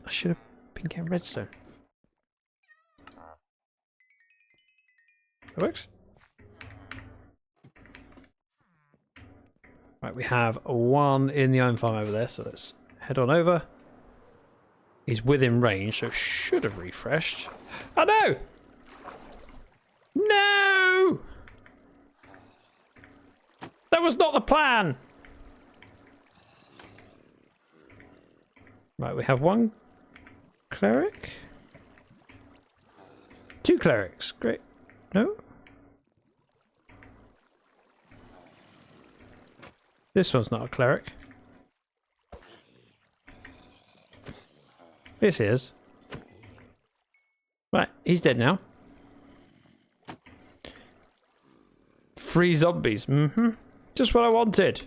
I should have been getting redstone. It works. Right, we have one in the iron farm over there, so let's head on over. He's within range, so should have refreshed. Oh no! No! That was not the plan! Right, we have one cleric. 2 clerics. Great. No? This one's not a cleric. This is. Right, he's dead now. 3 zombies. Just what I wanted.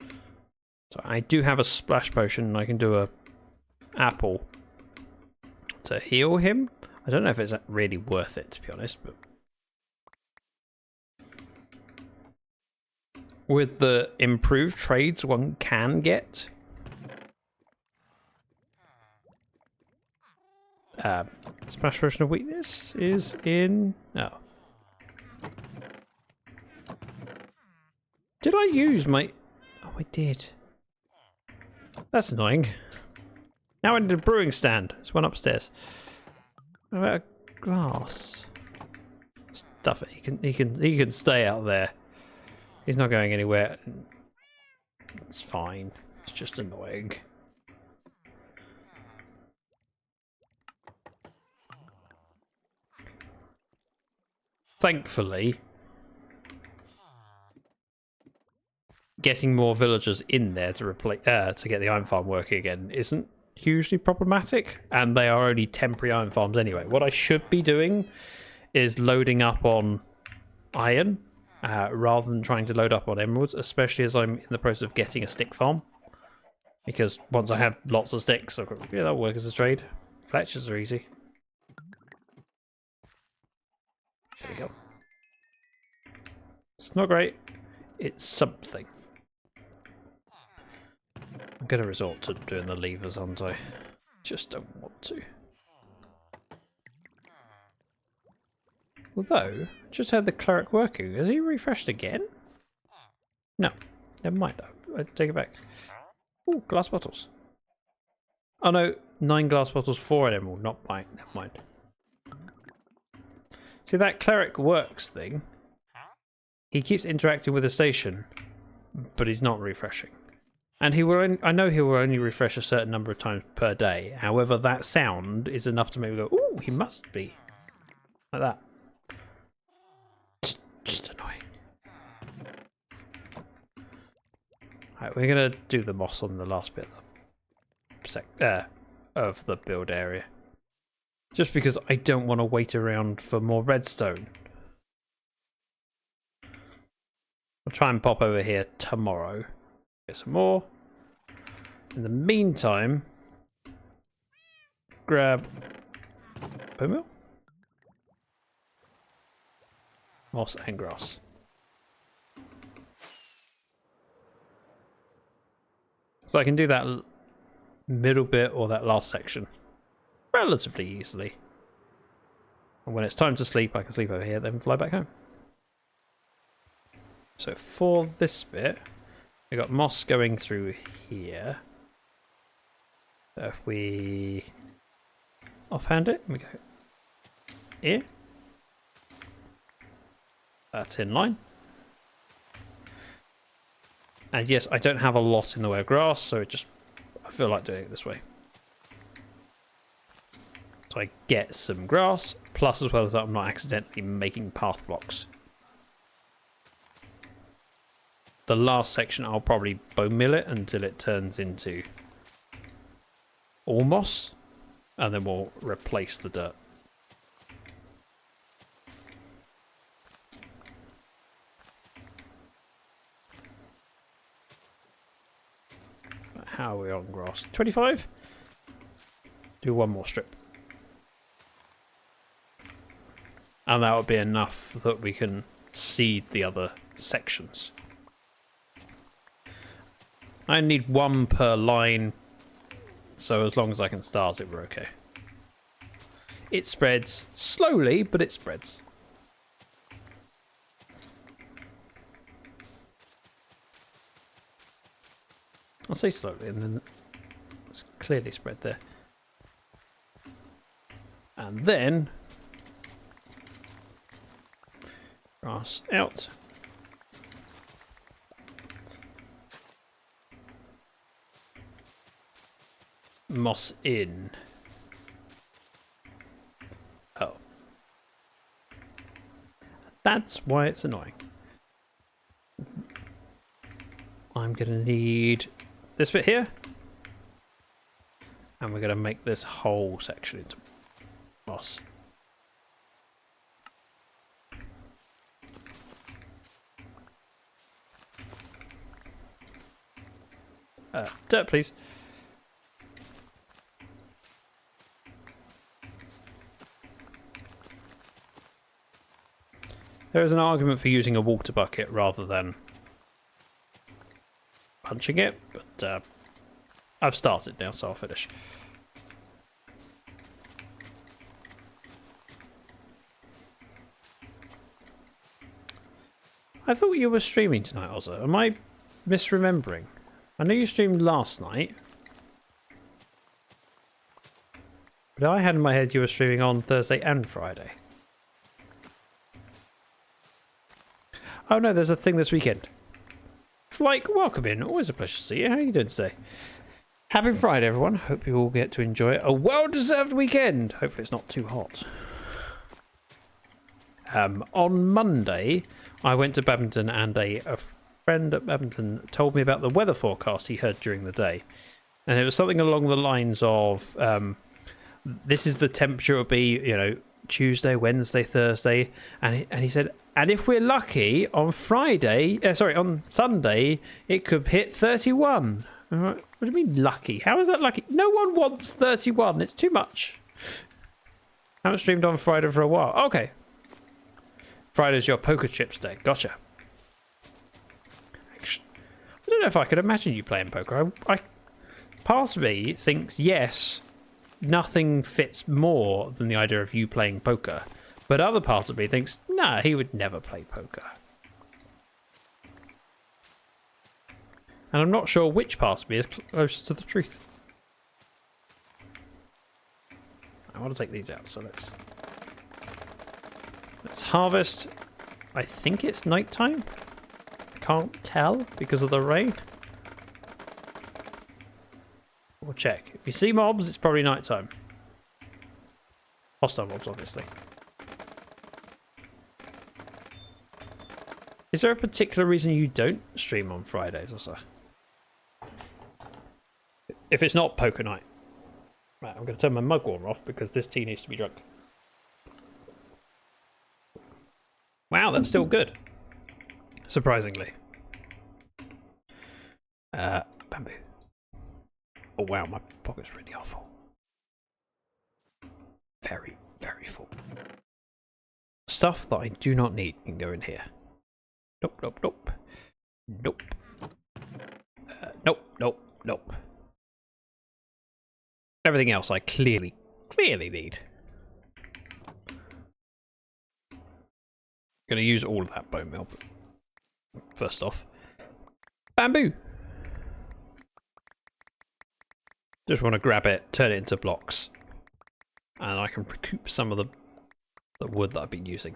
So I do have a splash potion and I can do a apple to heal him. I don't know if it's really worth it, to be honest, but with the improved trades one can get, splash potion of weakness is in. Oh, did I use my? Oh, I did. That's annoying. Now I need a brewing stand. There's one upstairs. What about a glass? Stuff it. He can stay out there. He's not going anywhere. It's fine. It's just annoying. Thankfully, getting more villagers in there to replace to get the iron farm working again isn't hugely problematic, and they are only temporary iron farms anyway. What I should be doing is loading up on iron rather than trying to load up on emeralds, especially as I'm in the process of getting a stick farm, because once I have lots of sticks, I've got, yeah, that'll work as a trade. Fletchers are easy. There we go. It's not great, it's something. I'm going to resort to doing the levers, aren't I? Just don't want to. Although, just had the cleric working. Has he refreshed again? No. Never mind. I take it back. Ooh, glass bottles. Oh no, 9 glass bottles for an emerald, not mine. Never mind. See, that cleric works thing. He keeps interacting with the station, but he's not refreshing. And he will. I know he will only refresh a certain number of times per day. However, that sound is enough to make me go, "Ooh, he must be." Like that. It's just annoying. Right, we're gonna do the moss on the last bit of the build area, just because I don't want to wait around for more redstone. I'll try and pop over here tomorrow. Get some more. In the meantime, grab bone meal, moss and grass. So I can do that middle bit or that last section relatively easily. And when it's time to sleep, I can sleep over here, then fly back home. So for this bit, we got moss going through here. So if we offhand it, we go here. That's in line. And yes, I don't have a lot in the way of grass, so I feel like doing it this way. So I get some grass, plus as well as that I'm not accidentally making path blocks. The last section I'll probably bone mill it until it turns into all moss, and then we'll replace the dirt. How are we on grass? 25? Do one more strip. And that would be enough that we can seed the other sections. I need 1 per line, so as long as I can start it, we're okay. It spreads slowly, but it spreads. I'll say slowly, and then it's clearly spread there. And then grass out. Moss in. Oh. That's why it's annoying. I'm going to need this bit here. And we're going to make this whole section into moss. Dirt, please. There is an argument for using a water bucket rather than punching it, but I've started now, so I'll finish. I thought you were streaming tonight, Ozza. Am I misremembering? I know you streamed last night, but I had in my head you were streaming on Thursday and Friday. Oh no, there's a thing this weekend. Like, welcome in. Always a pleasure to see you. How are you doing today? Happy Friday, everyone. Hope you all get to enjoy a well-deserved weekend. Hopefully it's not too hot. On Monday, I went to Badminton, and a friend at Badminton told me about the weather forecast he heard during the day. And it was something along the lines of, this is the temperature it'll be, you know, Tuesday, Wednesday, Thursday. And he said, and if we're lucky, on on Sunday, it could hit 31. What do you mean lucky? How is that lucky? No one wants 31. It's too much. I haven't streamed on Friday for a while. Okay. Friday's your poker chips day. Gotcha. I don't know if I could imagine you playing poker. Part of me thinks, yes, nothing fits more than the idea of you playing poker. But other part of me thinks, nah, he would never play poker. And I'm not sure which part of me is closer to the truth. I want to take these out, so let's harvest. I think it's nighttime. I can't tell because of the rain. We'll check. If you see mobs, it's probably nighttime. Hostile mobs, obviously. Is there a particular reason you don't stream on Fridays or so? If it's not poker night. Right, I'm going to turn my mug warmer off because this tea needs to be drunk. Wow, that's still good. Surprisingly. Bamboo. Oh wow, my pocket's really awful. Very, very full. Stuff that I do not need can go in here. Nope, nope, nope. Nope. Nope, nope, nope. Everything else I clearly need. Gonna use all of that bone meal. First off, bamboo. Just want to grab it, turn it into blocks, and I can recoup some of the wood that I've been using.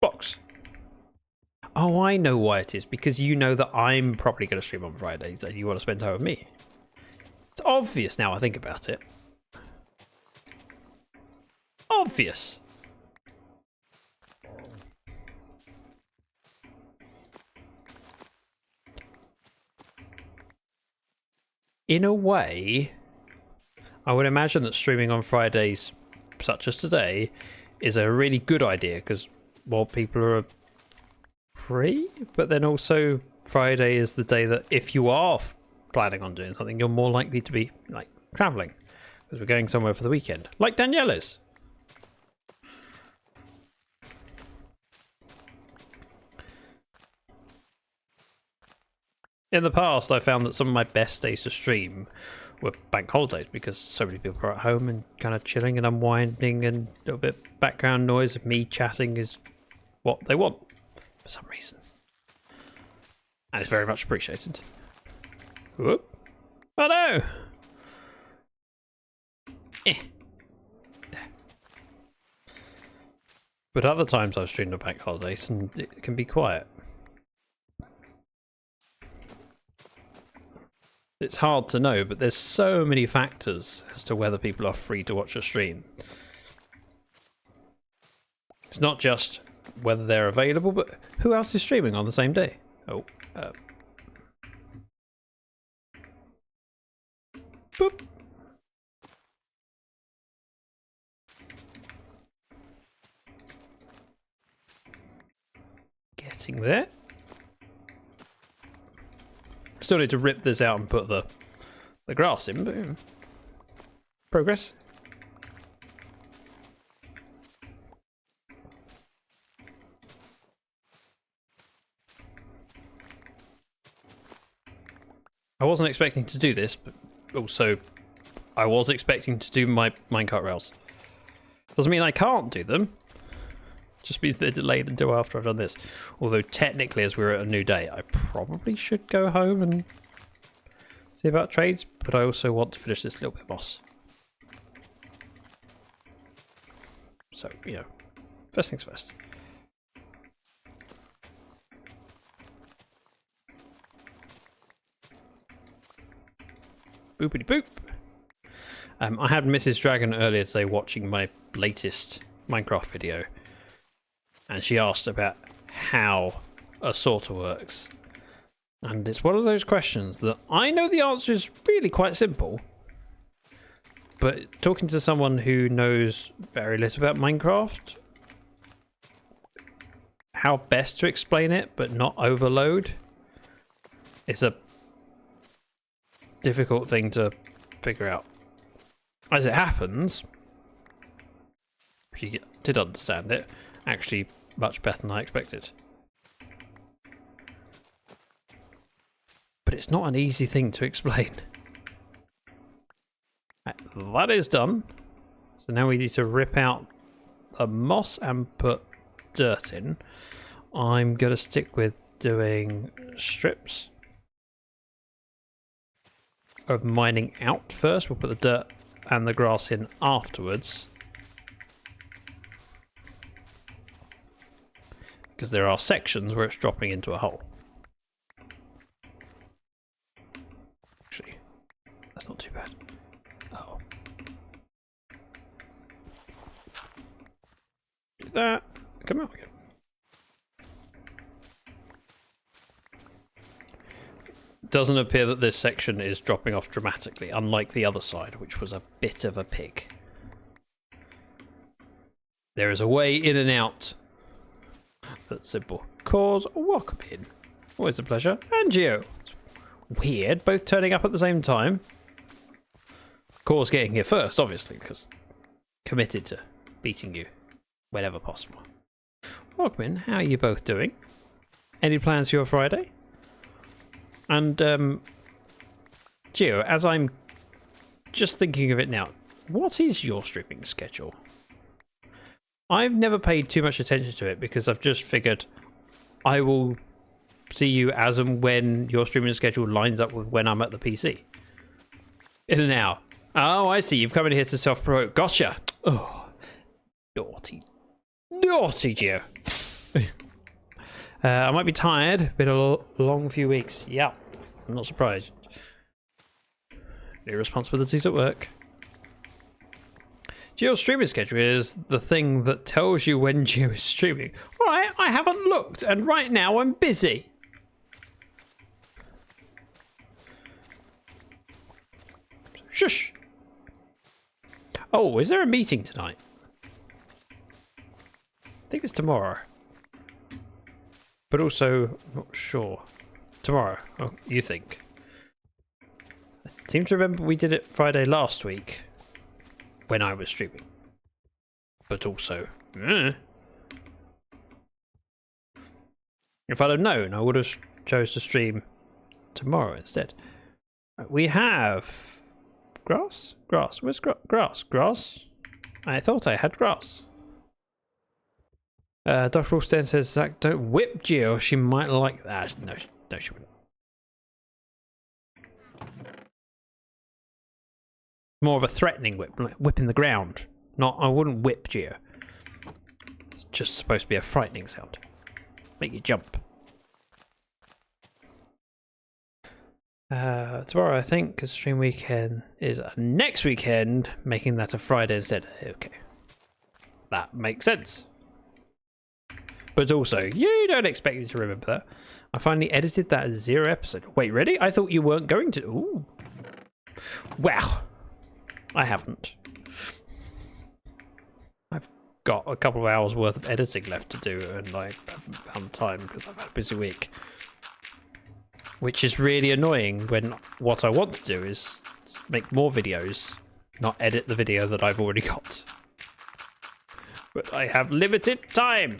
Blocks. Oh, I know why it is. Because you know that I'm probably going to stream on Fridays and you want to spend time with me. It's obvious now I think about it. Obvious. In a way, I would imagine that streaming on Fridays, such as today, is a really good idea because more people are free, but then also Friday is the day that if you are planning on doing something, you're more likely to be like traveling because we're going somewhere for the weekend, like Danielle is. In the past, I found that some of my best days to stream were bank holidays because so many people are at home and kind of chilling and unwinding, and a little bit of background noise of me chatting is what they want for some reason. And it's very much appreciated. Whoop. Oh no! Eh. But other times I've streamed on bank holidays and it can be quiet. It's hard to know, but there's so many factors as to whether people are free to watch a stream. It's not just whether they're available, but who else is streaming on the same day? Oh, boop. Getting there. Still need to rip this out and put the grass in, but progress. I wasn't expecting to do this, but also I was expecting to do my minecart rails. Doesn't mean I can't do them. Just means they're delayed until after I've done this. Although technically, as we're at a new day, I probably should go home and see about trades. But I also want to finish this little bit of moss. So, you know, first things first. Boopity boop. I had Mrs. Dragon earlier today watching my latest Minecraft video. And she asked about how a sorter works. And it's one of those questions that I know the answer is really quite simple. But talking to someone who knows very little about Minecraft, how best to explain it but not overload is a difficult thing to figure out. As it happens, she did understand it. Actually, much better than I expected. But it's not an easy thing to explain. That is done. So now we need to rip out the moss and put dirt in. I'm going to stick with doing strips of mining out first. We'll put the dirt and the grass in afterwards. Because there are sections where it's dropping into a hole. Actually, that's not too bad. Oh. Do that. Come out again. Doesn't appear that this section is dropping off dramatically, unlike the other side, which was a bit of a pig. There is a way in and out. That's simple. Cause welcome in. Always a pleasure. And Geo. Weird, both turning up at the same time. Cause getting here first, obviously, because committed to beating you whenever possible. Welcome in. How are you both doing? Any plans for your Friday? And Geo, as I'm just thinking of it now, what is your streaming schedule? I've never paid too much attention to it because I've just figured I will see you as and when your streaming schedule lines up with when I'm at the PC. In and out. Oh, I see. You've come in here to self-promote. Gotcha. Oh, naughty. Naughty, Geo. I might be tired. Been a long few weeks. Yeah, I'm not surprised. New responsibilities at work. Geo's streaming schedule is the thing that tells you when Geo is streaming. Alright, I haven't looked, and right now I'm busy. Shush! Oh, is there a meeting tonight? I think it's tomorrow. But also, I'm not sure. Tomorrow, oh, you think? I seem to remember we did it Friday last week. When I was streaming. But also, if I'd have known, I would have chose to stream tomorrow instead. We have grass? Grass. Where's grass? Grass? I thought I had grass. Dr. Wolfstein says, Zach, don't whip Geo. She might like that. No, No, she wouldn't. More of a threatening whip, like whipping the ground. Not, I wouldn't whip Geo. It's just supposed to be a frightening sound. Make you jump. Tomorrow, I think, because stream weekend is next weekend, making that a Friday instead. Okay. That makes sense. But also, you don't expect me to remember that. I finally edited that as 0 episode. Wait, really? I thought you weren't going to. Ooh. Wow. I haven't. I've got a couple of hours worth of editing left to do, and I haven't found time because I've had a busy week. Which is really annoying when what I want to do is make more videos, not edit the video that I've already got. But I have limited time.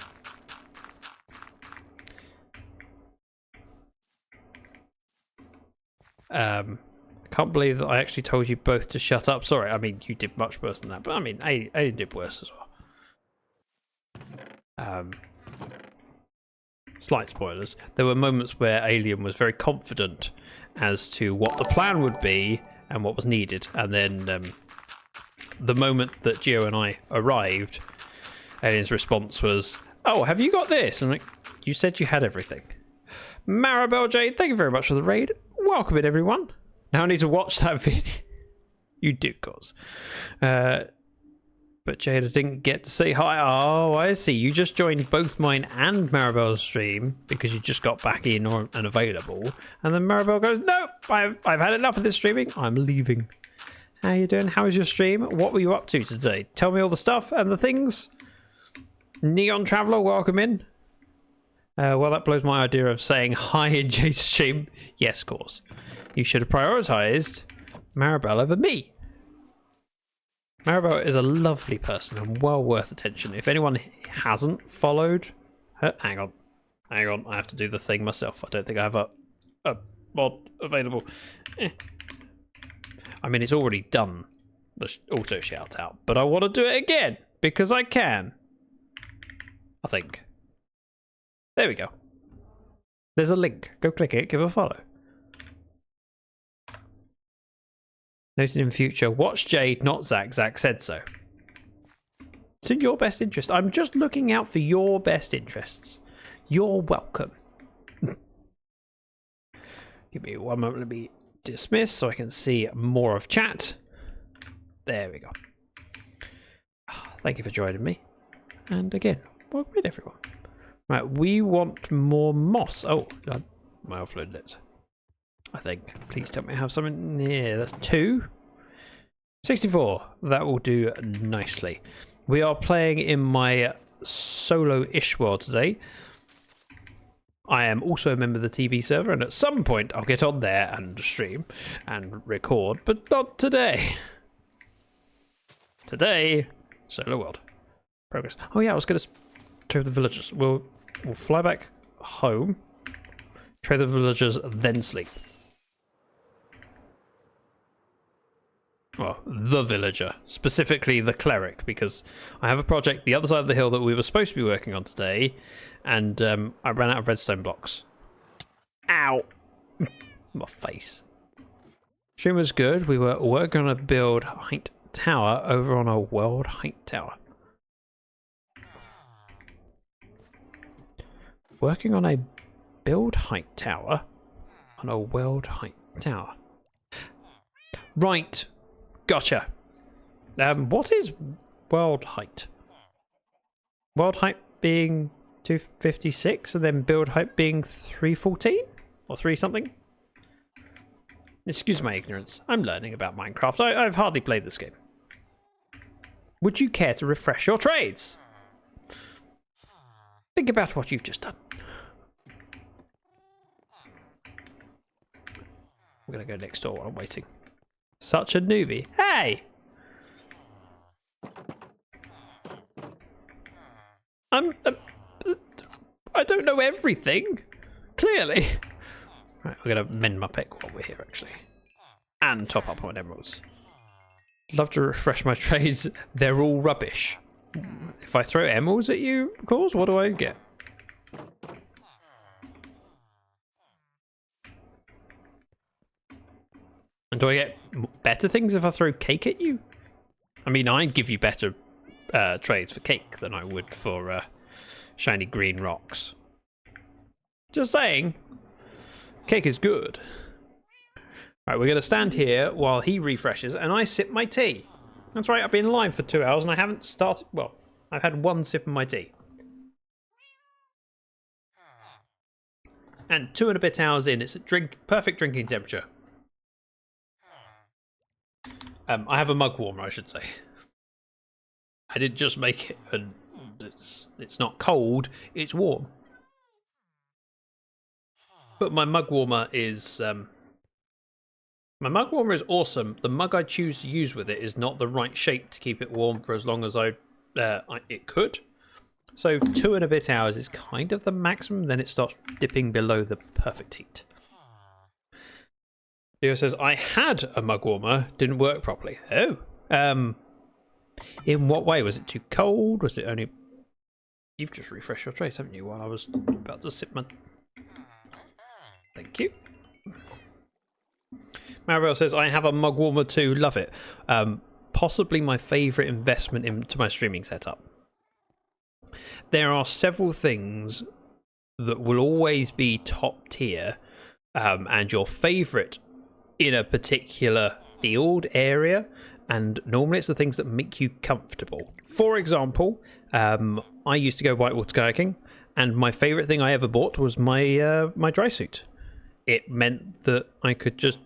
I can't believe that I actually told you both to shut up. Sorry, I mean, you did much worse than that. But I mean, I did worse as well. Slight spoilers. There were moments where Alien was very confident as to what the plan would be and what was needed. And then the moment that Geo and I arrived, Alien's response was, "Oh, have you got this?" And I'm like, "You said you had everything." Maribel Jade, thank you very much for the raid. Welcome in, everyone. Now I need to watch that video. You do, cause. But Jade, I didn't get to say hi. Oh, I see. You just joined both mine and Maribel's stream because you just got back in and available. And then Maribel goes, "Nope, I've had enough of this streaming. I'm leaving." How you doing? How was your stream? What were you up to today? Tell me all the stuff and the things. Neon Traveller, welcome in. Well, that blows my idea of saying hi in Jade's stream. Yes, of course. You should have prioritised Maribel over me. Maribel is a lovely person and well worth attention. If anyone hasn't followed her, hang on, I have to do the thing myself. I don't think I have a mod available. I mean, it's already done the auto shout out, but I want to do it again because I can. I think. There we go. There's a link. Go click it, give a follow. Noted in future, watch Jade, not Zach. Zach said so. It's in your best interest. I'm just looking out for your best interests. You're welcome. Give me one moment to be dismissed so I can see more of chat. There we go. Thank you for joining me. And again, welcome in, everyone. Right, we want more moss. Oh, I offloaded it. I think. Please tell me I have something here. That's 2. 64. That will do nicely. We are playing in my solo-ish world today. I am also a member of the TV server, and at some point I'll get on there and stream and record, but not today. Today, solo world. Progress. Oh yeah, I was going to trade the villagers. We'll fly back home, trade the villagers, then sleep. Well, the villager, specifically the cleric, because I have a project the other side of the hill that we were supposed to be working on today, and I ran out of redstone blocks. Ow! My face. Stream was good. We were working on a build height tower over on a world height tower. Working on a build height tower on a world height tower. Right. Gotcha. What is world height? World height being 256 and then build height being 314 or 3 something? Excuse my ignorance. I'm learning about Minecraft. I've hardly played this game. Would you care to refresh your trades? Think about what you've just done. We're going to go next door while I'm waiting. Such a newbie. Hey! I don't know everything. Clearly. Right, we're going to mend my pick while we're here, actually. And top up on emeralds. Love to refresh my trades. They're all rubbish. If I throw emeralds at you, of course, what do I get? And do I get better things if I throw cake at you? I mean, I'd give you better trades for cake than I would for shiny green rocks. Just saying. Cake is good. Right, we're going to stand here while he refreshes and I sip my tea. That's right, I've been live for 2 hours and I haven't started... Well, I've had one sip of my tea. And 2 and a bit hours in, it's perfect drinking temperature. I have a mug warmer, I should say. I didn't just make it, and it's not cold, it's warm. But my mug warmer is awesome. The mug I choose to use with it is not the right shape to keep it warm for as long as it could. So 2 and a bit hours is kind of the maximum, then it starts dipping below the perfect heat. Leo says, I had a mug warmer, didn't work properly. Oh. In what way? Was it too cold? Was it only... You've just refreshed your trace, haven't you, while I was about to sip my... Thank you. Maribel says, I have a mug warmer too, love it. Possibly my favourite investment into my streaming setup. There are several things that will always be top tier, and your favourite in a particular field area, and normally it's the things that make you comfortable. For example, I used to go whitewater kayaking, and my favourite thing I ever bought was my my dry suit. It meant that I could just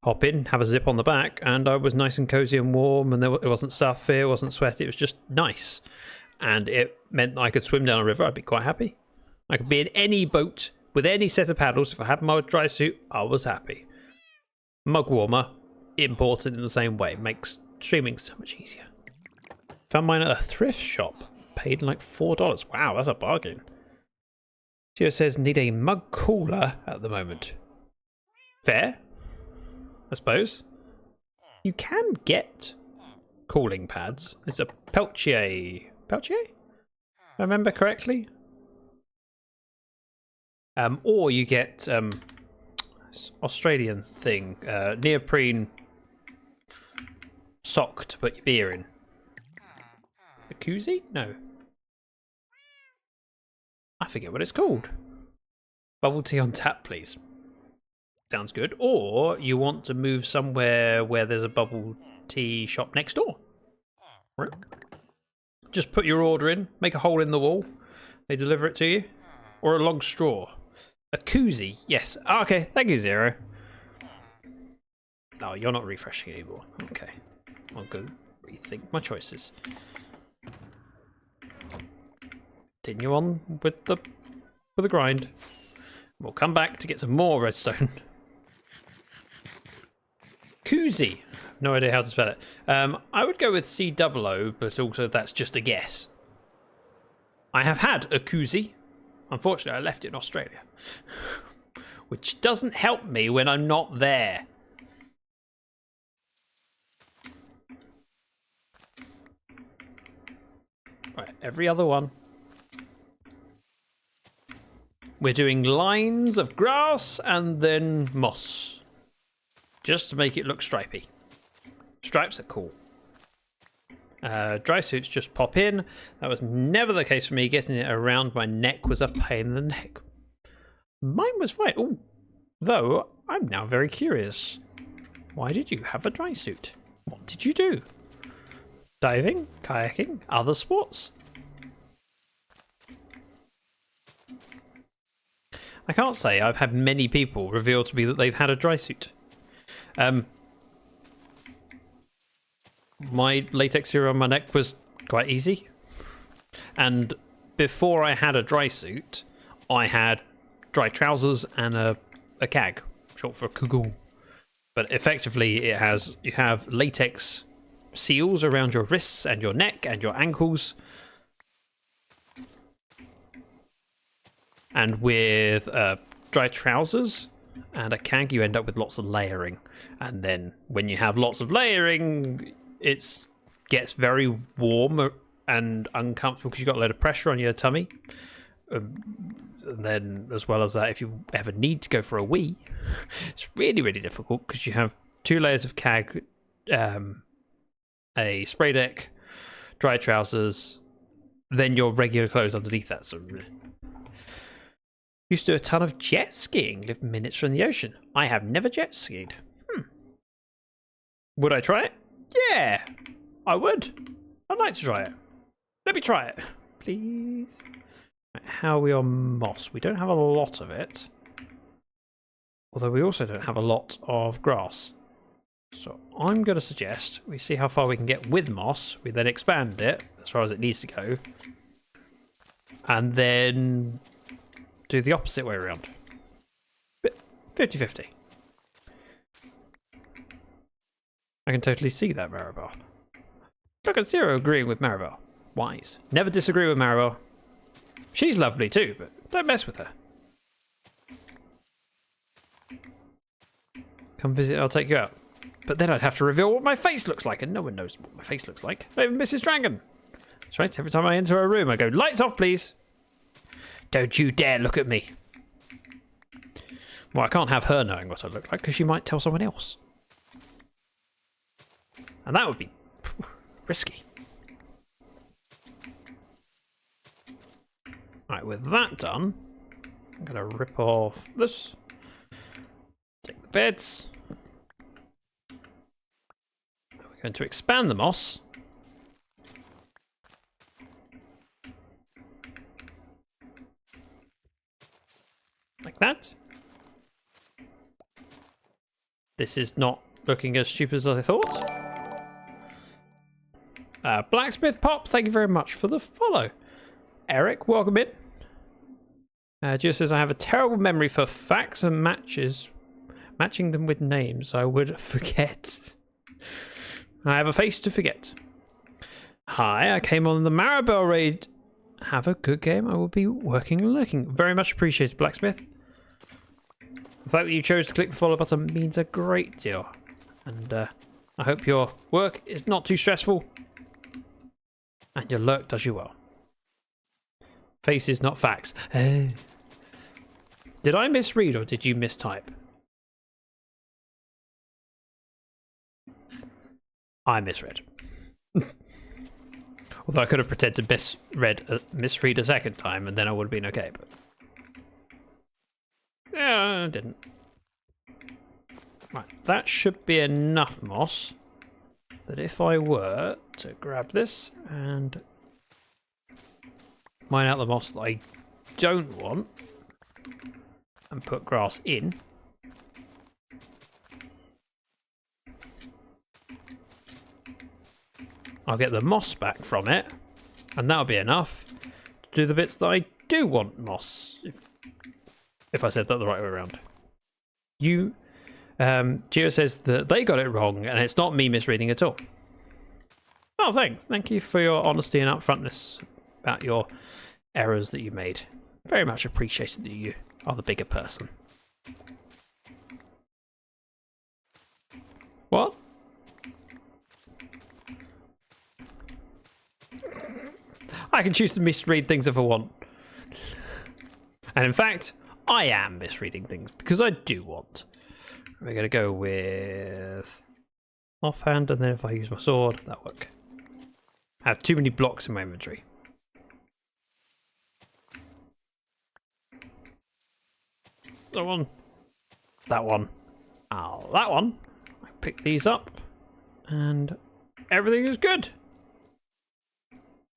hop in, have a zip on the back, and I was nice and cozy and warm, and it wasn't stuffy, it wasn't sweaty, it was just nice. And it meant that I could swim down a river, I'd be quite happy. I could be in any boat with any set of paddles. If I had my dry suit, I was happy. Mug warmer, important in the same way, makes streaming so much easier. Found mine at a thrift shop, paid like $4. Wow, that's a bargain. Gio says, need a mug cooler at the moment. Fair, I suppose. You can get cooling pads. It's a Peltier. Peltier? If I remember correctly. Or you get Australian thing, neoprene sock to put your beer in. A koozie? No. I forget what it's called. Bubble tea on tap, please. Sounds good. Or you want to move somewhere where there's a bubble tea shop next door. Right. Just put your order in, make a hole in the wall, they deliver it to you. Or a log straw. A koozie, yes. Oh, okay, thank you, Zero. Oh, you're not refreshing anymore. Okay. I'll go rethink my choices. Continue on with the grind. We'll come back to get some more redstone. Koozie. No idea how to spell it. I would go with C-double-O, but also that's just a guess. I have had a koozie. Unfortunately, I left it in Australia. Which doesn't help me when I'm not there. Right, every other one. We're doing lines of grass and then moss. Just to make it look stripy. Stripes are cool. Dry suits just pop in. That was never the case for me. Getting it around my neck was a pain in the neck. Mine was fine. Ooh. Though, I'm now very curious. Why did you have a dry suit? What did you do? Diving? Kayaking? Other sports? I can't say I've had many people reveal to me that they've had a dry suit. My latex here on my neck was quite easy. And before I had a dry suit, I had dry trousers and a cag, short for cagoule. But effectively, you have latex seals around your wrists and your neck and your ankles. And with dry trousers and a cag, you end up with lots of layering. And then when you have lots of layering, it gets very warm and uncomfortable because you've got a lot of pressure on your tummy. And then, as well as that, if you ever need to go for a wee, it's really, really difficult because you have 2 layers of CAG, a spray deck, dry trousers, then your regular clothes underneath that. So, used to do a ton of jet skiing, live minutes from the ocean. I have never jet skied. Would I try it? Yeah, I would. I'd like to try it. Let me try it, please. Right, how are we on moss? We don't have a lot of it. Although we also don't have a lot of grass. So I'm going to suggest we see how far we can get with moss. We then expand it as far as it needs to go. And then do the opposite way around. 50-50. I can totally see that, Maribel. Look at Zero agreeing with Maribel. Wise. Never disagree with Maribel. She's lovely too, but don't mess with her. Come visit, I'll take you out. But then I'd have to reveal what my face looks like, and no one knows what my face looks like. Not even Mrs. Dragon. That's right, every time I enter a room, I go, lights off, please. Don't you dare look at me. Well, I can't have her knowing what I look like, because she might tell someone else. And that would be risky. Right, with that done, I'm going to rip off this. Take the beds. We're going to expand the moss. Like that. This is not looking as stupid as I thought. Blacksmith Pop, thank you very much for the follow. Eric, welcome in. Gio says, I have a terrible memory for facts and matching them with names I would forget. I have a face to forget. Hi, I came on the Maribel raid. Have a good game. I will be working and lurking. Very much appreciated, Blacksmith. The fact that you chose to click the follow button means a great deal. And I hope your work is not too stressful. And your lurk does you well. Faces, not facts. Did I misread or did you mistype? I misread. Although I could have pretended to misread a second time and then I would have been okay. But yeah, I didn't. Right, that should be enough moss. That if I were to grab this and mine out the moss that I don't want and put grass in, I'll get the moss back from it, and that'll be enough to do the bits that I do want moss, if I said that the right way around. Gio says that they got it wrong, and it's not me misreading at all. Oh, thanks. Thank you for your honesty and upfrontness about your errors that you made. Very much appreciated that you are the bigger person. What? I can choose to misread things if I want. And in fact, I am misreading things because I do want. We're going to go with offhand, and then if I use my sword, that'll work. I have too many blocks in my inventory. That one. That one. Oh, that one. I pick these up, and everything is good.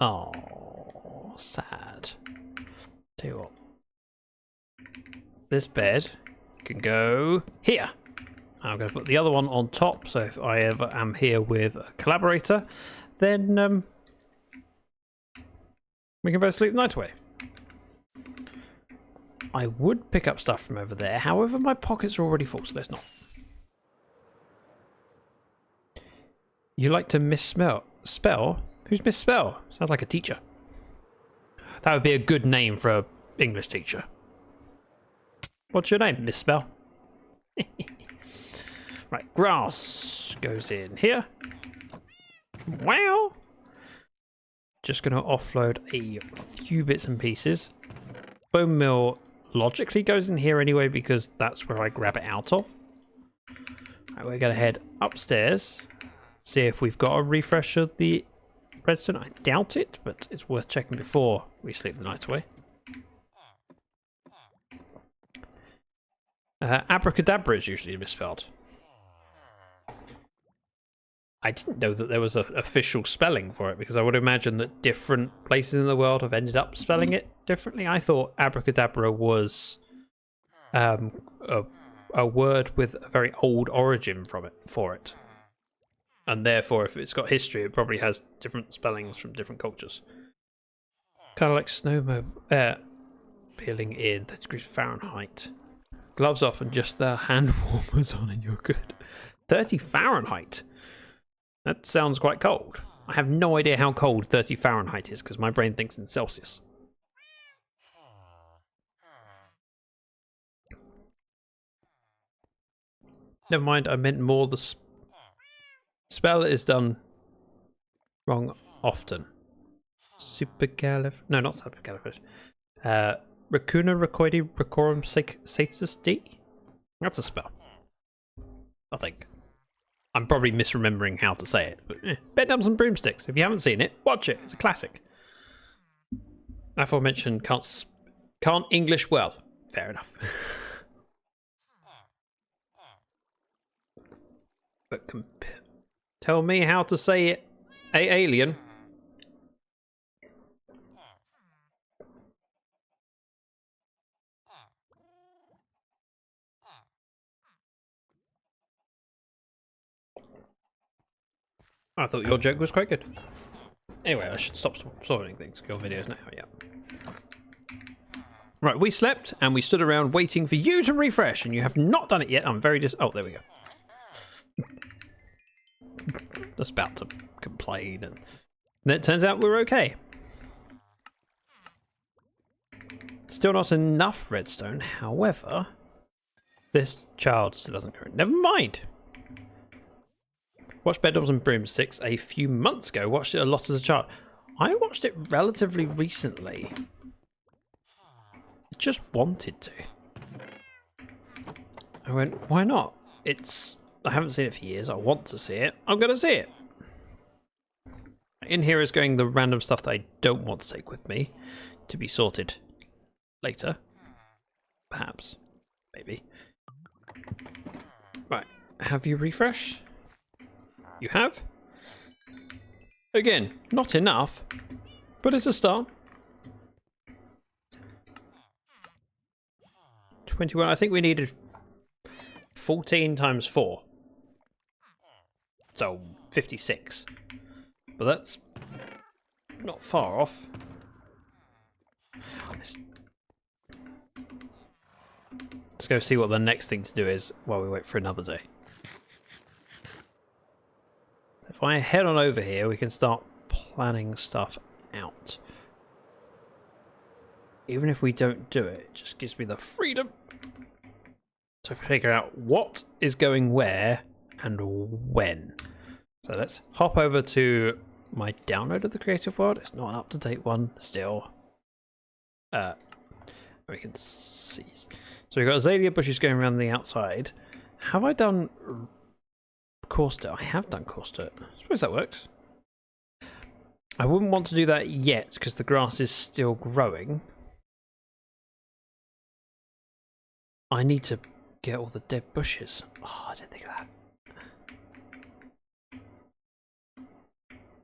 Oh, sad. Tell you what. This bed can go here. I'm going to put the other one on top, so if I ever am here with a collaborator, then we can both sleep the night away. I would pick up stuff from over there, however my pockets are already full, so let's not. You like to spell? Who's misspell? Sounds like a teacher. That would be a good name for an English teacher. What's your name, misspell? Right, grass goes in here. Wow. Just going to offload a few bits and pieces. bone meal logically goes in here anyway because that's where I grab it out of. Right, we're going to head upstairs, see if we've got a refresh of the redstone. I doubt it, but it's worth checking before we sleep the night away. Abracadabra is usually misspelled. I didn't know that there was an official spelling for it because I would imagine that different places in the world have ended up spelling it differently. I thought abracadabra was a word with a very old origin for it. And therefore, if it's got history, it probably has different spellings from different cultures. Kind of like snow peeling in 30 degrees Fahrenheit. Gloves off and just the hand warmers on and you're good. 30 Fahrenheit? That sounds quite cold. I have no idea how cold 30 Fahrenheit is because my brain thinks in Celsius. Never mind, I meant more the spell is done wrong often. No, not supercalifragilistic. Racuna Racoidi Racorum Satus D? That's a spell. I think. I'm probably misremembering how to say it. But Bedknobs and Broomsticks. If you haven't seen it, watch it. It's a classic. Aforementioned can't English well. Fair enough. But tell me how to say it, alien. I thought your joke was quite good. Anyway, I should stop spoiling things. Your video's now, yeah. Right, we slept and we stood around waiting for you to refresh, and you have not done it yet. I'm very oh, there we go. Just about to complain, and then it turns out we're okay. Still not enough redstone, however, this child still doesn't go. Never mind. Watched Bedknobs and Broomsticks a few months ago. Watched it a lot as a child. I watched it relatively recently. I just wanted to. I went, why not? I haven't seen it for years. I want to see it. I'm going to see it. In here is going the random stuff that I don't want to take with me to be sorted later. Perhaps. Maybe. Right. Have you refreshed? You have? Again, not enough, but it's a start. 21. I think we needed 14 times 4. So 56. But that's not far off. Let's go see what the next thing to do is while we wait for another day. If I head on over here, we can start planning stuff out. Even if we don't do it, it just gives me the freedom to figure out what is going where and when. So let's hop over to my download of the creative world. It's not an up-to-date one still. We can see. So we've got azalea bushes going around the outside. Have I done coarse dirt? I have done coarse dirt. I suppose that works. I wouldn't want to do that yet because the grass is still growing. I need to get all the dead bushes. Oh, I didn't think of that.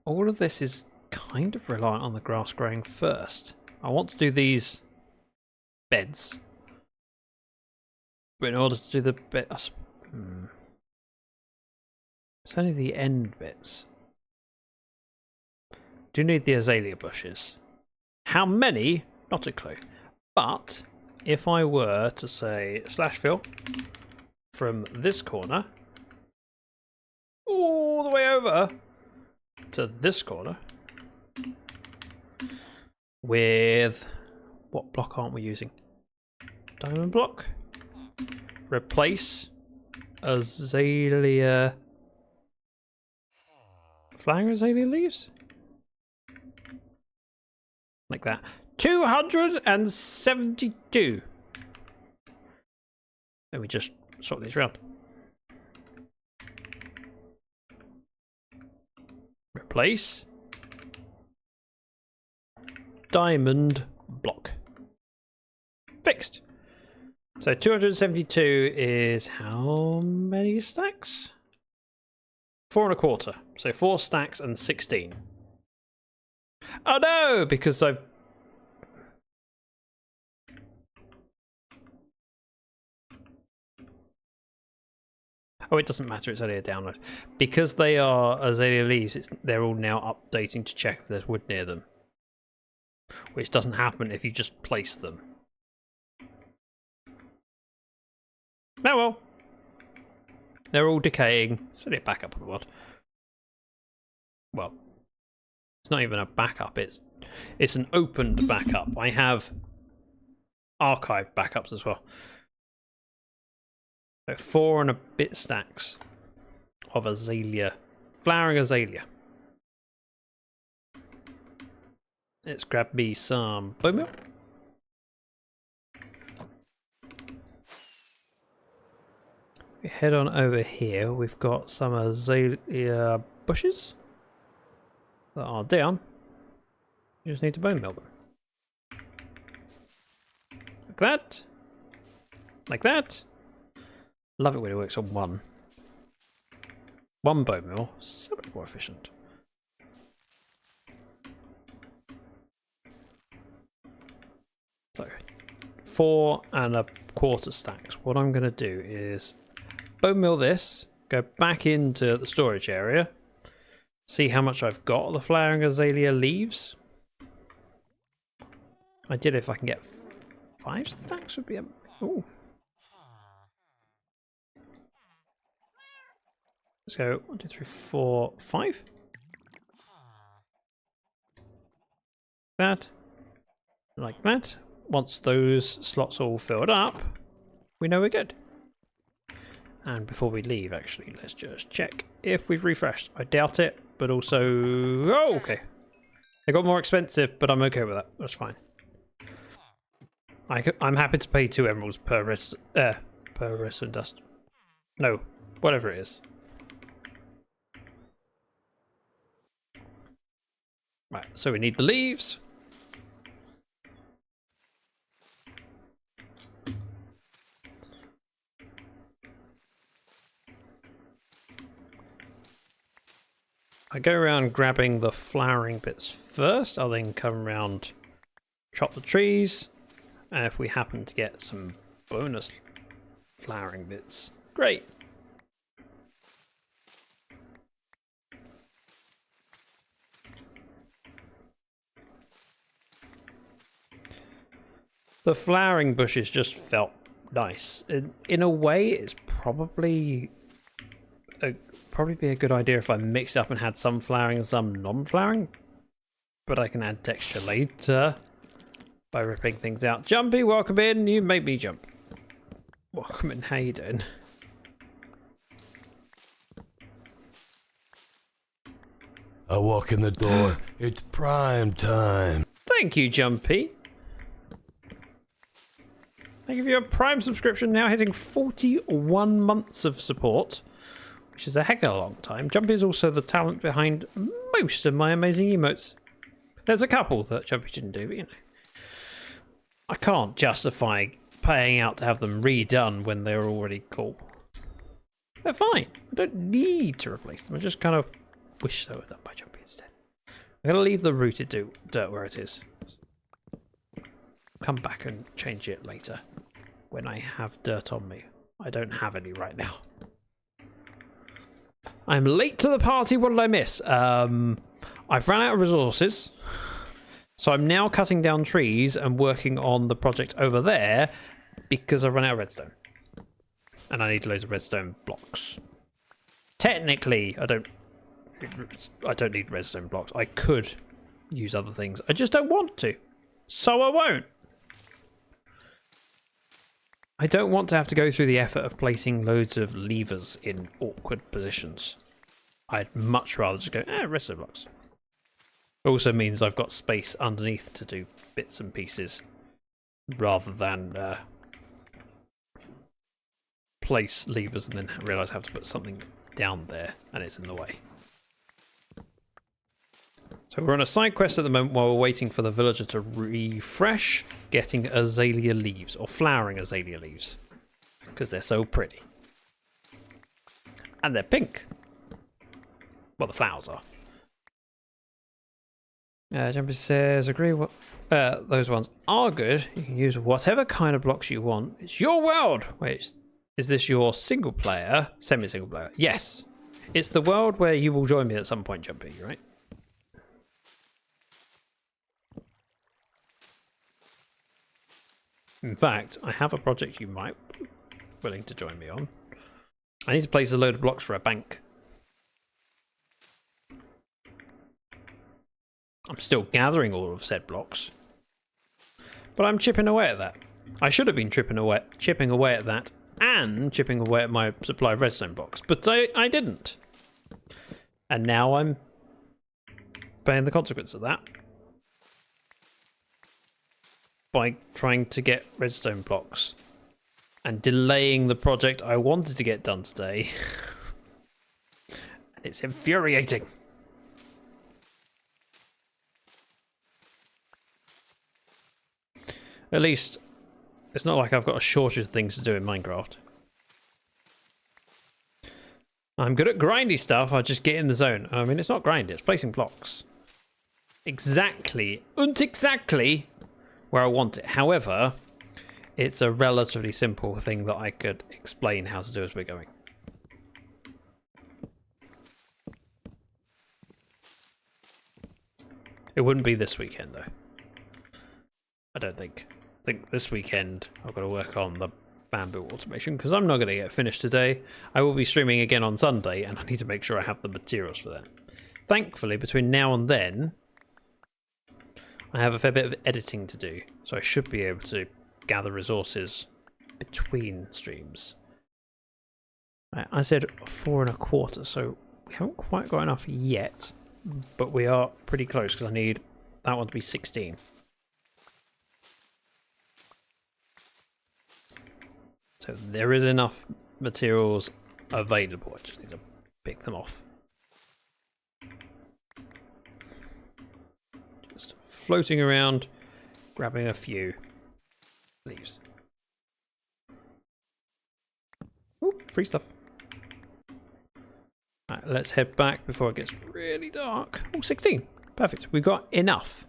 All of this is kind of reliant on the grass growing first. I want to do these beds. But in order to do the bed... It's only the end bits. Do need the azalea bushes. How many? Not a clue. But if I were to say /fill from this corner all the way over to this corner with what block aren't we using? Diamond block. Replace azalea. Flowering azalea leaves? Like that. 272. Let me just sort these around. Replace. Diamond block. Fixed. So 272 is how many stacks? 4 1/4. So 4 stacks and 16. Oh no, because I've... Oh, it doesn't matter, it's only a download. Because they are azalea leaves, they're all now updating to check if there's wood near them. Which doesn't happen if you just place them. Oh well. They're all decaying. Set it back up a lot. Well, it's not even a backup, it's an opened backup. I have archive backups as well. So 4 and a bit stacks of azalea, flowering azalea. Let's grab me some bone meal. We head on over here. We've got some azalea bushes that are down. You just need to bone meal them. Like that. Like that. Love it when it works on one. One bone meal, so much more efficient. So, 4 1/4 stacks. What I'm going to do is bone meal this, go back into the storage area, see how much I've got of the flowering azalea leaves. Ideally, if I can get 5 stacks would be a... Ooh. Let's go 1, 2, 3, 4, 5. That. Like that. Once those slots all filled up, we know we're good. And before we leave, actually, let's just check if we've refreshed. I doubt it, but also... Oh, okay. They got more expensive, but I'm okay with that. That's fine. I'm happy to pay 2 emeralds per redstone dust. No, whatever it is. Right, so we need the leaves. I go around grabbing the flowering bits first. I'll then come around, chop the trees, and if we happen to get some bonus flowering bits, great. The flowering bushes just felt nice. In a way, it's probably be a good idea if I mixed up and had some flowering and some non-flowering. But I can add texture later by ripping things out. Jumpy, welcome in. You made me jump. Welcome in. How you doing? I walk in the door. It's prime time. Thank you, Jumpy. I give you a Prime subscription, now hitting 41 months of support, which is a heck of a long time. Jumpy is also the talent behind most of my amazing emotes. There's a couple that Jumpy didn't do, but you know. I can't justify paying out to have them redone when they're already cool. They're fine. I don't need to replace them. I just kind of wish they were done by Jumpy instead. I'm going to leave the rooted dirt where it is. Come back and change it later when I have dirt on me. I don't have any right now. I'm late to the party. What did I miss? I've run out of resources, so I'm now cutting down trees and working on the project over there because I've run out of redstone and I need loads of redstone blocks. Technically, I don't need redstone blocks. I could use other things. I just don't want to, so I won't. I don't want to have to go through the effort of placing loads of levers in awkward positions. I'd much rather just go, redstone blocks. Also means I've got space underneath to do bits and pieces rather than place levers and then realise I have to put something down there and it's in the way. So we're on a side quest at the moment while we're waiting for the villager to refresh, getting azalea leaves, or flowering azalea leaves, because they're so pretty. And they're pink. Well, the flowers are. Jumper says, agree, what those ones are good. You can use whatever kind of blocks you want. It's your world! Wait, is this your single player? Semi-single player? Yes. It's the world where you will join me at some point, Jumpy, right? In fact, I have a project you might be willing to join me on. I need to place a load of blocks for a bank. I'm still gathering all of said blocks. But I'm chipping away at that. I should have been chipping away at that and chipping away at my supply of redstone blocks. But I didn't. And now I'm paying the consequence of that. By trying to get redstone blocks and delaying the project I wanted to get done today. And it's infuriating. At least it's not like I've got a shortage of things to do in Minecraft. I'm good at grindy stuff, I just get in the zone. I mean, it's not grindy, it's placing blocks. Exactly where I want it. However, it's a relatively simple thing that I could explain how to do as we're going. It wouldn't be this weekend though. I don't think. I think this weekend I've got to work on the bamboo automation because I'm not going to get finished today. I will be streaming again on Sunday and I need to make sure I have the materials for that. Thankfully, between now and then, I have a fair bit of editing to do, so I should be able to gather resources between streams. I said 4 1/4, so we haven't quite got enough yet, but we are pretty close because I need that one to be 16. So there is enough materials available, I just need to pick them off. Just floating around, grabbing a few leaves. Ooh, free stuff. Alright, let's head back before it gets really dark. Oh, 16. Perfect. We've got enough.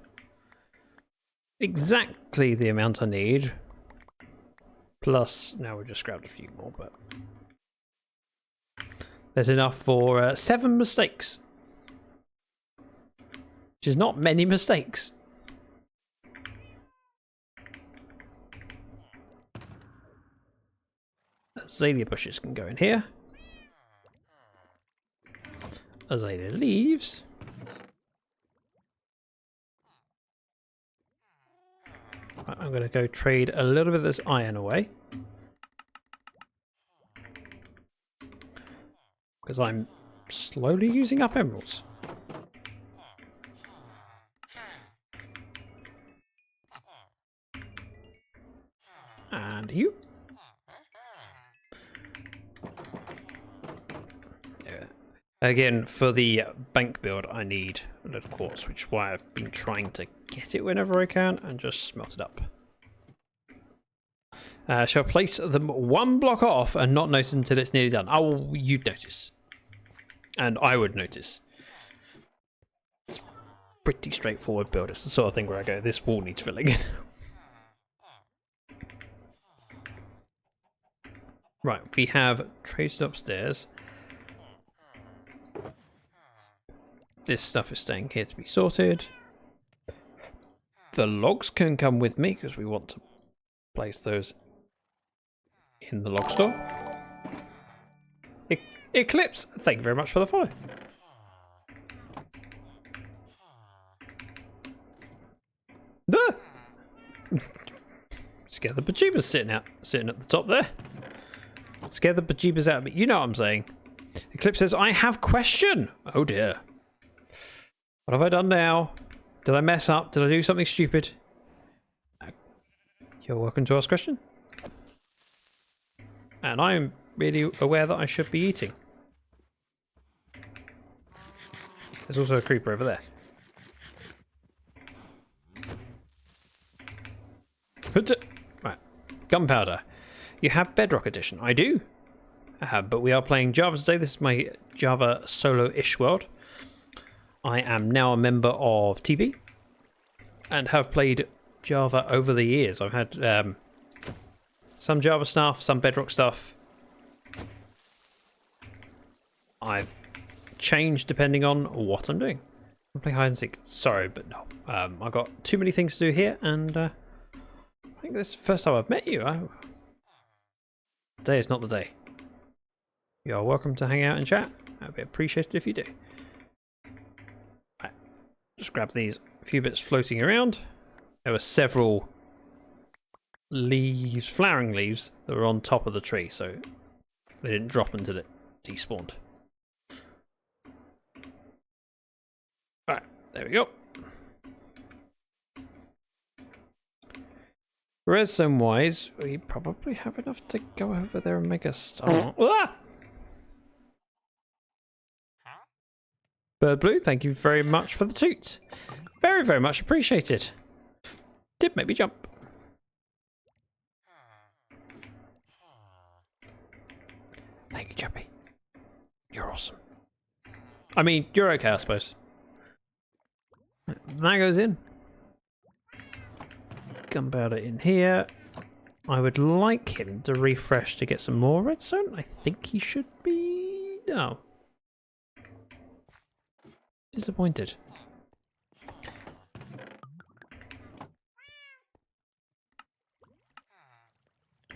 Exactly the amount I need. Plus, now we've just grabbed a few more, but there's enough for 7 mistakes. Which is not many mistakes. Azalea bushes can go in here. Azalea leaves. Right, I'm going to go trade a little bit of this iron away. Because I'm slowly using up emeralds. And you. Yeah. Again, for the bank build, I need a little quartz, which is why I've been trying to get it whenever I can and just smelt it up. Shall place them 1 block off and not notice until it's nearly done. Oh, you'd notice. And I would notice. It's pretty straightforward build. It's the sort of thing where I go, this wall needs filling in. Right, we have traded upstairs. This stuff is staying here to be sorted. The logs can come with me because we want to place those in the log store. Eclipse, thank you very much for the follow. Scare the bejeebers sitting at the top there. Scare the bejeebers out of me. You know what I'm saying. Eclipse says, I have question. Oh dear. What have I done now? Did I mess up? Did I do something stupid? You're welcome to ask a question. And I'm really aware that I should be eating. There's also a creeper over there. Right. Gunpowder. You have Bedrock Edition. I do. But we are playing Java today. This is my Java solo-ish world. I am now a member of TB and have played Java over the years. I've had some Java stuff, some Bedrock stuff. I've changed depending on what I'm doing. I'm playing hide and seek. Sorry, but no. I've got too many things to do here, and I think this is the first time I've met you. Today is not the day. You are welcome to hang out and chat. I'd be appreciated if you do. Right. Just grab these few bits floating around. There were several leaves, flowering leaves, that were on top of the tree, so they didn't drop until it despawned. Right, there we go. Redstone wise, we probably have enough to go over there and make a start. Ah! Bird Blue, thank you very much for the toot. Very, very much appreciated. Did make me jump. Thank you, Jumpy. You're awesome. I mean, you're okay, I suppose. That goes in. Gunpowder in here. I would like him to refresh to get some more redstone. I think he should be... No. Disappointed.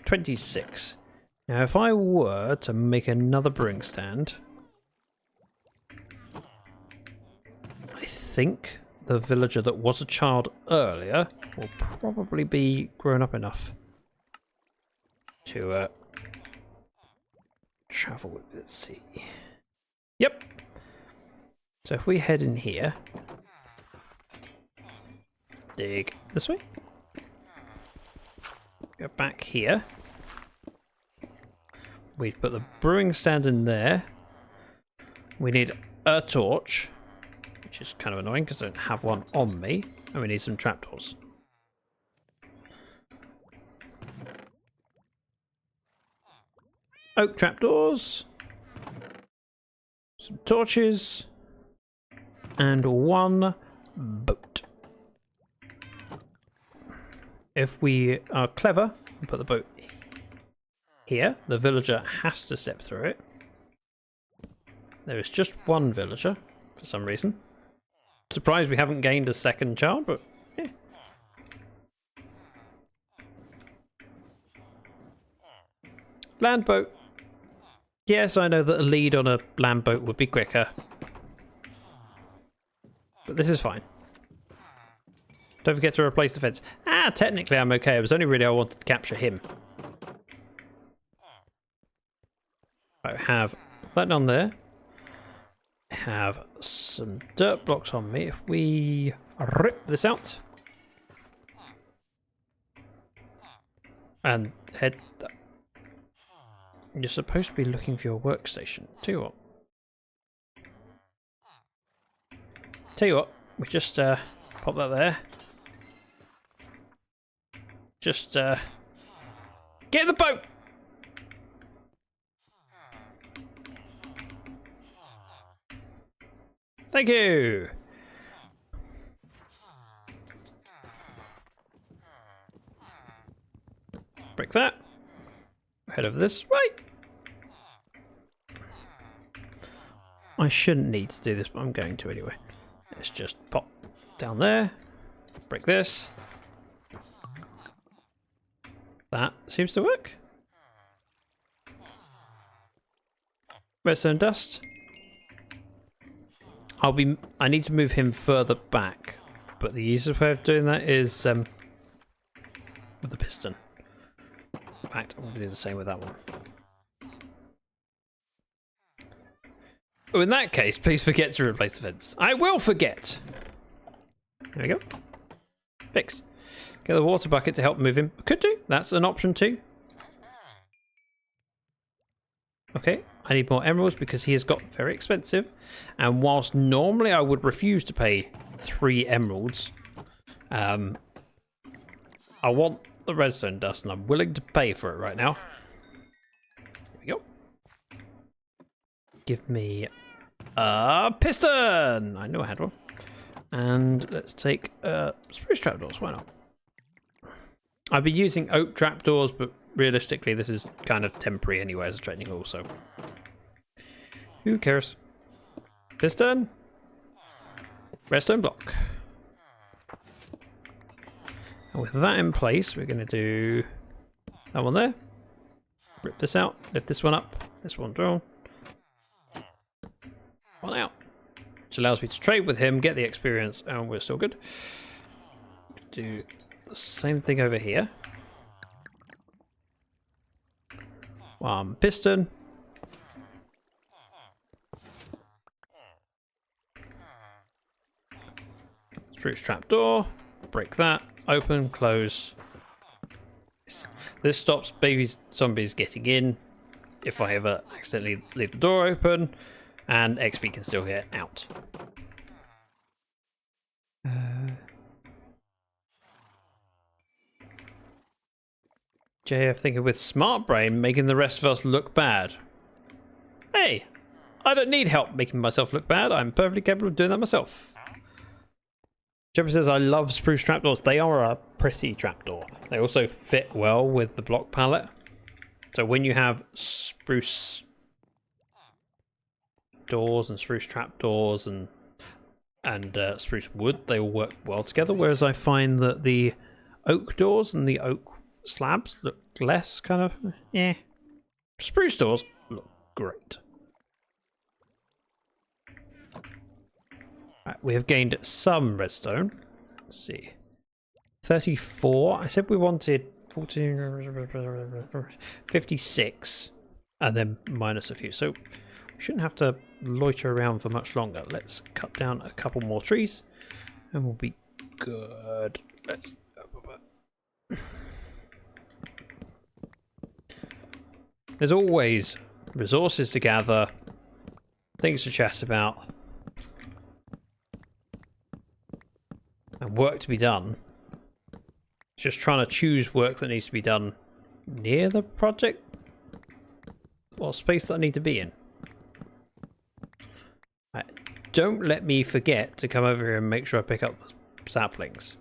$26. Now, if I were to make another brewing stand, I think the villager that was a child earlier will probably be grown up enough to travel. Let's see. Yep. So if we head in here, dig this way, go back here, we put the brewing stand in there. We need a torch, which is kind of annoying because I don't have one on me, and we need some trapdoors. Oak trapdoors, some torches, and one boat. If we are clever and put the boat here, the villager has to step through it. There is just one villager for some reason. Surprised we haven't gained a second child, but yeah. Land boat. Yes, I know that a lead on a land boat would be quicker. But this is fine. Don't forget to replace the fence. Technically I'm okay. It was only really I wanted to capture him. I have that on there. I have some dirt blocks on me. If we rip this out and head... You're supposed to be looking for your workstation. Tell you what, we just pop that there. Just get in the boat! Thank you! Break that. Head over this way. I shouldn't need to do this, but I'm going to anyway. Let's just pop down there. Break this. That seems to work. Redstone dust. I need to move him further back, but the easiest way of doing that is with the piston. In fact, I'm going to do the same with that one. Oh, in that case, please forget to replace the fence. I will forget! There we go. Fix. Get the water bucket to help move him. Could do. That's an option too. Okay, I need more emeralds because he has got very expensive. And whilst normally I would refuse to pay 3 emeralds, I want the redstone dust and I'm willing to pay for it right now. There we go. Give me a piston! I know I had one. And let's take spruce trapdoors, why not? I've been using oak trapdoors, but realistically this is kind of temporary anyway as a training hall, so who cares? Piston, redstone block. And with that in place, we're going to do that one there. Rip this out, lift this one up, this one down, one out. Which allows me to trade with him, get the experience, and we're still good. Do the same thing over here. One piston. Spruce trapdoor. Break that. Open, close. This stops baby zombies getting in if I ever accidentally leave the door open, and XP can still get out. JF thinking with smart brain making the rest of us look bad. Hey, I don't need help making myself look bad. I'm perfectly capable of doing that myself. Jeffrey says, I love spruce trapdoors. They are a pretty trapdoor. They also fit well with the block palette. So when you have spruce doors and spruce trapdoors and spruce wood, they all work well together. Whereas I find that the oak doors and the oak slabs look less kind of, eh. Spruce doors look great. Right, we have gained some redstone. Let's see. 34. I said we wanted 14, 56, and then minus a few. So we shouldn't have to loiter around for much longer. Let's cut down a couple more trees, and we'll be good. Let's. There's always resources to gather, things to chat about, and work to be done. Just trying to choose work that needs to be done near the project or space that I need to be in. Right. Don't let me forget to come over here and make sure I pick up the saplings.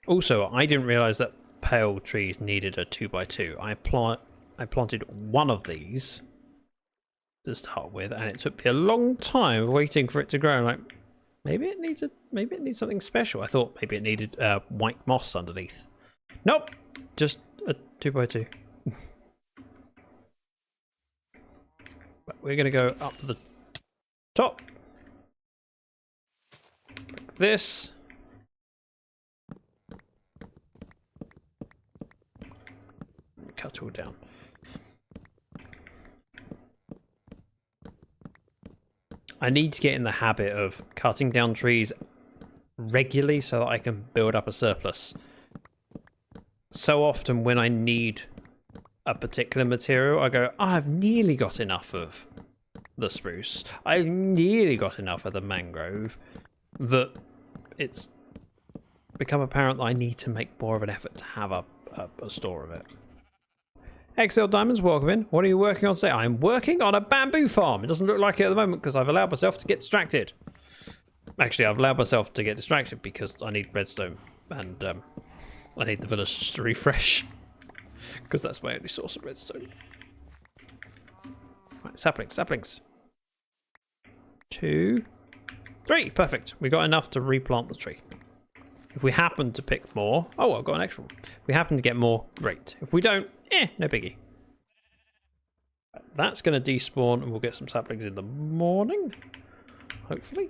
Also, I didn't realise that pale trees needed a 2x2. I planted one of these to start with, and it took me a long time waiting for it to grow. I'm like, maybe it needs something special. I thought maybe it needed white moss underneath. Nope, just a 2x2. But we're gonna go up to the top. Like this. Cut it all down. I need to get in the habit of cutting down trees regularly so that I can build up a surplus. So often when I need a particular material, I go, I've nearly got enough of the spruce. I've nearly got enough of the mangrove, that it's become apparent that I need to make more of an effort to have a store of it. XL Diamonds, welcome in. What are you working on today? I'm working on a bamboo farm. It doesn't look like it at the moment because I've allowed myself to get distracted. Actually, I've allowed myself to get distracted because I need redstone and I need the village to refresh because that's my only source of redstone. Right, saplings. 2, 3, perfect. We got enough to replant the tree. If we happen to pick more, oh, I've got an extra one. If we happen to get more, great. If we don't, no biggie. That's going to despawn and we'll get some saplings in the morning. Hopefully.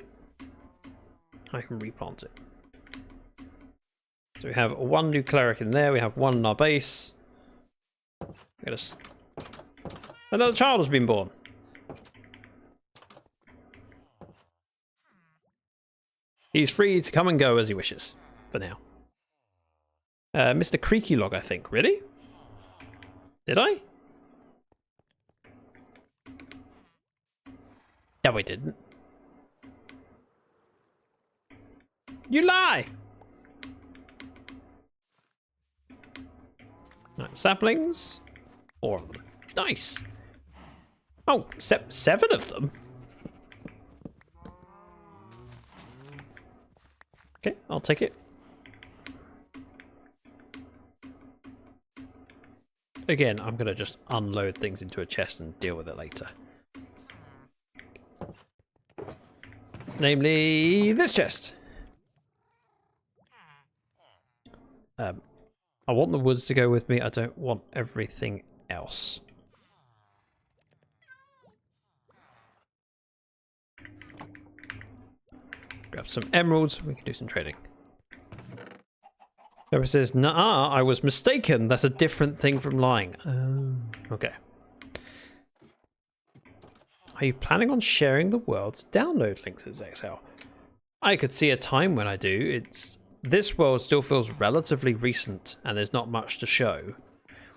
I can replant it. So we have 1 new cleric in there. We have 1 in our base. Another child has been born. He's free to come and go as he wishes, for now. Mr. Creaky Log, I think. Really? Did I? No, I didn't. You lie! Right, saplings. 4 of them. Nice. Oh, 7 of them? Okay, I'll take it. Again, I'm going to just unload things into a chest and deal with it later. Namely, this chest. I want the woods to go with me. I don't want everything else. Grab some emeralds. We can do some trading. Whoever says, "Nah, I was mistaken. That's a different thing from lying." Oh, okay. Are you planning on sharing the world's download links as Excel? I could see a time when I do. This world still feels relatively recent and there's not much to show.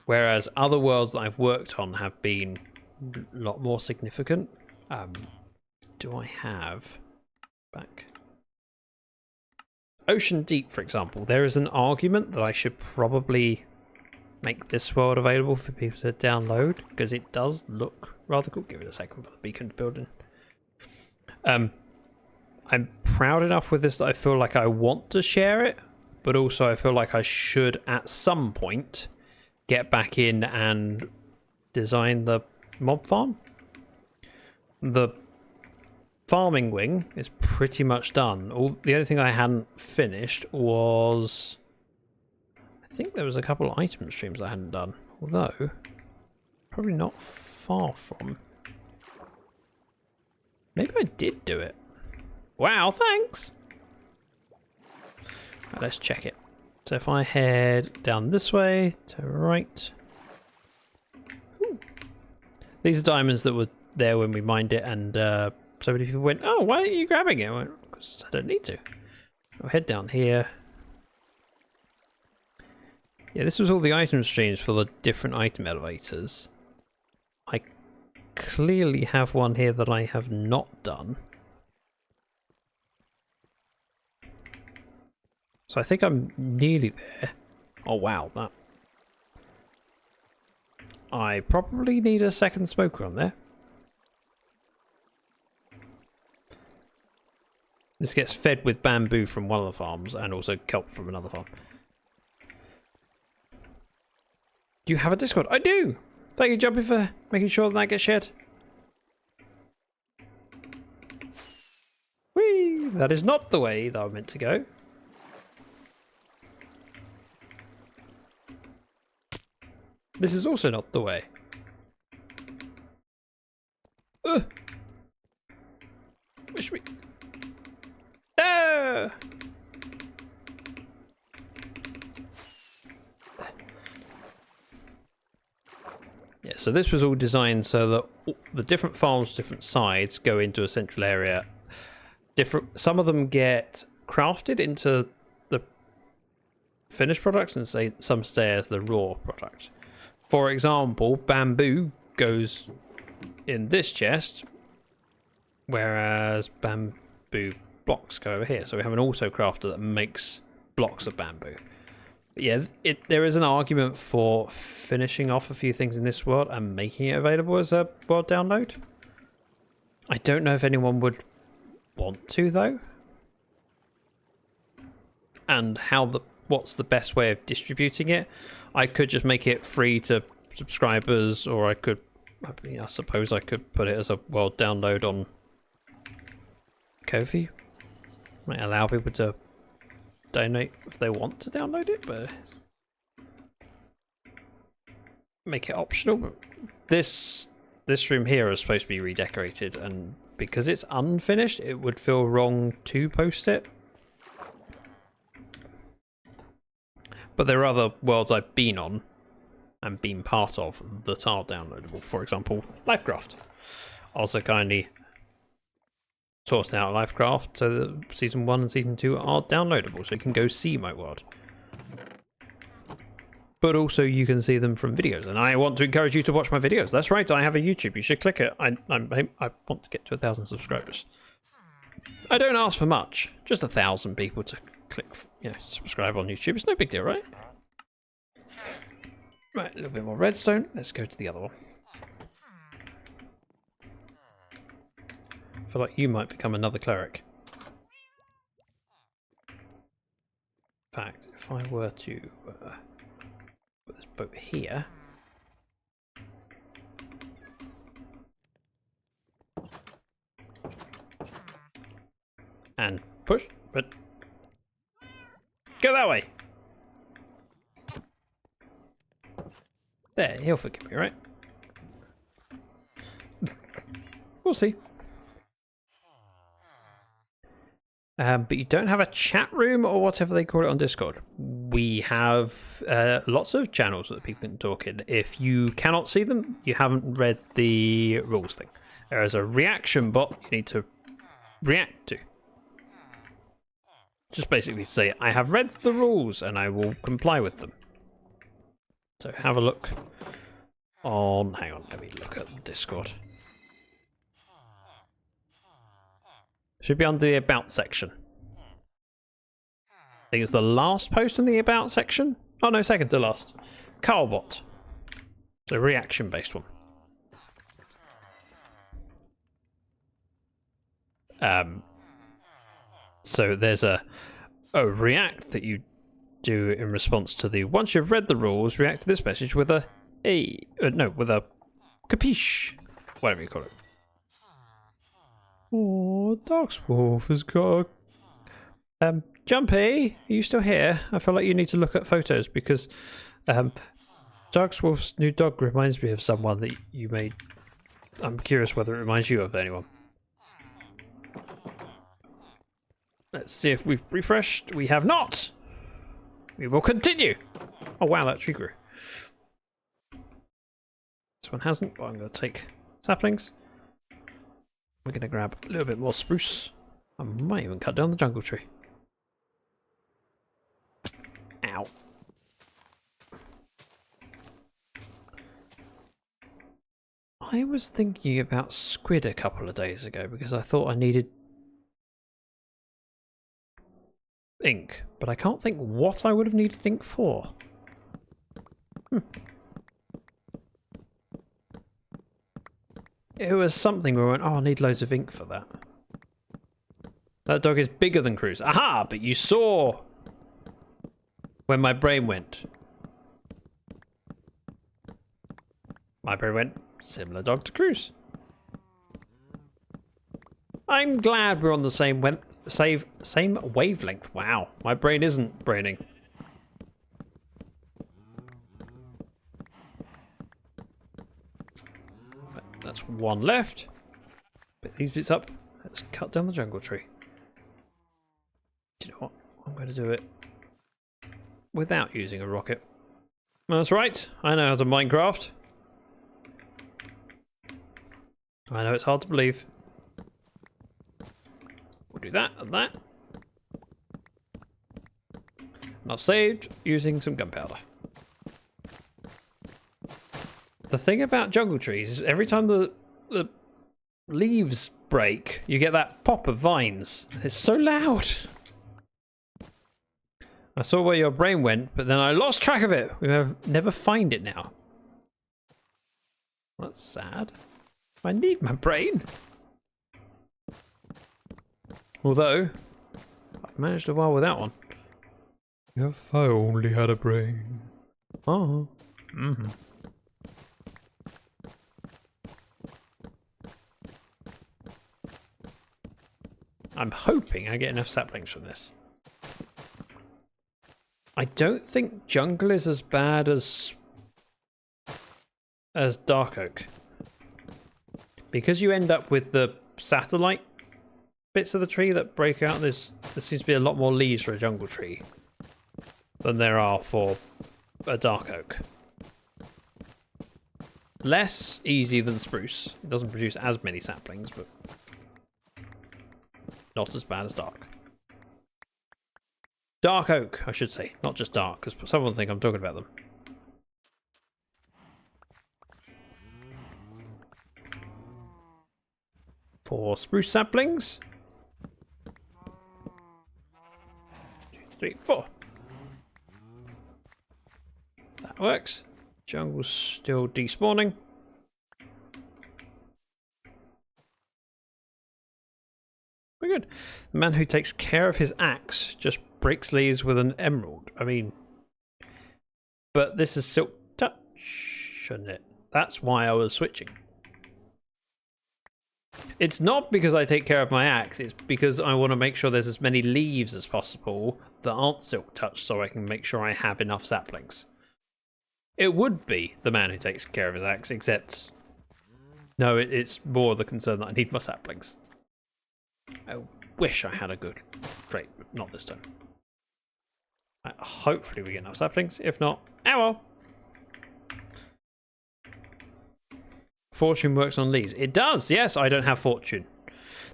Whereas other worlds that I've worked on have been a lot more significant. Do I have back? Ocean Deep, for example. There is an argument that I should probably make this world available for people to download because it does look rather cool. Give it a second for the beacon building. I'm proud enough with this that I feel like I want to share it, but also I feel like I should at some point get back in and design the mob farm. The farming wing is pretty much done. The only thing I hadn't finished was, I think there was a couple of item streams I hadn't done, although probably not far from. Maybe I did do it. Wow, thanks. Right, let's check it. So if I head down this way to right. Ooh. These are diamonds that were there when we mined it, and so many people went, "Oh, why aren't you grabbing it?" I went, "Because I don't need to." I'll head down here. Yeah, this was all the item streams for the different item elevators. I clearly have one here that I have not done. So I think I'm nearly there. Oh wow, that. I probably need a second smoker on there. This gets fed with bamboo from one of the farms and also kelp from another farm. Do you have a Discord? I do! Thank you, Jumpy, for making sure that gets shared. Whee! That is not the way that I meant to go. This is also not the way. Wish me. No! Yeah, so this was all designed so that the different farms, different sides go into a central area. Some of them get crafted into the finished products, and some stay as the raw product. For example, bamboo goes in this chest, whereas bamboo blocks go over here. So we have an auto crafter that makes blocks of bamboo. But yeah, there is an argument for finishing off a few things in this world and making it available as a world download. I don't know if anyone would want to though, and what's the best way of distributing it. I could just make it free to subscribers, or I suppose I could put it as a world download on Ko-fi. Might allow people to donate if they want to download it, but make it optional. But this room here is supposed to be redecorated, and because it's unfinished, it would feel wrong to post it. But there are other worlds I've been on and been part of that are downloadable. For example, Livecraft also kindly sorted out Livecraft, so that season 1 and season 2 are downloadable, so you can go see my world. But also you can see them from videos, and I want to encourage you to watch my videos. That's right, I have a YouTube. You should click it. I want to get to 1,000 subscribers. I don't ask for much, just 1,000 people to click, subscribe on YouTube. It's no big deal, right? Right, a little bit more redstone. Let's go to the other one. I feel like you might become another cleric. In fact, if I were to put this boat here. And push, but go that way. There, he'll forgive me, right? We'll see. But you don't have a chat room or whatever they call it on Discord. We have lots of channels that people can talk in. If you cannot see them, you haven't read the rules thing. There is a reaction bot you need to react to. Just basically say, I have read the rules and I will comply with them. So have a look on, hang on, let me look at the Discord. Should be under the About section. I think it's the last post in the About section. Oh no, second to last. Carlbot. So reaction based one. So there's a react that you do in response to the, once you've read the rules, react to this message with a with a capiche, whatever you call it. Oh, Darkswolf has got a... Jumpy, are you still here? I feel like you need to look at photos because Darkswolf's new dog reminds me of someone that you made. I'm curious whether it reminds you of anyone. Let's see if we've refreshed. We have not! We will continue! Oh wow, that tree grew. This one hasn't, but I'm going to take saplings. We're going to grab a little bit more spruce. I might even cut down the jungle tree. Ow. I was thinking about squid a couple of days ago because I thought I needed ink, but I can't think what I would have needed ink for. It was something where I went, oh, I need loads of ink for that. That dog is bigger than Cruz. Aha! But you saw when my brain went. My brain went, similar dog to Cruz. I'm glad we're on the same wavelength. Wow, my brain isn't braining. That's one left. Put these bits up. Let's cut down the jungle tree. Do you know what? I'm going to do it without using a rocket. That's right. I know how to Minecraft. I know it's hard to believe. We'll do that and that. And I've saved using some gunpowder. The thing about jungle trees is every time the leaves break, you get that pop of vines. It's so loud. I saw where your brain went, but then I lost track of it. We never find it now. That's sad. I need my brain. Although, I've managed a while without one. If I only had a brain. Oh. Mm-hmm. I'm hoping I get enough saplings from this. I don't think jungle is as bad as dark oak. Because you end up with the satellite bits of the tree that break out, there seems to be a lot more leaves for a jungle tree than there are for a dark oak. Less easy than spruce. It doesn't produce as many saplings, but Not as bad as dark. Dark oak, I should say. Not just dark, because someone will think I'm talking about them. Four spruce saplings. 2, 3, 4. That works. Jungle's still despawning. We're good. The man who takes care of his axe just breaks leaves with an emerald. I mean, but this is silk touch, shouldn't it? That's why I was switching. It's not because I take care of my axe, it's because I want to make sure there's as many leaves as possible that aren't silk touch so I can make sure I have enough saplings. It would be the man who takes care of his axe, except no, it's more the concern that I need my saplings. I wish I had a good trade, but not this time. Hopefully we get enough saplings. If not, oh well. Fortune works on leaves. It does, yes, I don't have fortune.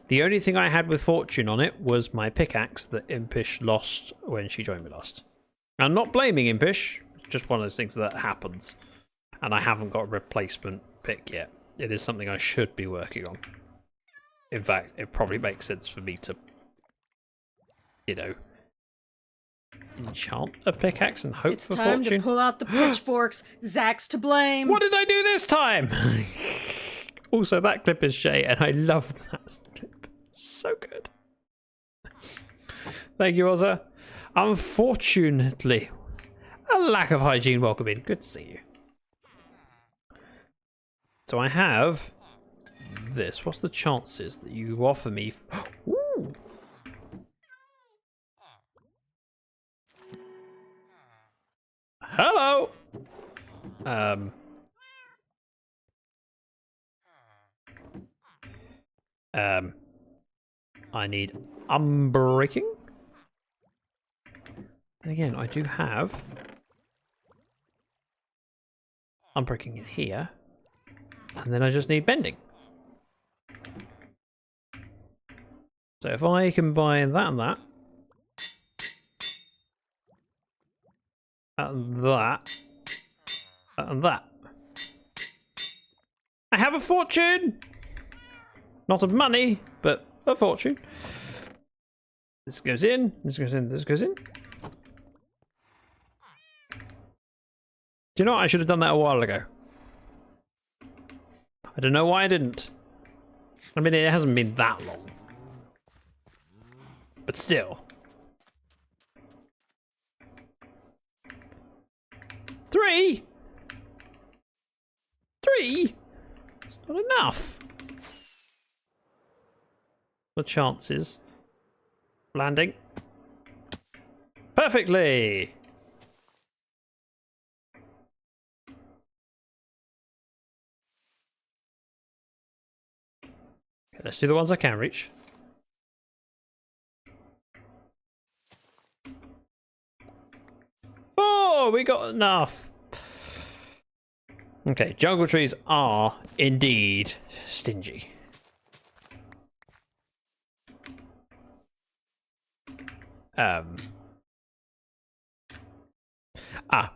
The only thing I had with fortune on it was my pickaxe that Impish lost when she joined me last. I'm not blaming Impish, it's just one of those things that happens. And I haven't got a replacement pick yet. It is something I should be working on. In fact, it probably makes sense for me to, you know, enchant a pickaxe and hope for fortune. It's time to pull out the pitchforks. Zach's to blame. What did I do this time? Also, that clip is Shay, and I love that clip. So good. Thank you, Ozza. Unfortunately, a lack of hygiene. Welcome in. Good to see you. So I have this. What's the chances that you offer me? Ooh. Hello. I need unbreaking. And again, I do have unbreaking in here. And then I just need bending. So if I combine that and that, and that, and that, I have a fortune! Not of money, but a fortune. This goes in, this goes in, this goes in. Do you know what? I should have done that a while ago. I don't know why I didn't. I mean, it hasn't been that long. But still. 3? 3? It's not enough. The chances. Landing. Perfectly. Okay, let's do the ones I can reach. Oh, we got enough. Okay, jungle trees are indeed stingy.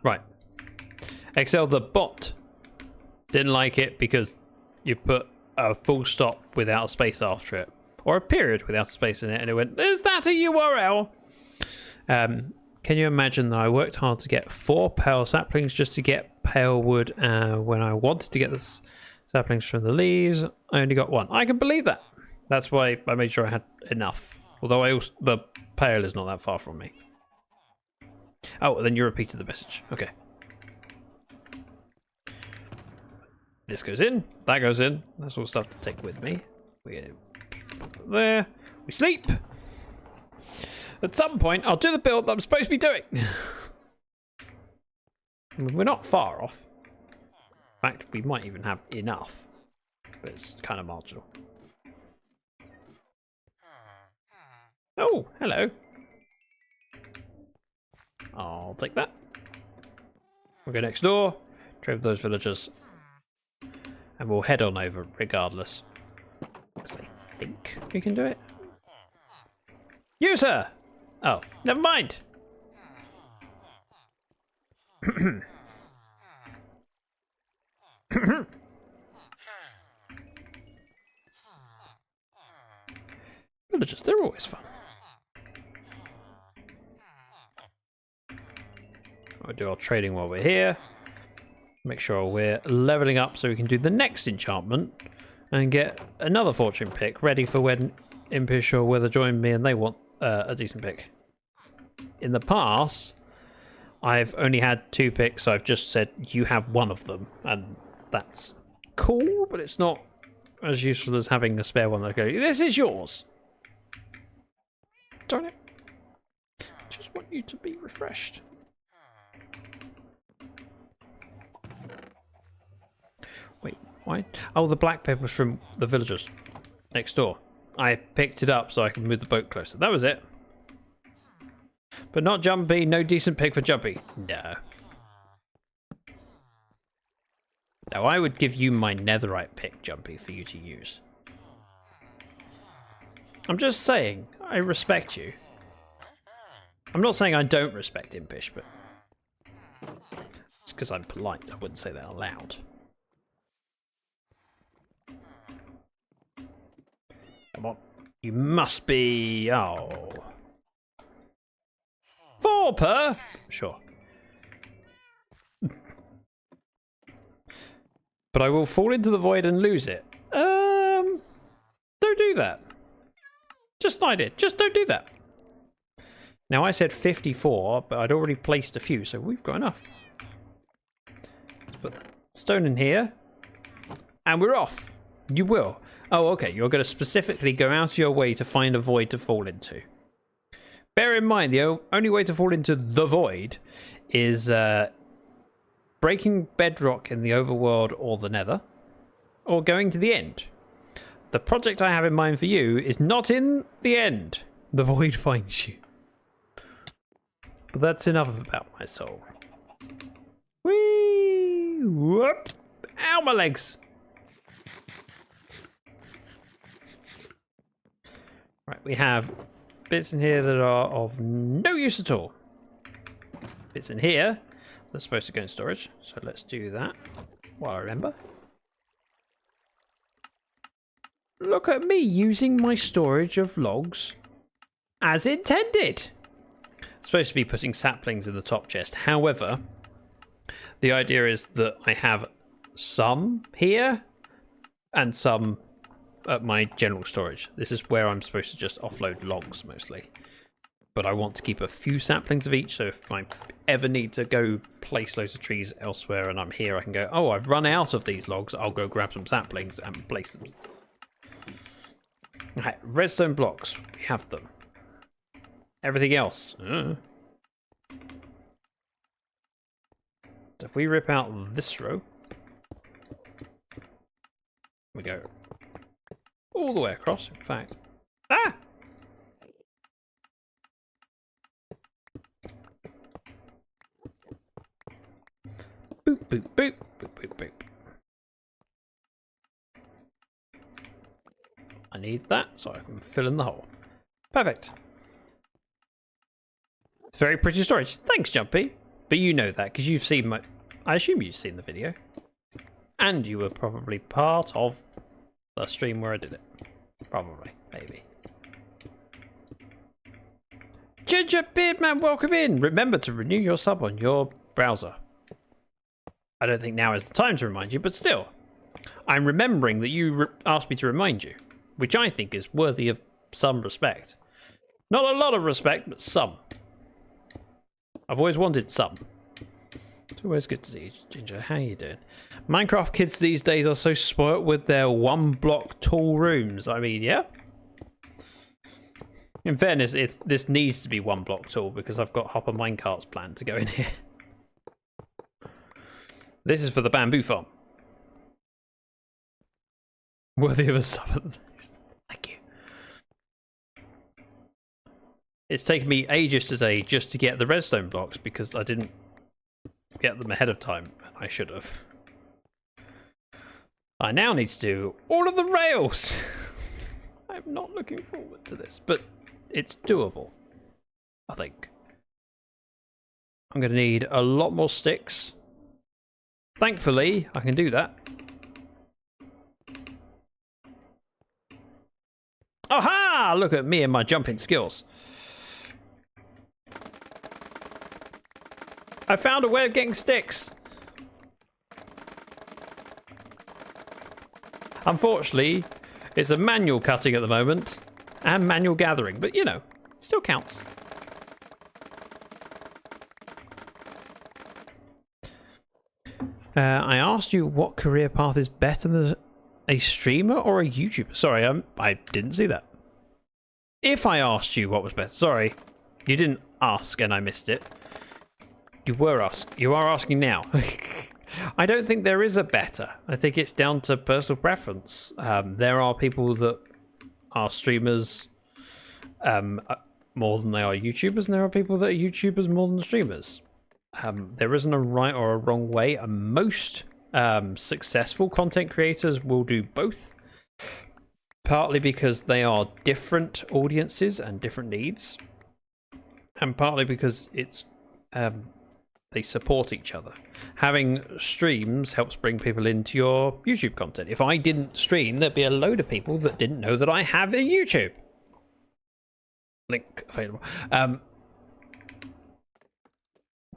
Right. Excel the bot didn't like it because you put a full stop without a space after it, or a period without a space in it, and it went, is that a URL? Can you imagine that I worked hard to get 4 pale saplings just to get pale wood when I wanted to get the saplings from the leaves? I only got 1. I can believe that. That's why I made sure I had enough. Although the pale is not that far from me. Oh, then you repeated the message. Okay. This goes in. That goes in. That's all stuff to take with me. We put there. We sleep. At some point, I'll do the build that I'm supposed to be doing. I mean, we're not far off. In fact, we might even have enough. But it's kind of marginal. Oh, hello. I'll take that. We'll go next door, trade with those villagers, and we'll head on over regardless. Because I think we can do it. You, sir! Oh, never mind. Villagers, they're always fun. We'll do our trading while we're here. Make sure we're leveling up so we can do the next enchantment and get another fortune pick ready for when Impish or Wither join me and they want a decent pick. In the past, I've only had 2 picks, so I've just said you have one of them, and that's cool, but it's not as useful as having a spare one that go, this is yours. Darn it. Just want you to be refreshed. Wait, why? Oh, the black paper was from the villagers next door. I picked it up so I can move the boat closer. That was it. But not Jumpy. No decent pick for Jumpy. No. Now, I would give you my netherite pick, Jumpy, for you to use. I'm just saying, I respect you. I'm not saying I don't respect Impish, but it's because I'm polite. I wouldn't say that aloud. Come on. You must be... Oh. 4 per? Sure. But I will fall into the void and lose it. Don't do that. Just an idea. Just don't do that. Now I said 54, but I'd already placed a few, so we've got enough. Let's put stone in here. And we're off. You will. Oh, okay. You're going to specifically go out of your way to find a void to fall into. Bear in mind, the only way to fall into the void is breaking bedrock in the overworld or the nether, or going to the end. The project I have in mind for you is not in the end. The void finds you. But that's enough about my soul. Whee! Whoop! Ow, my legs! Right, we have bits in here that are of no use at all. Bits in here that's supposed to go in storage, so let's do that while I remember. Look at me using my storage of logs as intended. It's supposed to be putting saplings in the top chest. However, the idea is that I have some here and some at my general storage. This is where I'm supposed to just offload logs mostly. But I want to keep a few saplings of each, so if I ever need to go place loads of trees elsewhere and I'm here, I can go, oh, I've run out of these logs, I'll go grab some saplings and place them. Okay, redstone blocks, we have them. Everything else. So if we rip out this row, we go all the way across, in fact. Ah! Boop, boop, boop, boop, boop, boop. I need that so I can fill in the hole. Perfect. It's very pretty storage. Thanks, Jumpy. But you know that because you've seen my... I assume you've seen the video. And you were probably part of the stream where I did it. Probably. Maybe. Ginger Beardman, welcome in. Remember to renew your sub on your browser. I don't think now is the time to remind you, but still. I'm remembering that you asked me to remind you, which I think is worthy of some respect. Not a lot of respect, but some. I've always wanted some. It's always good to see you, Ginger. How you doing? Minecraft kids these days are so spoilt with their 1-block tall rooms. I mean, yeah. In fairness, this needs to be 1 block tall because I've got hopper minecarts planned to go in here. This is for the bamboo farm. Worthy of a sub at least. Thank you. It's taken me ages today just to get the redstone blocks because I didn't get them ahead of time. I should have. I now need to do all of the rails. I'm not looking forward to this, but it's doable, I think. I'm going to need a lot more sticks. Thankfully, I can do that. Aha! Look at me and my jumping skills. I found a way of getting sticks. Unfortunately, it's a manual cutting at the moment and manual gathering, but you know, still counts. I asked you what career path is better than a streamer or a YouTuber. Sorry, I didn't see that. If I asked you what was better, sorry, you didn't ask and I missed it. You are asking now. I don't think there is a better. I think it's down to personal preference. There are people that are streamers more than they are YouTubers, and there are people that are YouTubers more than streamers. There isn't a right or a wrong way. Most successful content creators will do both, partly because they are different audiences and different needs, and partly because it's they support each other. Having streams helps bring people into your YouTube content. If I didn't stream, there'd be a load of people that didn't know that I have a YouTube. Link available.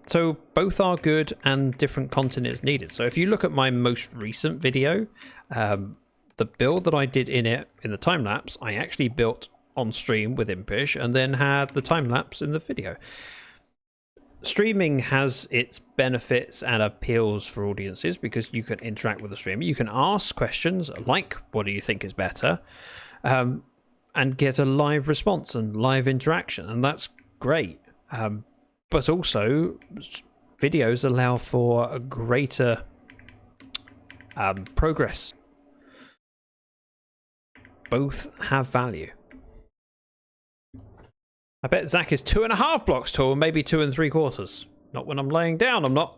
So both are good and different content is needed. So if you look at my most recent video, the build that I did in the time lapse, I actually built on stream with Impish and then had the time lapse in the video. Streaming has its benefits and appeals for audiences because you can interact with the streamer. You can ask questions like, what do you think is better? And get a live response and live interaction. And that's great. But also, videos allow for a greater progress. Both have value. I bet Zach is 2.5 blocks tall, maybe 2 3/4. Not when I'm laying down, I'm not.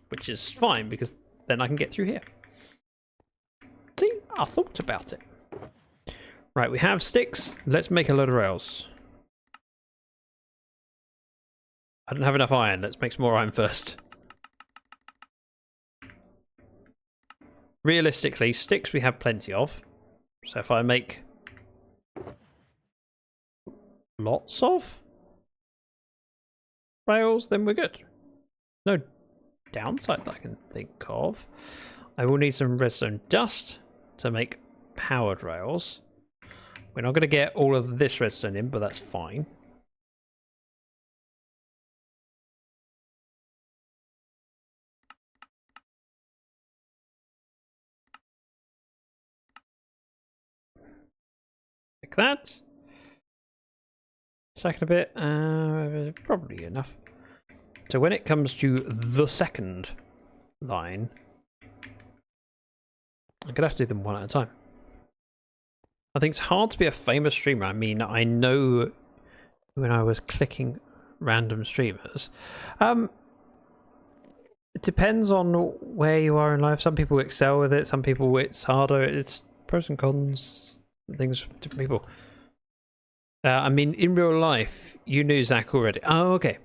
Which is fine, because then I can get through here. See, I thought about it. Right, we have sticks. Let's make a load of rails. I don't have enough iron. Let's make some more iron first. Realistically, sticks we have plenty of. So if I make lots of rails, then we're good. No downside that I can think of. I will need some redstone dust to make powered rails. We're not going to get all of this redstone in, but that's fine. Like that. Second a bit, probably enough. So when it comes to the second line, I'm gonna have to do them one at a time. I think it's hard to be a famous streamer. I mean, I know when I was clicking random streamers, it depends on where you are in life. Some people excel with it, some people it's harder. It's pros and cons, things for different people. I mean, in real life, you knew Zach already. Oh, okay.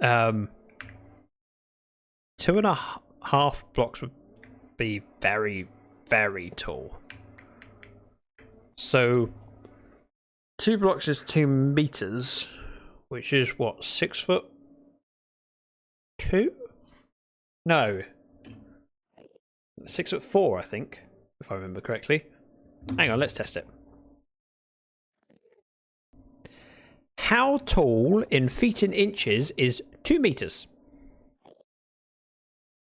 2.5 blocks would be very, very tall. So, 2 blocks is 2 meters, which is what, 6 foot 2? No. 6 foot 4, I think, if I remember correctly. Hang on, let's test it. How tall in feet and inches is 2 meters?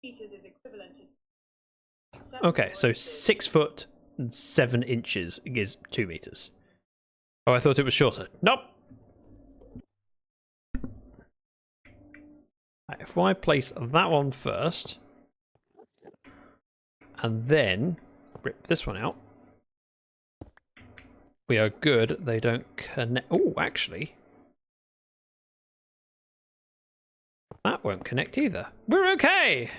Meters is equivalent to. Okay, so 6 foot and 7 inches is 2 meters. Oh, I thought it was shorter. Nope. Right, if I place that one first, and then rip this one out, we are good. They don't connect. Oh, actually, that won't connect either. We're okay.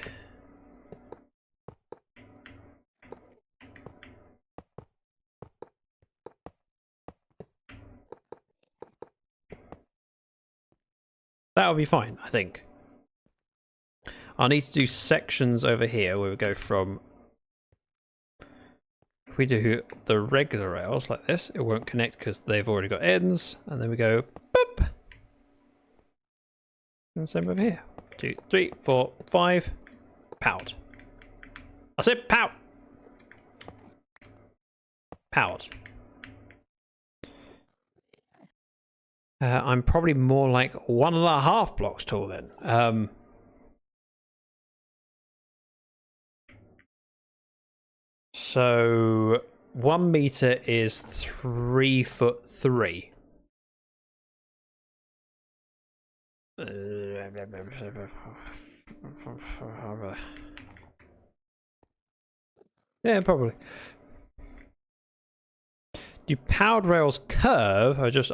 That'll be fine, I think. I'll need to do sections over here where we go from... If we do the regular rails like this, it won't connect because they've already got ends. And then we go boop. And same over here. 2, 3, 4, 5. Powered. I said powered. Powered. I'm probably more like 1.5 blocks tall then. So 1 meter is 3'3". Yeah, probably. Do powered rails curve? Or just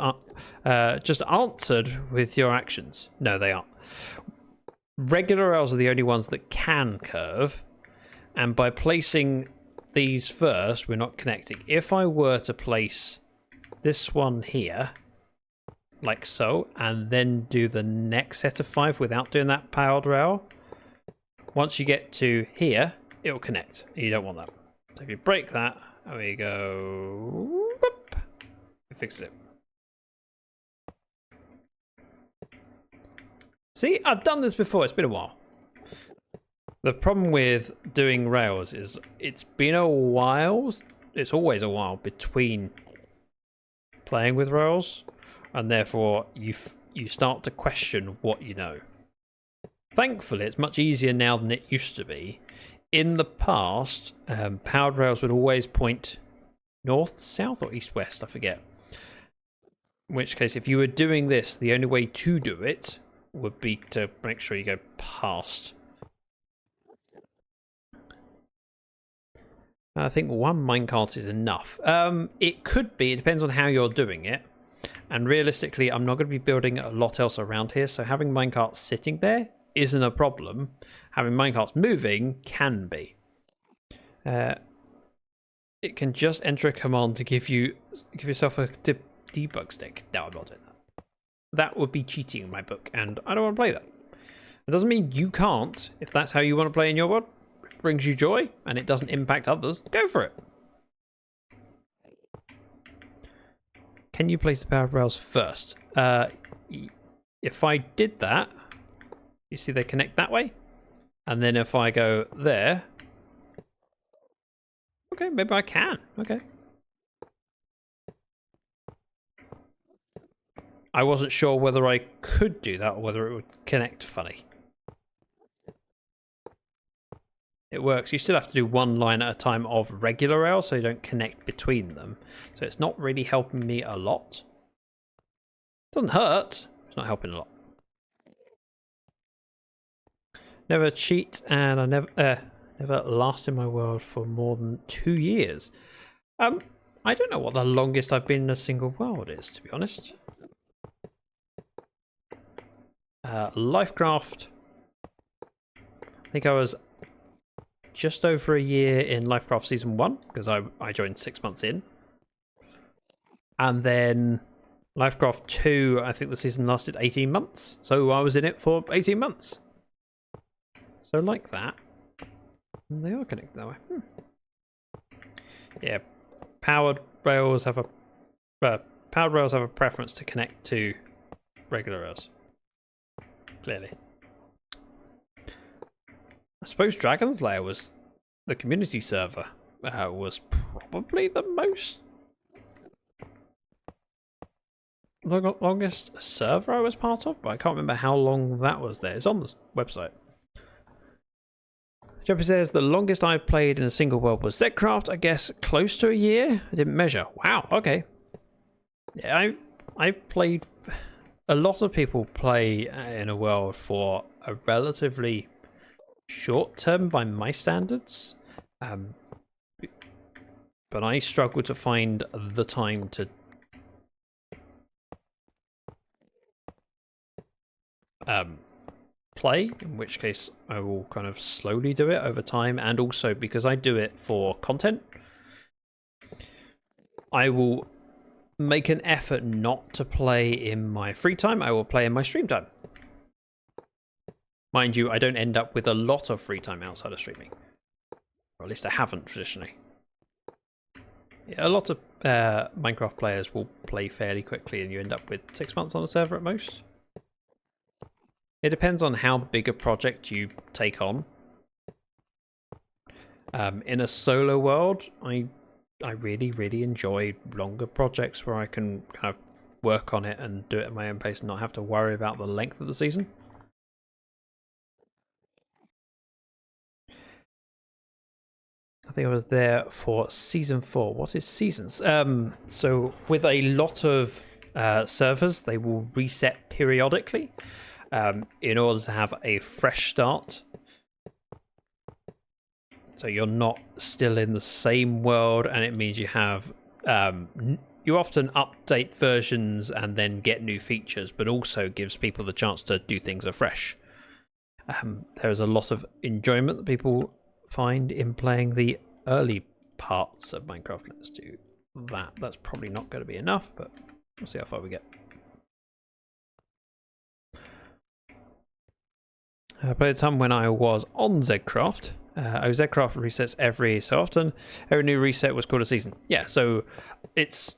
answered with your actions. No, they aren't. Regular rails are the only ones that can curve, and by placing these first, we're not connecting. If I were to place this one here, like so, and then do the next set of 5 without doing that powered rail, once you get to here, it will connect. You don't want that. So if you break that, and we go, whoop, it fixes it. See, I've done this before. It's been a while. The problem with doing rails is it's been a while. It's always a while between playing with rails, and therefore you start to question what you know. Thankfully, it's much easier now than it used to be. In the past, powered rails would always point north, south, or east, west. I forget. In which case, if you were doing this, the only way to do it would be to make sure you go past. I think 1 minecart is enough. It could be. It depends on how you're doing it. And realistically, I'm not going to be building a lot else around here. So having minecarts sitting there isn't a problem. Having minecarts moving can be. It can just enter a command to give yourself a debug stick. No, I'm not doing that. That would be cheating in my book, and I don't want to play that. It doesn't mean you can't. If that's how you want to play in your world, if it brings you joy and it doesn't impact others, go for it. Can you place the powered rails first? If I did that, you see they connect that way, and then if I go there, okay, maybe I can. Okay. I wasn't sure whether I could do that or whether it would connect funny. It works. You still have to do 1 line at a time of regular rail, so you don't connect between them. So it's not really helping me a lot. It doesn't hurt. It's not helping a lot. Never cheat, and I never last in my world for more than 2 years. I don't know what the longest I've been in a single world is, to be honest. Livecraft. I think I was just over a year in Livecraft Season 1, because I joined 6 months in. And then Livecraft 2, I think the season lasted 18 months. So I was in it for 18 months. So like that. And they are connected that way. Yeah. Powered rails have a preference to connect to regular rails. Clearly. I suppose Dragon's Lair was the community server. Was probably the most longest server I was part of, but I can't remember how long that was there. It's on the website. Jeppy says the longest I've played in a single world was ZactheDragon. I guess close to a year. I didn't measure. Wow. Okay. Yeah, I've played. A lot of people play in a world for a relatively short term by my standards, but I struggle to find the time to play, in which case I will kind of slowly do it over time, and also because I do it for content, I will make an effort not to play in my free time. I will play in my stream time. Mind you, I don't end up with a lot of free time outside of streaming. Or at least I haven't traditionally. Yeah, a lot of Minecraft players will play fairly quickly and you end up with 6 months on the server at most. It depends on how big a project you take on. In a solo world, I really, really enjoy longer projects where I can kind of work on it and do it at my own pace and not have to worry about the length of the season. I think I was there for season 4. What is seasons? So with a lot of servers, they will reset periodically in order to have a fresh start. So you're not still in the same world, and it means you have you often update versions and then get new features, but also gives people the chance to do things afresh. There's a lot of enjoyment that people find in playing the early parts of Minecraft. Let's do that. That's probably not going to be enough, but we'll see how far we get. By the time when I was on ZactheDragon, ZactheDragon resets every so often. Every new reset was called a season. Yeah, so it's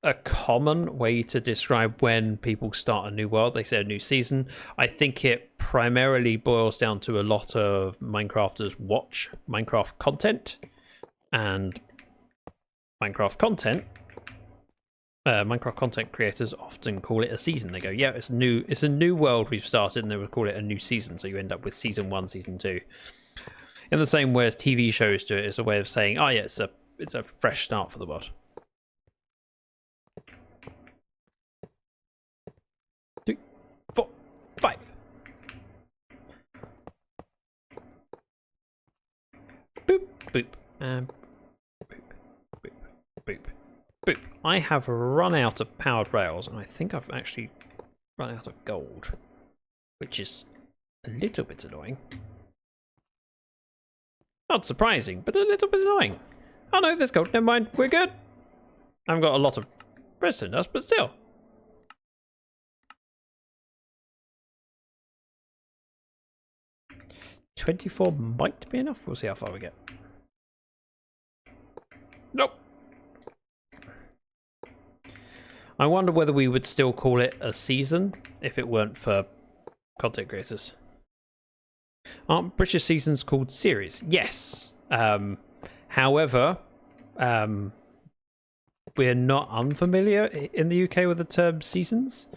a common way to describe when people start a new world. They say a new season. I think it primarily boils down to a lot of Minecrafters watch Minecraft content, and Minecraft content creators often call it a season. They go, yeah, it's a new world we've started, and they would call it a new season. So you end up with season 1, season 2. In the same way as TV shows do it, it's a way of saying, oh yeah, it's a fresh start for the world. 2, 4, 5. Boop, boop, and boop, boop, boop, boop. I have run out of powered rails, and I think I've actually run out of gold, which is a little bit annoying. Not surprising, but a little bit annoying. Oh no, there's gold. Never mind, we're good. I've got a lot of redstone dust, but still. $24 might be enough. We'll see how far we get. Nope. I wonder whether we would still call it a season if it weren't for content creators. Aren't British seasons called series? Yes. However, we're not unfamiliar in the UK with the term seasons.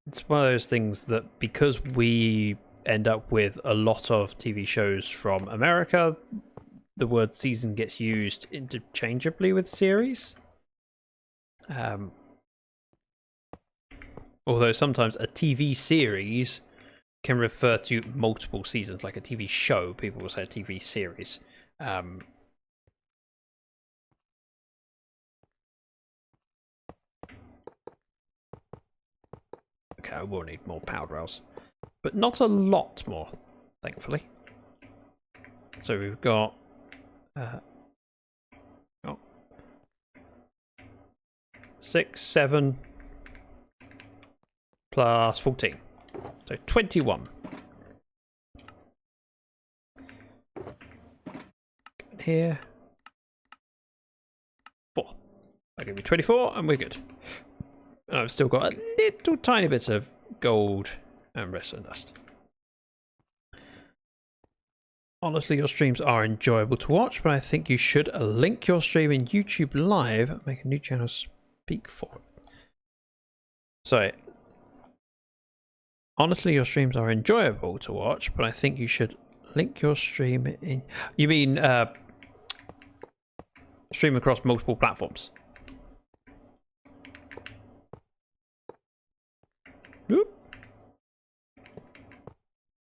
It's one of those things that because we end up with a lot of TV shows from America, the word season gets used interchangeably with series. Although sometimes a TV series can refer to multiple seasons, like a TV show. People will say a TV series. Okay, I will need more powered rails, but not a lot more, thankfully. So we've got 6, 7 plus 14. So 21. Here. 4. That'll give me 24 and we're good. And I've still got a little tiny bit of gold and redstone dust. Honestly, your streams are enjoyable to watch, but I think you should link your stream in YouTube Live and make a new channel speak for it. Sorry. Honestly, your streams are enjoyable to watch, but I think you should link your stream in... You mean stream across multiple platforms? Oop.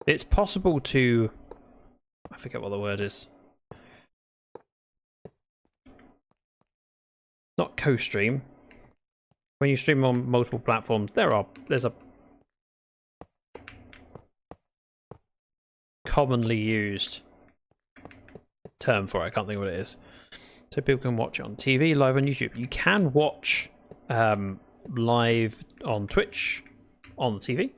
It's possible to... I forget what the word is. Not co-stream. When you stream on multiple platforms, there's a commonly used term for it. I can't think of what it is. So people can watch it on TV, live on YouTube. You can watch live on Twitch on the TV.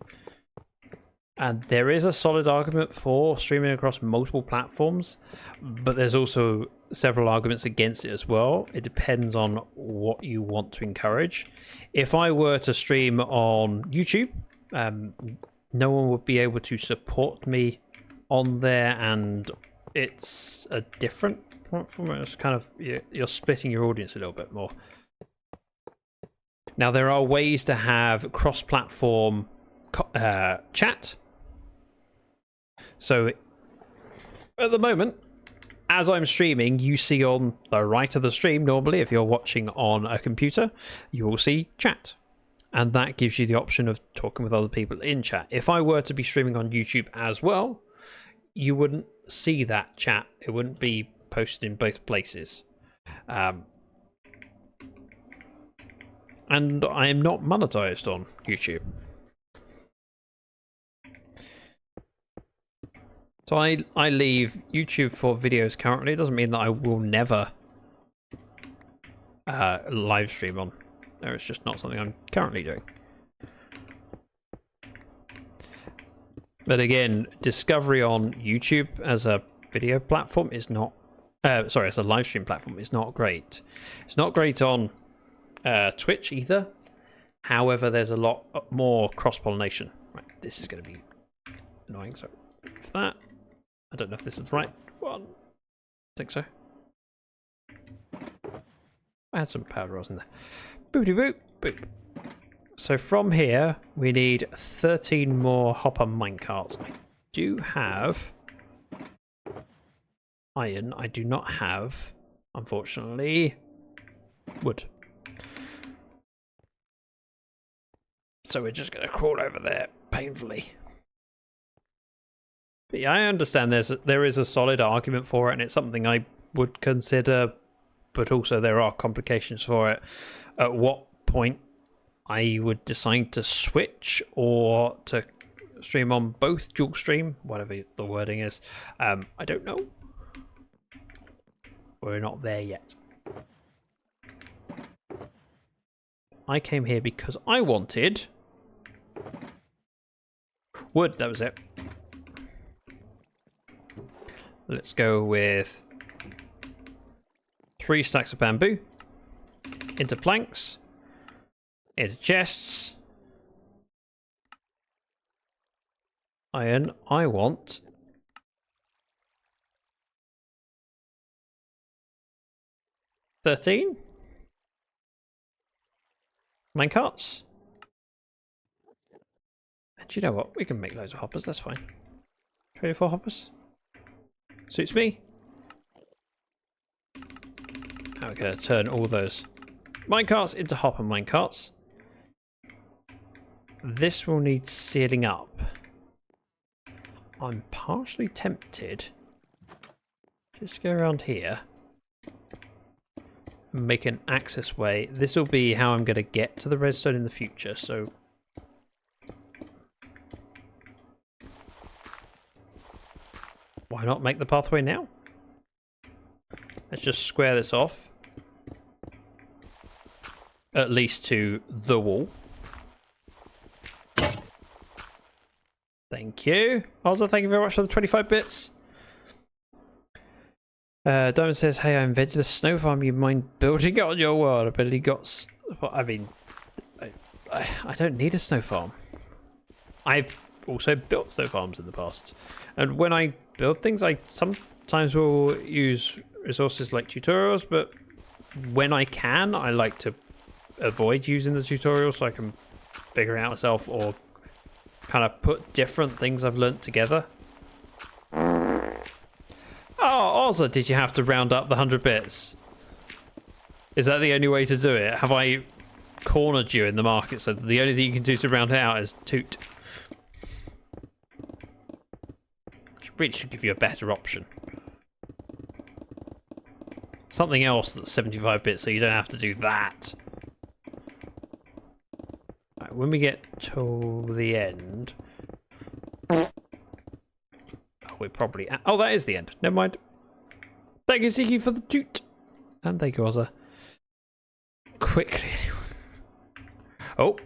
And there is a solid argument for streaming across multiple platforms, but there's also several arguments against it as well. It depends on what you want to encourage. If I were to stream on YouTube, no one would be able to support me on there, and it's a different platform. It's kind of, you're splitting your audience a little bit more. Now, there are ways to have cross-platform chat. So at the moment, as I'm streaming, you see on the right of the stream, normally if you're watching on a computer, you will see chat. And that gives you the option of talking with other people in chat. If I were to be streaming on YouTube as well, you wouldn't see that chat. It wouldn't be posted in both places. And I am not monetized on YouTube. So I leave YouTube for videos currently. It doesn't mean that I will never live stream on there. It's just not something I'm currently doing. But again, discovery on YouTube as a video platform is not... sorry, as a live stream platform is not great. It's not great on Twitch either. However, there's a lot more cross-pollination. Right, this is going to be annoying. So, if that... I don't know if this is the right one. I think so. I had some powder rolls in there. Booty boop, boop. So from here, we need 13 more hopper minecarts. I do have iron. I do not have, unfortunately, wood. So we're just going to crawl over there painfully. But yeah, I understand there is a solid argument for it, and it's something I would consider, but also there are complications for it. At what point I would decide to switch or to stream on both dual stream, whatever the wording is, I don't know. We're not there yet. I came here because I wanted wood, that was it. Let's go with 3 stacks of bamboo into planks, into chests. Iron, I want 13 minecarts. And you know what? We can make loads of hoppers, that's fine. 24 hoppers. Suits me. Now we're going to turn all those minecarts into hopper minecarts. This will need sealing up. I'm partially tempted just to go around here and make an access way. This will be how I'm going to get to the redstone in the future, so why not make the pathway now? Let's just square this off. At least to the wall. Thank you. Also, thank you very much for the 25 bits. Diamond says, hey, I invented a snow farm. You mind building it on your world? I bet he got... I mean, I don't need a snow farm. I've also built snow farms in the past. And when I build things, I sometimes will use resources like tutorials, but when I can, I like to avoid using the tutorials so I can figure it out myself or kind of put different things I've learnt together. Oh, also, did you have to round up the 100 bits? Is that the only way to do it? Have I cornered you in the market so the only thing you can do to round it out is toot? Really should give you a better option. Something else that's 75 bits so you don't have to do that. Right, when we get to the end... Oh, we're probably... Oh, that is the end. Never mind. Thank you, Ziggy, for the toot. And thank you, Ozza. Quickly. Oh,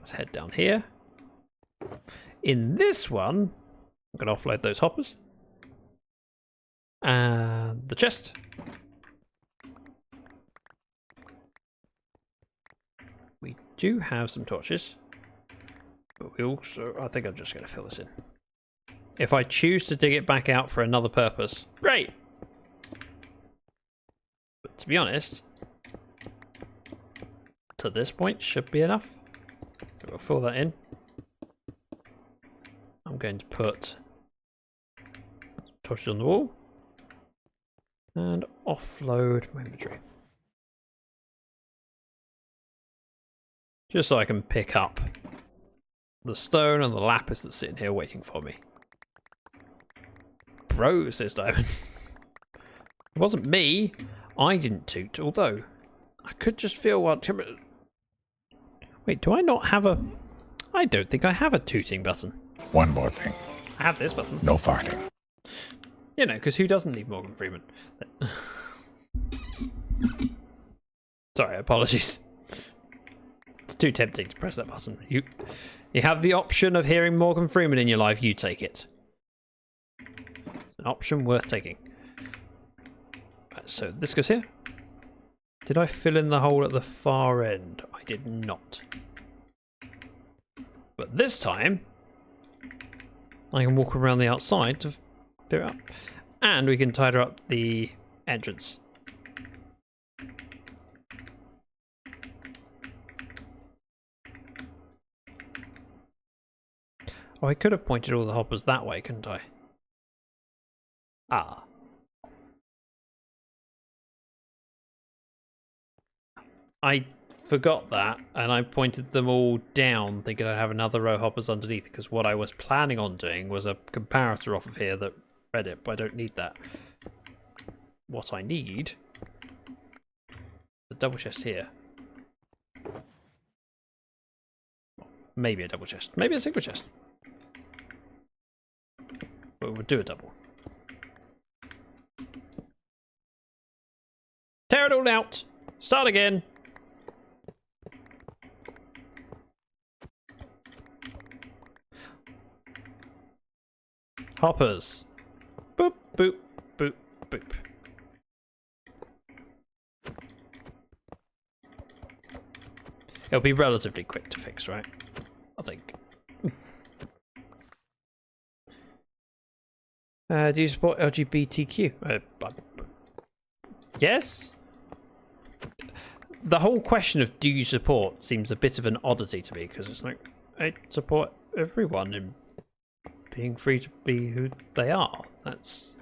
Let's head down here. In this one, I'm going to offload those hoppers. And the chest. We do have some torches. But we also, I think I'm just going to fill this in. If I choose to dig it back out for another purpose, great! But to be honest, to this point should be enough. So we'll fill that in. I'm going to put torches on the wall and offload my inventory. Just so I can pick up the stone and the lapis that's sitting here waiting for me. Bro, says Diamond. It wasn't me. I didn't toot, although I could just feel what. Wait, do I not have a. I don't think I have a tooting button. One more thing. I have this button. No farting. You know, because who doesn't need Morgan Freeman? Sorry, apologies. It's too tempting to press that button. You have the option of hearing Morgan Freeman in your life, you take it. An option worth taking. Right, so this goes here. Did I fill in the hole at the far end? I did not. But this time, I can walk around the outside to clear it up. And we can tidy up the entrance. Oh, I could have pointed all the hoppers that way, couldn't I? Ah. I forgot that, and I pointed them all down, thinking I'd have another row of hoppers underneath, because what I was planning on doing was a comparator off of here that read it, but I don't need that. What I need... the double chest here. Maybe a double chest. Maybe a single chest. But we'll do a double. Tear it all out. Start again. Hoppers. Boop, boop, boop, boop. It'll be relatively quick to fix, right? I think. Do you support LGBTQ? Yes? The whole question of do you support seems a bit of an oddity to me, because it's like, I support everyone in being free to be who they are.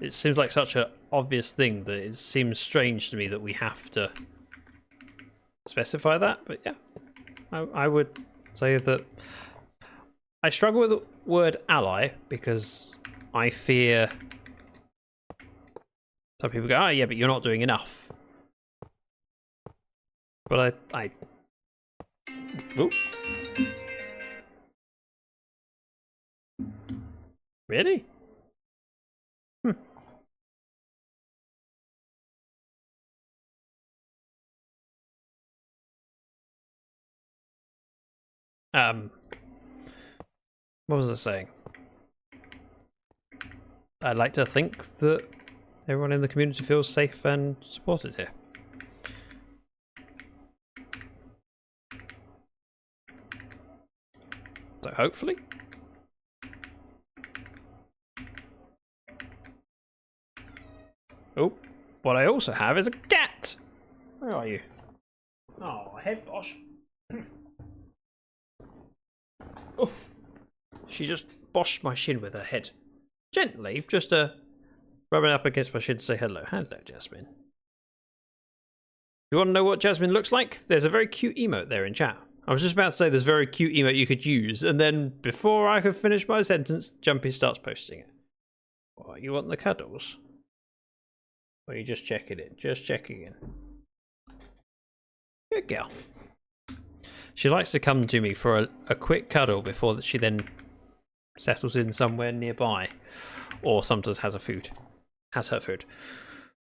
It seems like such an obvious thing that it seems strange to me that we have to specify that, but yeah. I would say that I struggle with the word ally because I fear some people go, oh yeah, but you're not doing enough. But I Ooh. Really? What was I saying? I'd like to think that everyone in the community feels safe and supported here. So hopefully. Oh, what I also have is a cat! Where are you? Oh, head bosh. Oh, she just boshed my shin with her head. Gently, just rubbing up against my shin to say hello. Hello, Jasmine. You want to know what Jasmine looks like? There's a very cute emote there in chat. I was just about to say there's a very cute emote you could use, and then before I could finish my sentence, Jumpy starts posting it. What, you want the cuddles? Or are you just checking it? Just checking in. Good girl. She likes to come to me for a quick cuddle before she then settles in somewhere nearby. Or sometimes has her food.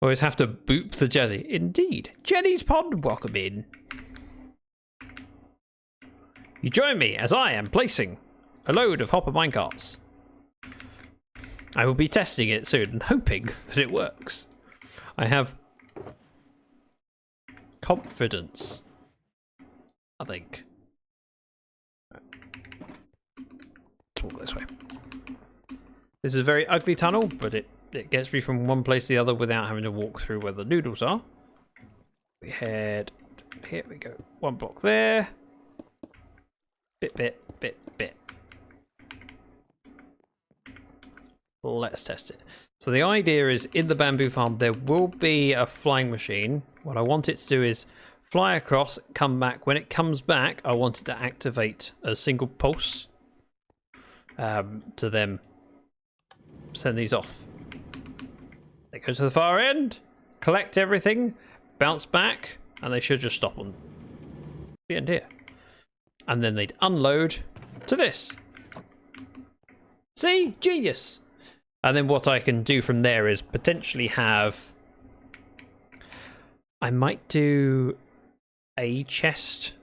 Always have to boop the Jazzy. Indeed. Jenny's Pond, welcome in. You join me as I am placing a load of hopper minecarts. I will be testing it soon and hoping that it works. I have confidence, I think. Let's walk this way. This is a very ugly tunnel, but it gets me from one place to the other without having to walk through where the noodles are. We head, here we go, 1 block there. Bit. Let's test it. So the idea is in the bamboo farm there will be a flying machine. What I want it to do is fly across, come back. When it comes back, I want it to activate a single pulse to then send these off. They go to the far end, collect everything, bounce back, and they should just stop on the end here. And then they'd unload to this. See? Genius! And then what I can do from there is potentially have... I might do a chest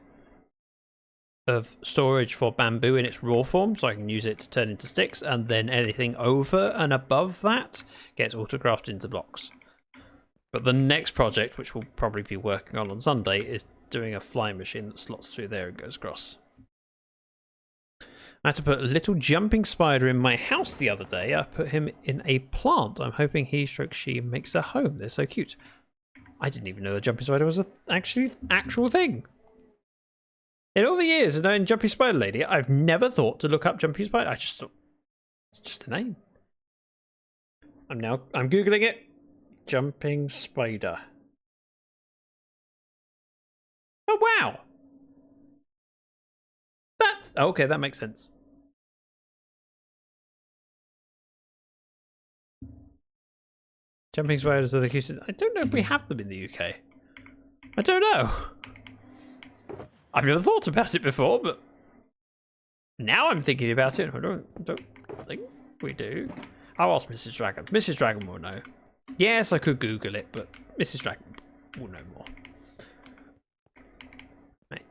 of storage for bamboo in its raw form, so I can use it to turn into sticks, and then anything over and above that gets autographed into blocks. But the next project, which we'll probably be working on Sunday, is doing a flying machine that slots through there and goes across. I had to put a little jumping spider in my house the other day. I put him in a plant. I'm hoping he/she makes a home. They're so cute. I didn't even know the jumping spider was a actual thing. In all the years of knowing Jumpy Spider Lady, I've never thought to look up Jumpy Spider. I just thought it's just a name. I'm googling it. Jumping spider. Oh wow! Okay, that makes sense. Jumping spiders are the cutest. I don't know if we have them in the UK. I don't know. I've never thought about it before, but now I'm thinking about it. I don't think we do. I'll ask Mrs. Dragon. Mrs. Dragon will know. Yes, I could Google it, but Mrs. Dragon will know more.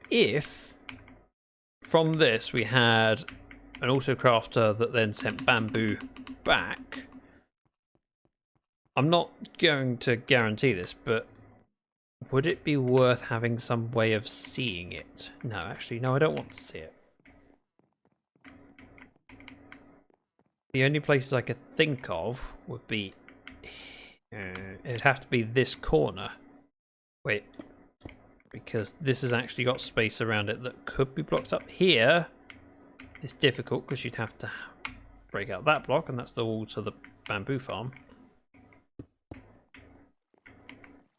If from this we had an autocrafter that then sent bamboo back, I'm not going to guarantee this, but would it be worth having some way of seeing it? No, actually, no, I don't want to see it. The only places I could think of would be... it'd have to be this corner. Wait. Because this has actually got space around it that could be blocked up. Here it's difficult because you'd have to break out that block, and that's the wall to the bamboo farm.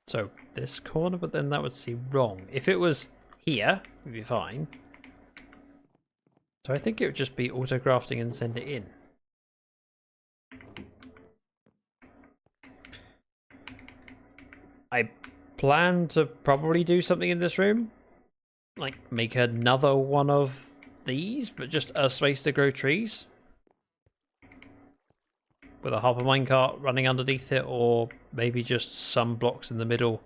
So this corner, but then that would seem wrong. If it was here, it would be fine. So I think it would just be auto-crafting and send it in. I plan to probably do something in this room. Like make another one of these, but just a space to grow trees. With a hopper minecart running underneath it, or maybe just some blocks in the middle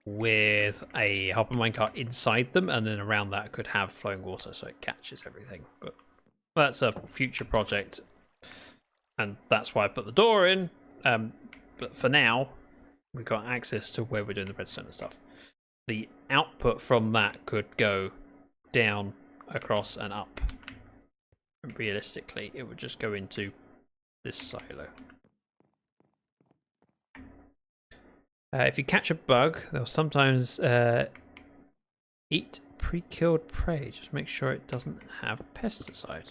with a hopper minecart inside them, and then around that could have flowing water so it catches everything. But that's a future project, and that's why I put the door in. But for now, we've got access to where we're doing the redstone and stuff. The output from that could go down, across, and up. Realistically, it would just go into this silo. If you catch a bug, they'll sometimes eat pre-killed prey. Just make sure it doesn't have pesticide.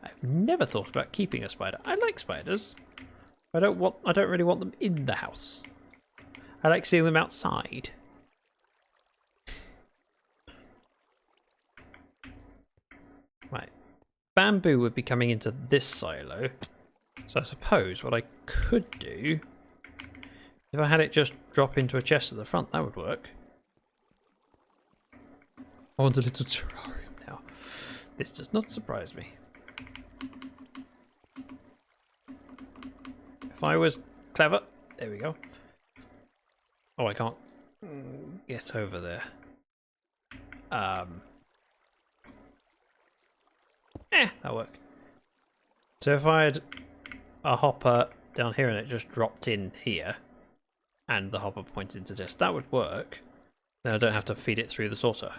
I've never thought about keeping a spider. I like spiders. I don't really want them in the house. I like seeing them outside. Right. Bamboo would be coming into this silo. So I suppose what I could do, if I had it just drop into a chest at the front, that would work. I want a little terrarium now. This does not surprise me. If I was clever, there we go. Oh, I can't get over there. That'll work. So if I had a hopper down here and it just dropped in here, and the hopper pointed to this, that would work. Then I don't have to feed it through the sorter.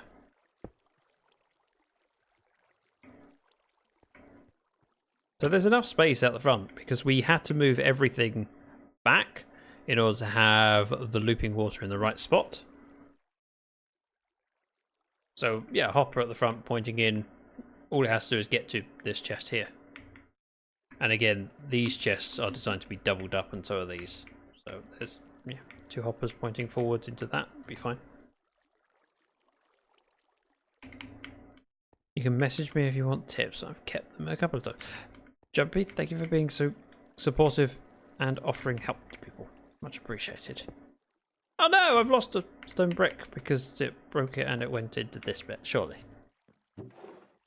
So there's enough space out the front because we had to move everything back in order to have the looping water in the right spot. So yeah, hopper at the front pointing in. All it has to do is get to this chest here. And again, these chests are designed to be doubled up, and so are these. So there's 2 hoppers pointing forwards into that. Be fine. You can message me if you want tips. I've kept them a couple of times. Jumpy, thank you for being so supportive and offering help to people. Much appreciated. Oh no, I've lost a stone brick because it broke it and it went into this bit, surely.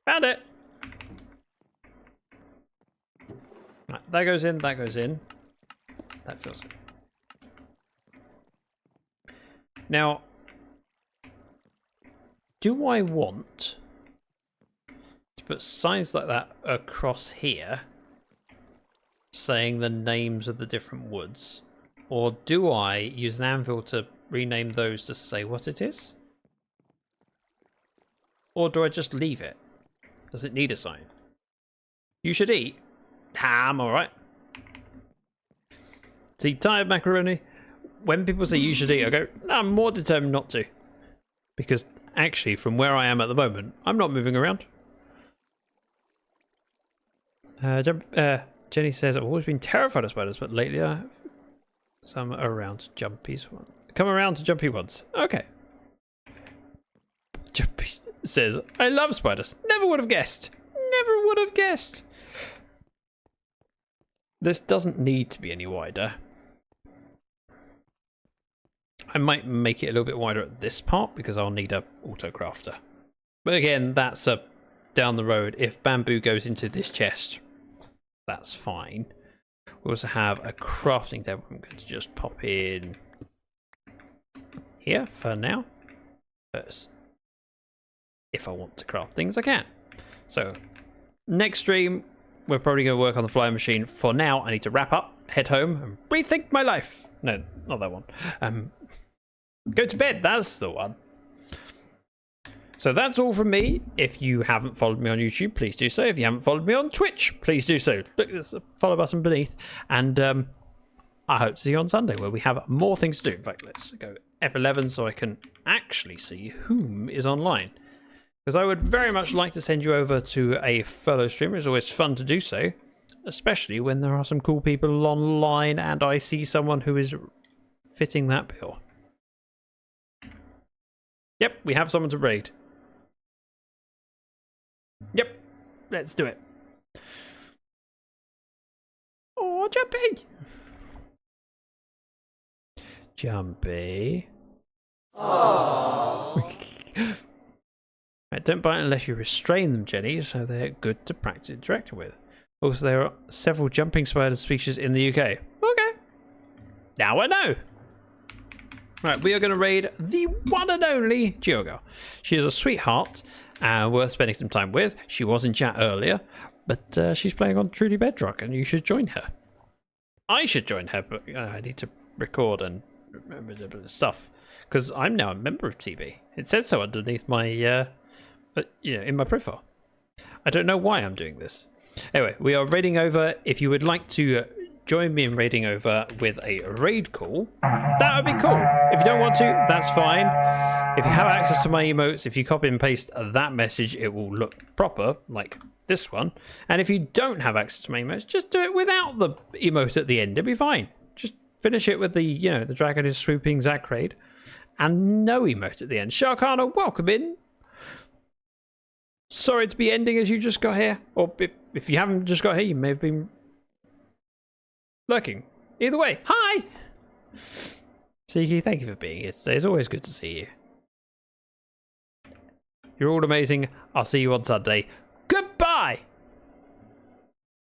Found it! Right, that goes in, that goes in. That fills it. Now, do I want to put signs like that across here saying the names of the different woods? Or do I use an anvil to rename those to say what it is? Or do I just leave it? Does it need a sign? You should eat. I'm alright. See, tired macaroni? When people say you should eat, I go, no, I'm more determined not to. Because actually, from where I am at the moment, I'm not moving around. Jenny says, I've always been terrified of spiders, but lately some around jumpies. Come around to jumpy ones. Okay. Jumpy says, I love spiders. Never would have guessed. Never would have guessed. This doesn't need to be any wider. I might make it a little bit wider at this part because I'll need a auto crafter. But again, that's a down the road. If bamboo goes into this chest, that's fine. We also have a crafting table. I'm going to just pop in here for now. First, if I want to craft things, I can. So, next stream, we're probably going to work on the flying machine. For now, I need to wrap up, head home, and rethink my life. No, not that one. Go to bed, that's the one. So that's all from me. If you haven't followed me on YouTube, please do so. If you haven't followed me on Twitch, please do so. Look, there's a follow button beneath. And I hope to see you on Sunday where we have more things to do. In fact, let's go F11 so I can actually see whom is online. Because I would very much like to send you over to a fellow streamer. It's always fun to do so. Especially when there are some cool people online and I see someone who is fitting that bill. Yep, we have someone to raid. Yep, let's do it. Oh, Jumpy! Jumpy. Aww. Right, don't bite unless you restrain them, Jenny, so they're good to practice interacting with. Also, there are several jumping spider species in the UK. Okay. Now I know. Right, we are going to raid the one and only Geogirl. She is a sweetheart and worth spending some time with. She was in chat earlier, but she's playing on Truly Bedrock and you should join her. I should join her, but I need to record and remember stuff because I'm now a member of TB. It says so underneath my, in my profile. I don't know why I'm doing this. Anyway, we are raiding over. If you would like to join me in raiding over with a raid call, that would be cool. If you don't want to, that's fine. If you have access to my emotes, if you copy and paste that message, it will look proper, like this one. And if you don't have access to my emotes, just do it without the emote at the end. It'll be fine. Just finish it with the, the dragon is swooping Zac raid, and no emote at the end. Sharkana, welcome in. Sorry to be ending as you just got here, or if you haven't just got here, you may have been lurking. Either way, hi! Siki, thank you for being here today. It's always good to see you. You're all amazing. I'll see you on Sunday.